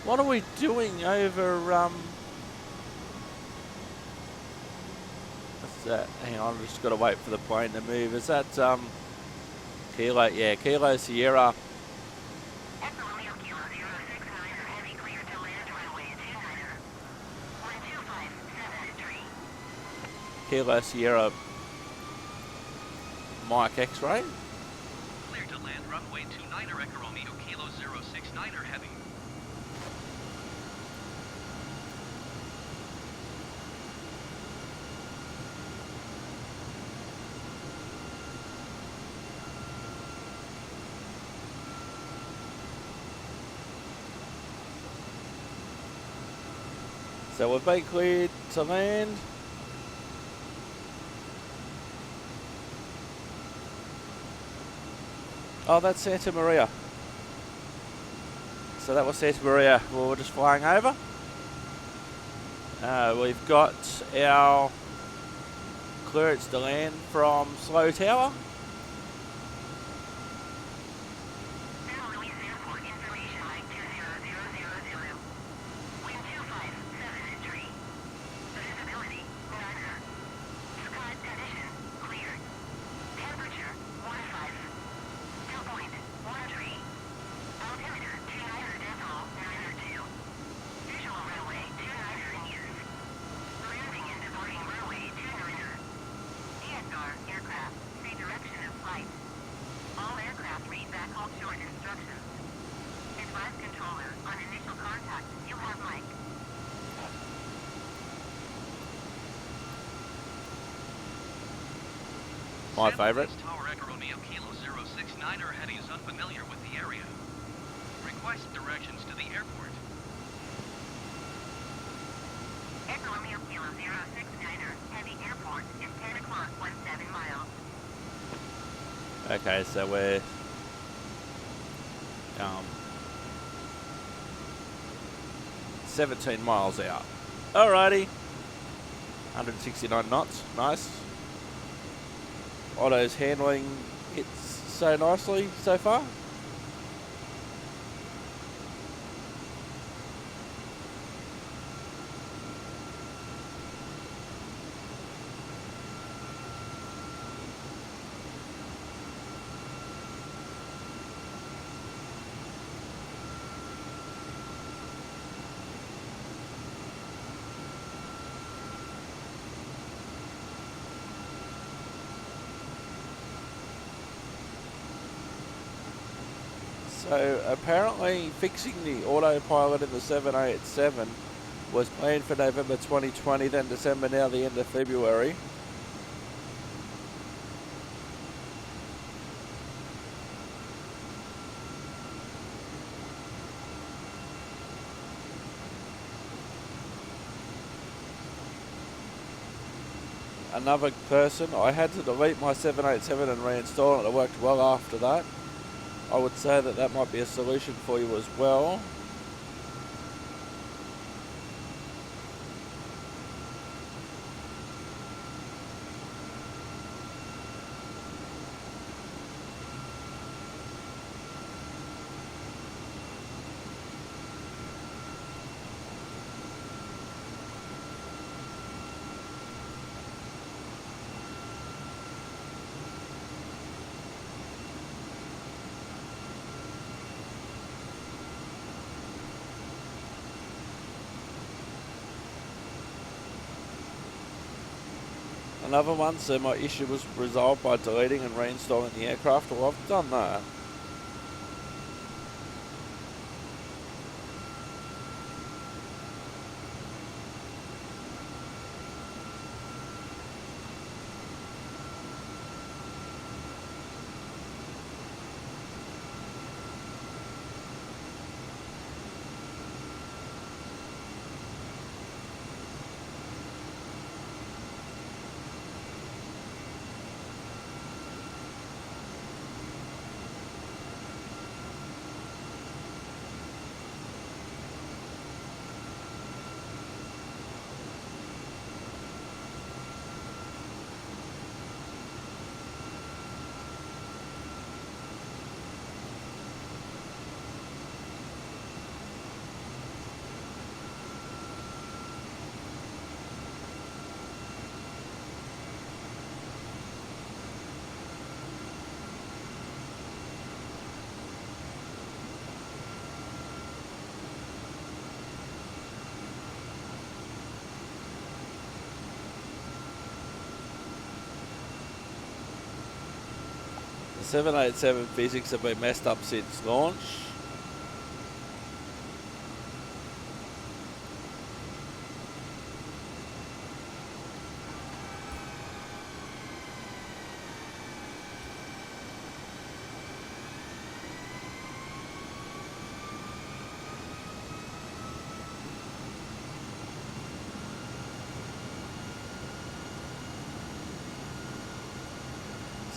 What are we doing over, what's that? Hang on, I've just got to wait for the plane to move. Is that, Kilo? Yeah, Kilo Sierra. Echo Romeo Kilo 069er Heavy cleared to land runway 29er. 1257 entry. Kilo Sierra. Mike X-ray. Clear to land runway 29er Echo Romeo Kilo 069er Heavy. So we've been cleared to land. Oh, that's Santa Maria. So that was Santa Maria we were just flying over. We've got our clearance to land from SLO Tower. San Luis Airport information line 20000. Wind 257 entry. Visibility none. Sky condition cleared. Temperature 15. Dew point 13. Altimeter 29.902. Visual runway 29er in use. Landing and departing runway 29er. ESR aircraft, say direction of flight. All aircraft read back all short instructions. Advise controller on initial contact. You have mic. My San favourite. Luis Tower Echo Romeo Kilo 069er Heavy is unfamiliar with the area. Request directions to the airport. Echo Romeo Kilo 069er Heavy airport is 10 o'clock 17 miles. Okay, so we're 17 miles out. Alrighty. 169 knots. Nice. Otto's handling it so nicely so far. So apparently fixing the autopilot in the 787 was planned for November 2020, then December, now the end of February. Another person, I had to delete my 787 and reinstall it. It worked well after that. I would say that that might be a solution for you as well. Another one, so my issue was resolved by deleting and reinstalling the aircraft. Well, I've done that. The 787 physics have been messed up since launch.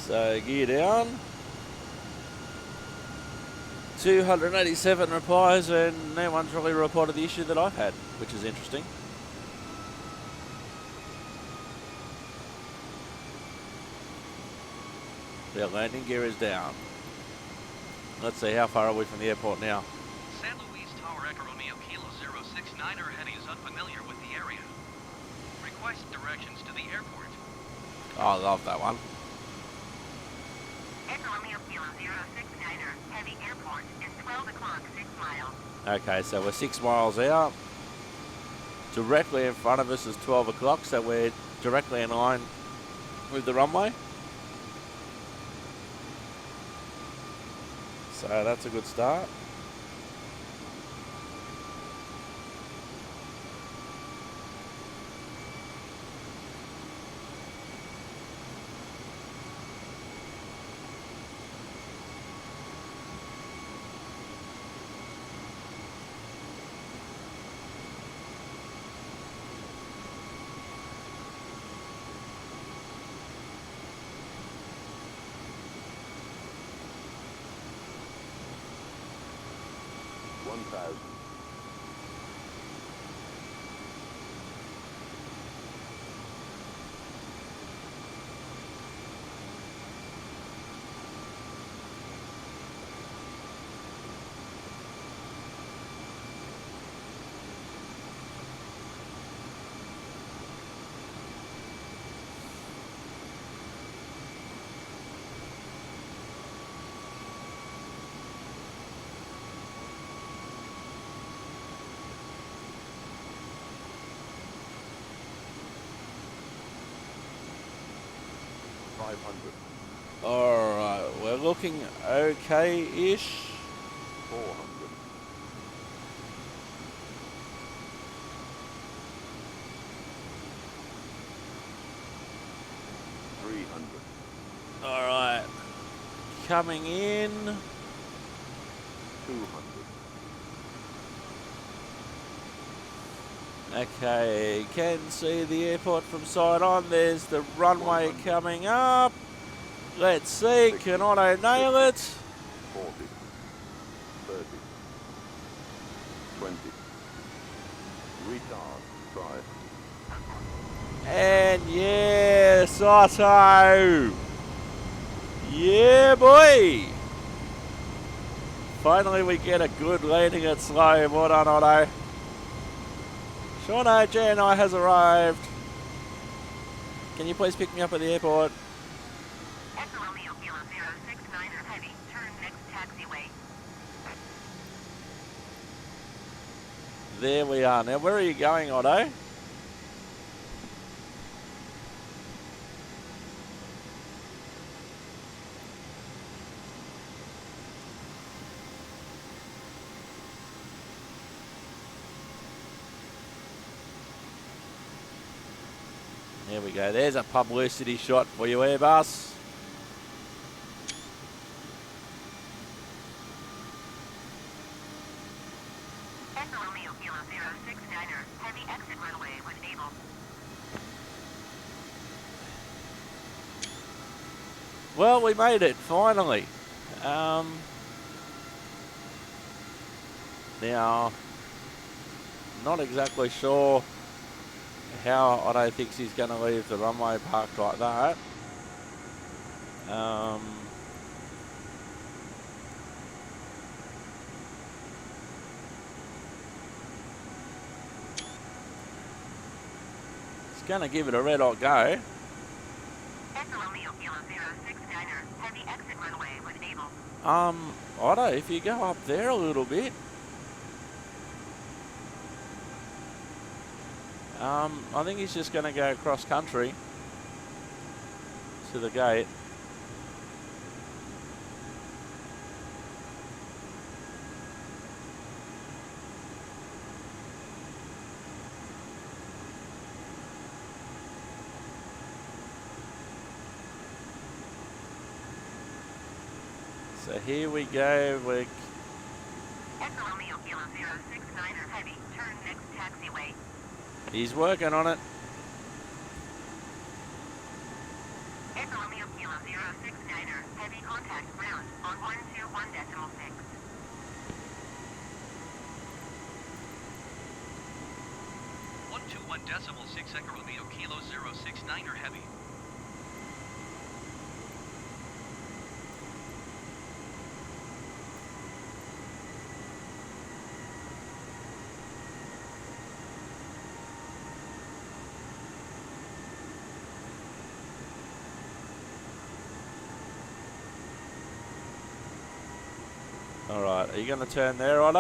So gear down. 287 replies and no one's really reported the issue that I've had, which is interesting. The landing gear is down. Let's see, how far are we from the airport now? San Luis Tower Echo Romeo Kilo 069er heading is unfamiliar with the area. Request directions to the airport. Oh, I love that one. Echo Romeo Kilo 069er, heavy airport is 12 o'clock, 6 miles. Okay, so we're 6 miles out. Directly in front of us is 12 o'clock, so we're directly in line with the runway. So that's a good start. Alright, we're looking okay-ish. 400. 300. All right. Coming in. 200. Okay, can see the airport from side on. There's the runway 100. coming up. Let's see, 60, can Otto nail 50, it? 40. 30. 20. Retard. Try. And yes, Otto! Yeah, boy! Finally we get a good landing at slow. Well done, Otto. Shauna JNI has arrived. Can you please pick me up at the airport? Echo Romeo Kilo 069er heavy, turn next taxiway. There we are. Now, where are you going, Otto? There we go. There's a publicity shot for you, Airbus. Echo Romeo Kilo 069er, heavy exit runway when able. Well, we made it, finally. Now, not exactly sure how Otto thinks he's going to leave the runway parked like that. He's going to give it a red hot go. Echo Romeo Kilo 069er, heavy exit runway when able. Otto, if you go up there a little bit. I think he's just going to go cross country to the gate. So here we go. We're Echo Romeo Kilo 069er, heavy, turn next taxiway. He's working on it. Echo Romeo Kilo 069er, heavy contact ground on 121.6. 121.6 Echo Romeo Kilo 069er heavy. All right, are you going to turn there, Otto?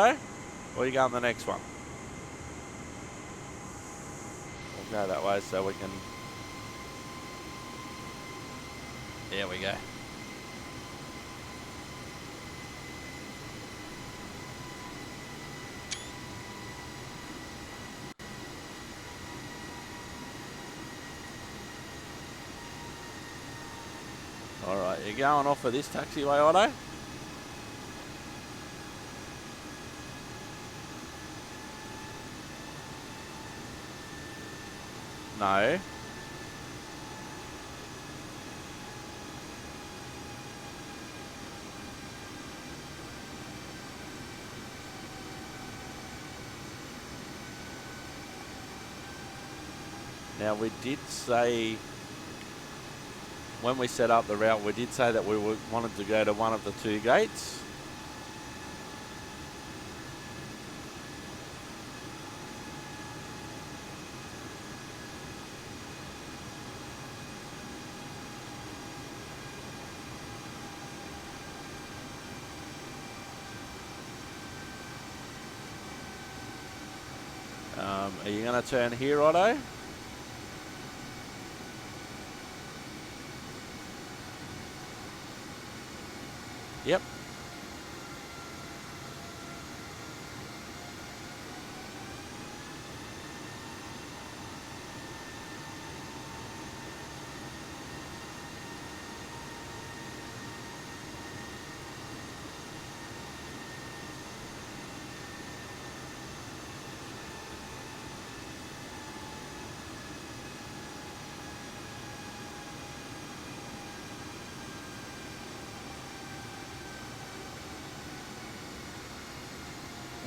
Or are you going the next one? We'll go that way so we can... There we go. All right, you're going off of this taxiway, Otto? No. Now we did say, when we set up the route, we did say that we wanted to go to one of the two gates. Are you going to turn here, Otto? Yep.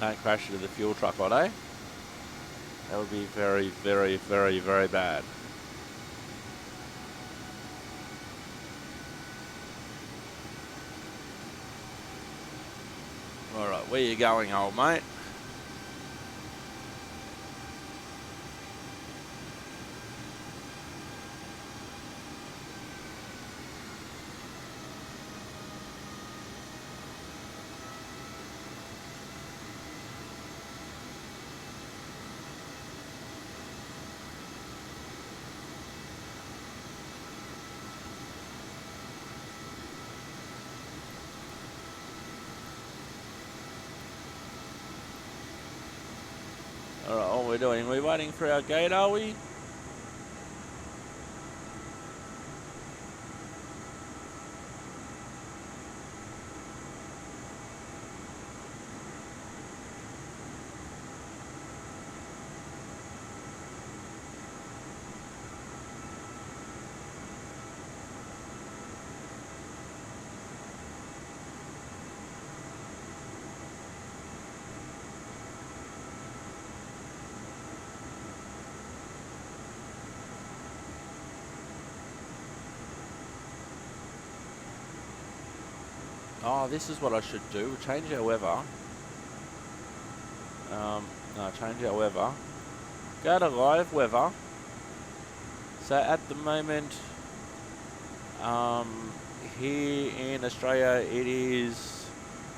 Don't crash into the fuel truck, Otto. That would be very, very, very, very bad. Alright, where you going, old mate? Alright, what we're doing, we're waiting for our gate, are we? Oh, this is what I should do. Change our weather. No, change our weather. Go to live weather. So at the moment, here in Australia, it is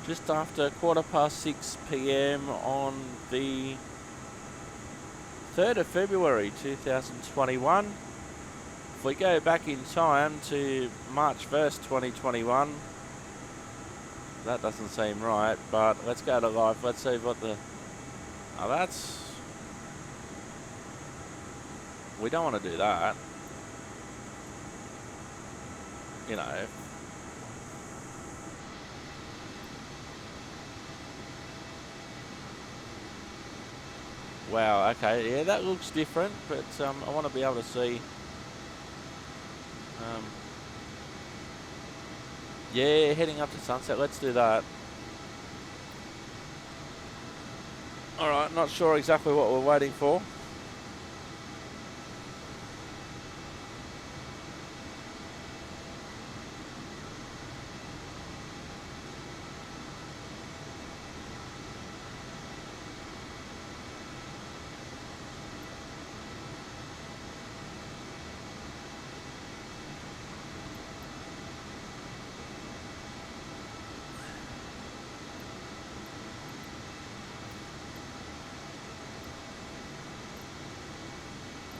just after 6:15 p.m. on the 3rd of February 2021. If we go back in time to March 1st, 2021, that doesn't seem right, but let's go to live. Let's see what the... Oh, that's... We don't want to do that. You know. Wow, okay, yeah, that looks different, but I want to be able to see... yeah, heading up to sunset, let's do that. Alright, not sure exactly what we're waiting for.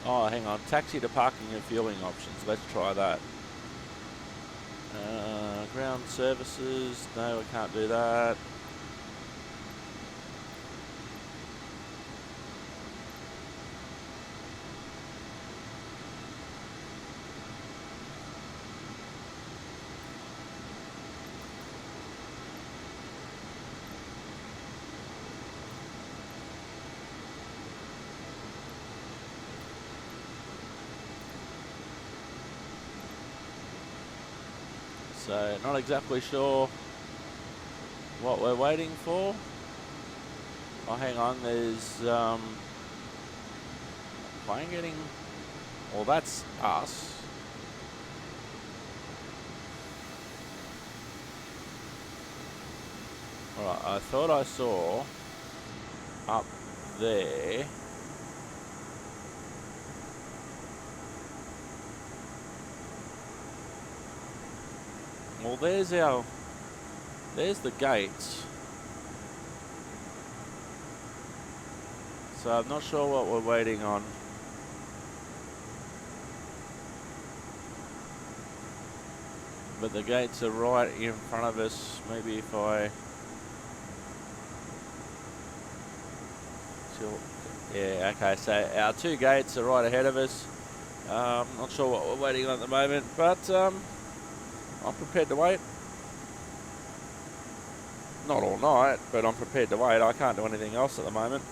Oh, hang on. Taxi to parking and fueling options. Let's try that. Ground services. No, we can't do that. So, not exactly sure what we're waiting for. Oh, hang on, there's plane getting... Well, that's us. Alright, I thought I saw up there... Well, there's the gates. So I'm not sure what we're waiting on. But the gates are right in front of us. Maybe if I... Yeah, okay, so our two gates are right ahead of us. Not sure what we're waiting on at the moment, but I'm prepared to wait. Not all night, but I'm prepared to wait. I can't do anything else at the moment.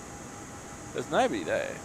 There's nobody there.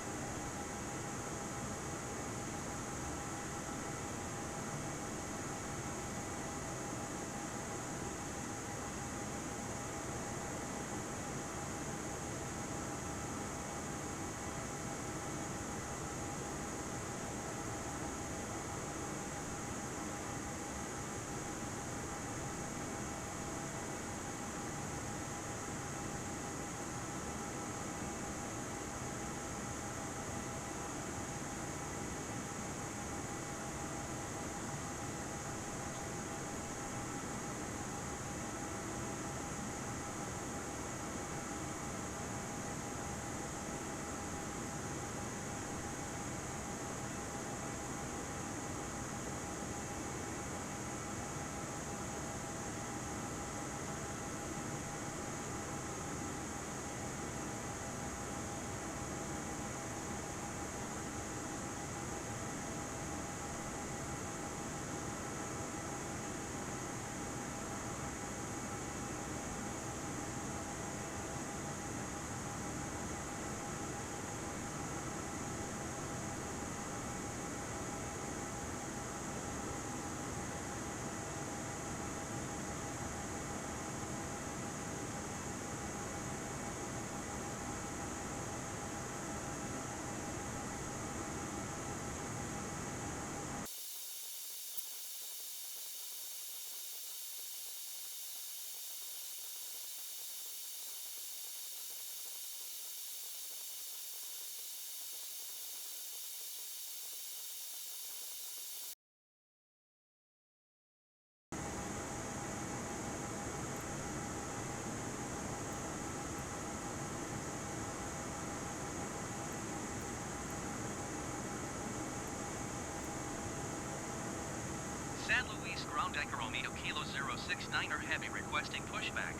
Louise ground Echo Romeo Kilo 069er Heavy requesting pushback.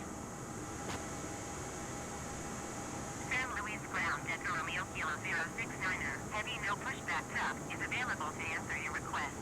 San Luis ground Echo Romeo Kilo 069er Heavy no pushback tug is available to answer your request.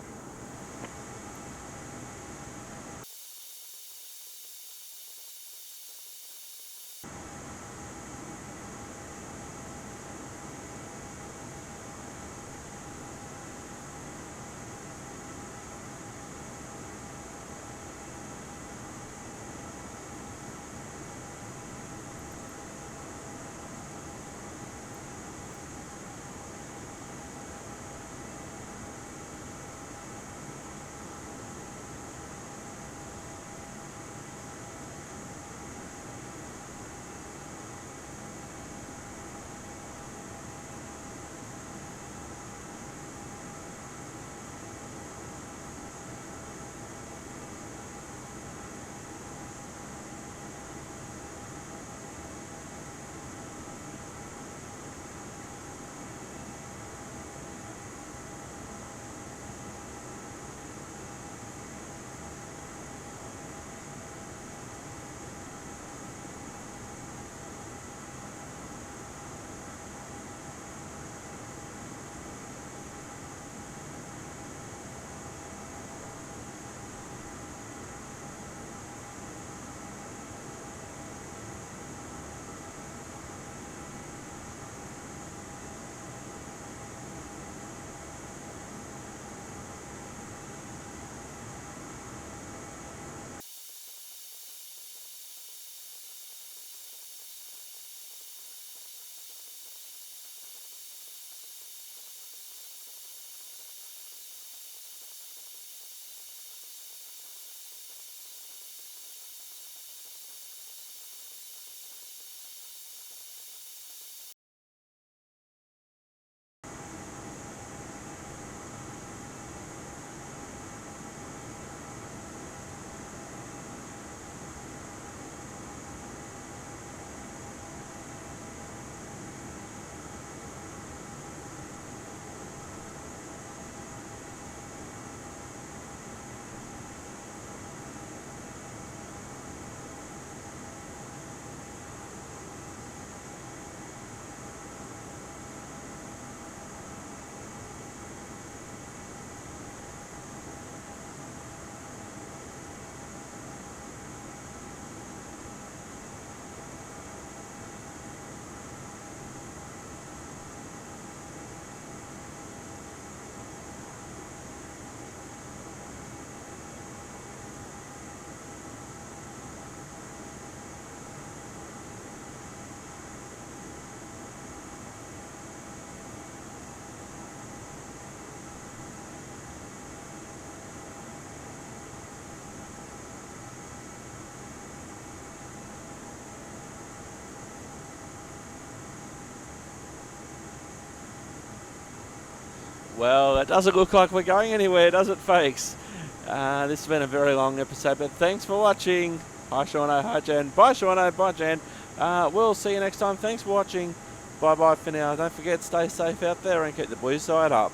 Well, it doesn't look like we're going anywhere, does it, folks? This has been a very long episode, but thanks for watching. Hi, Shauno. Hi, Jen. Bye, Shauno. Bye, Jen. We'll see you next time. Thanks for watching. Bye-bye for now. Don't forget, stay safe out there and keep the blue side up.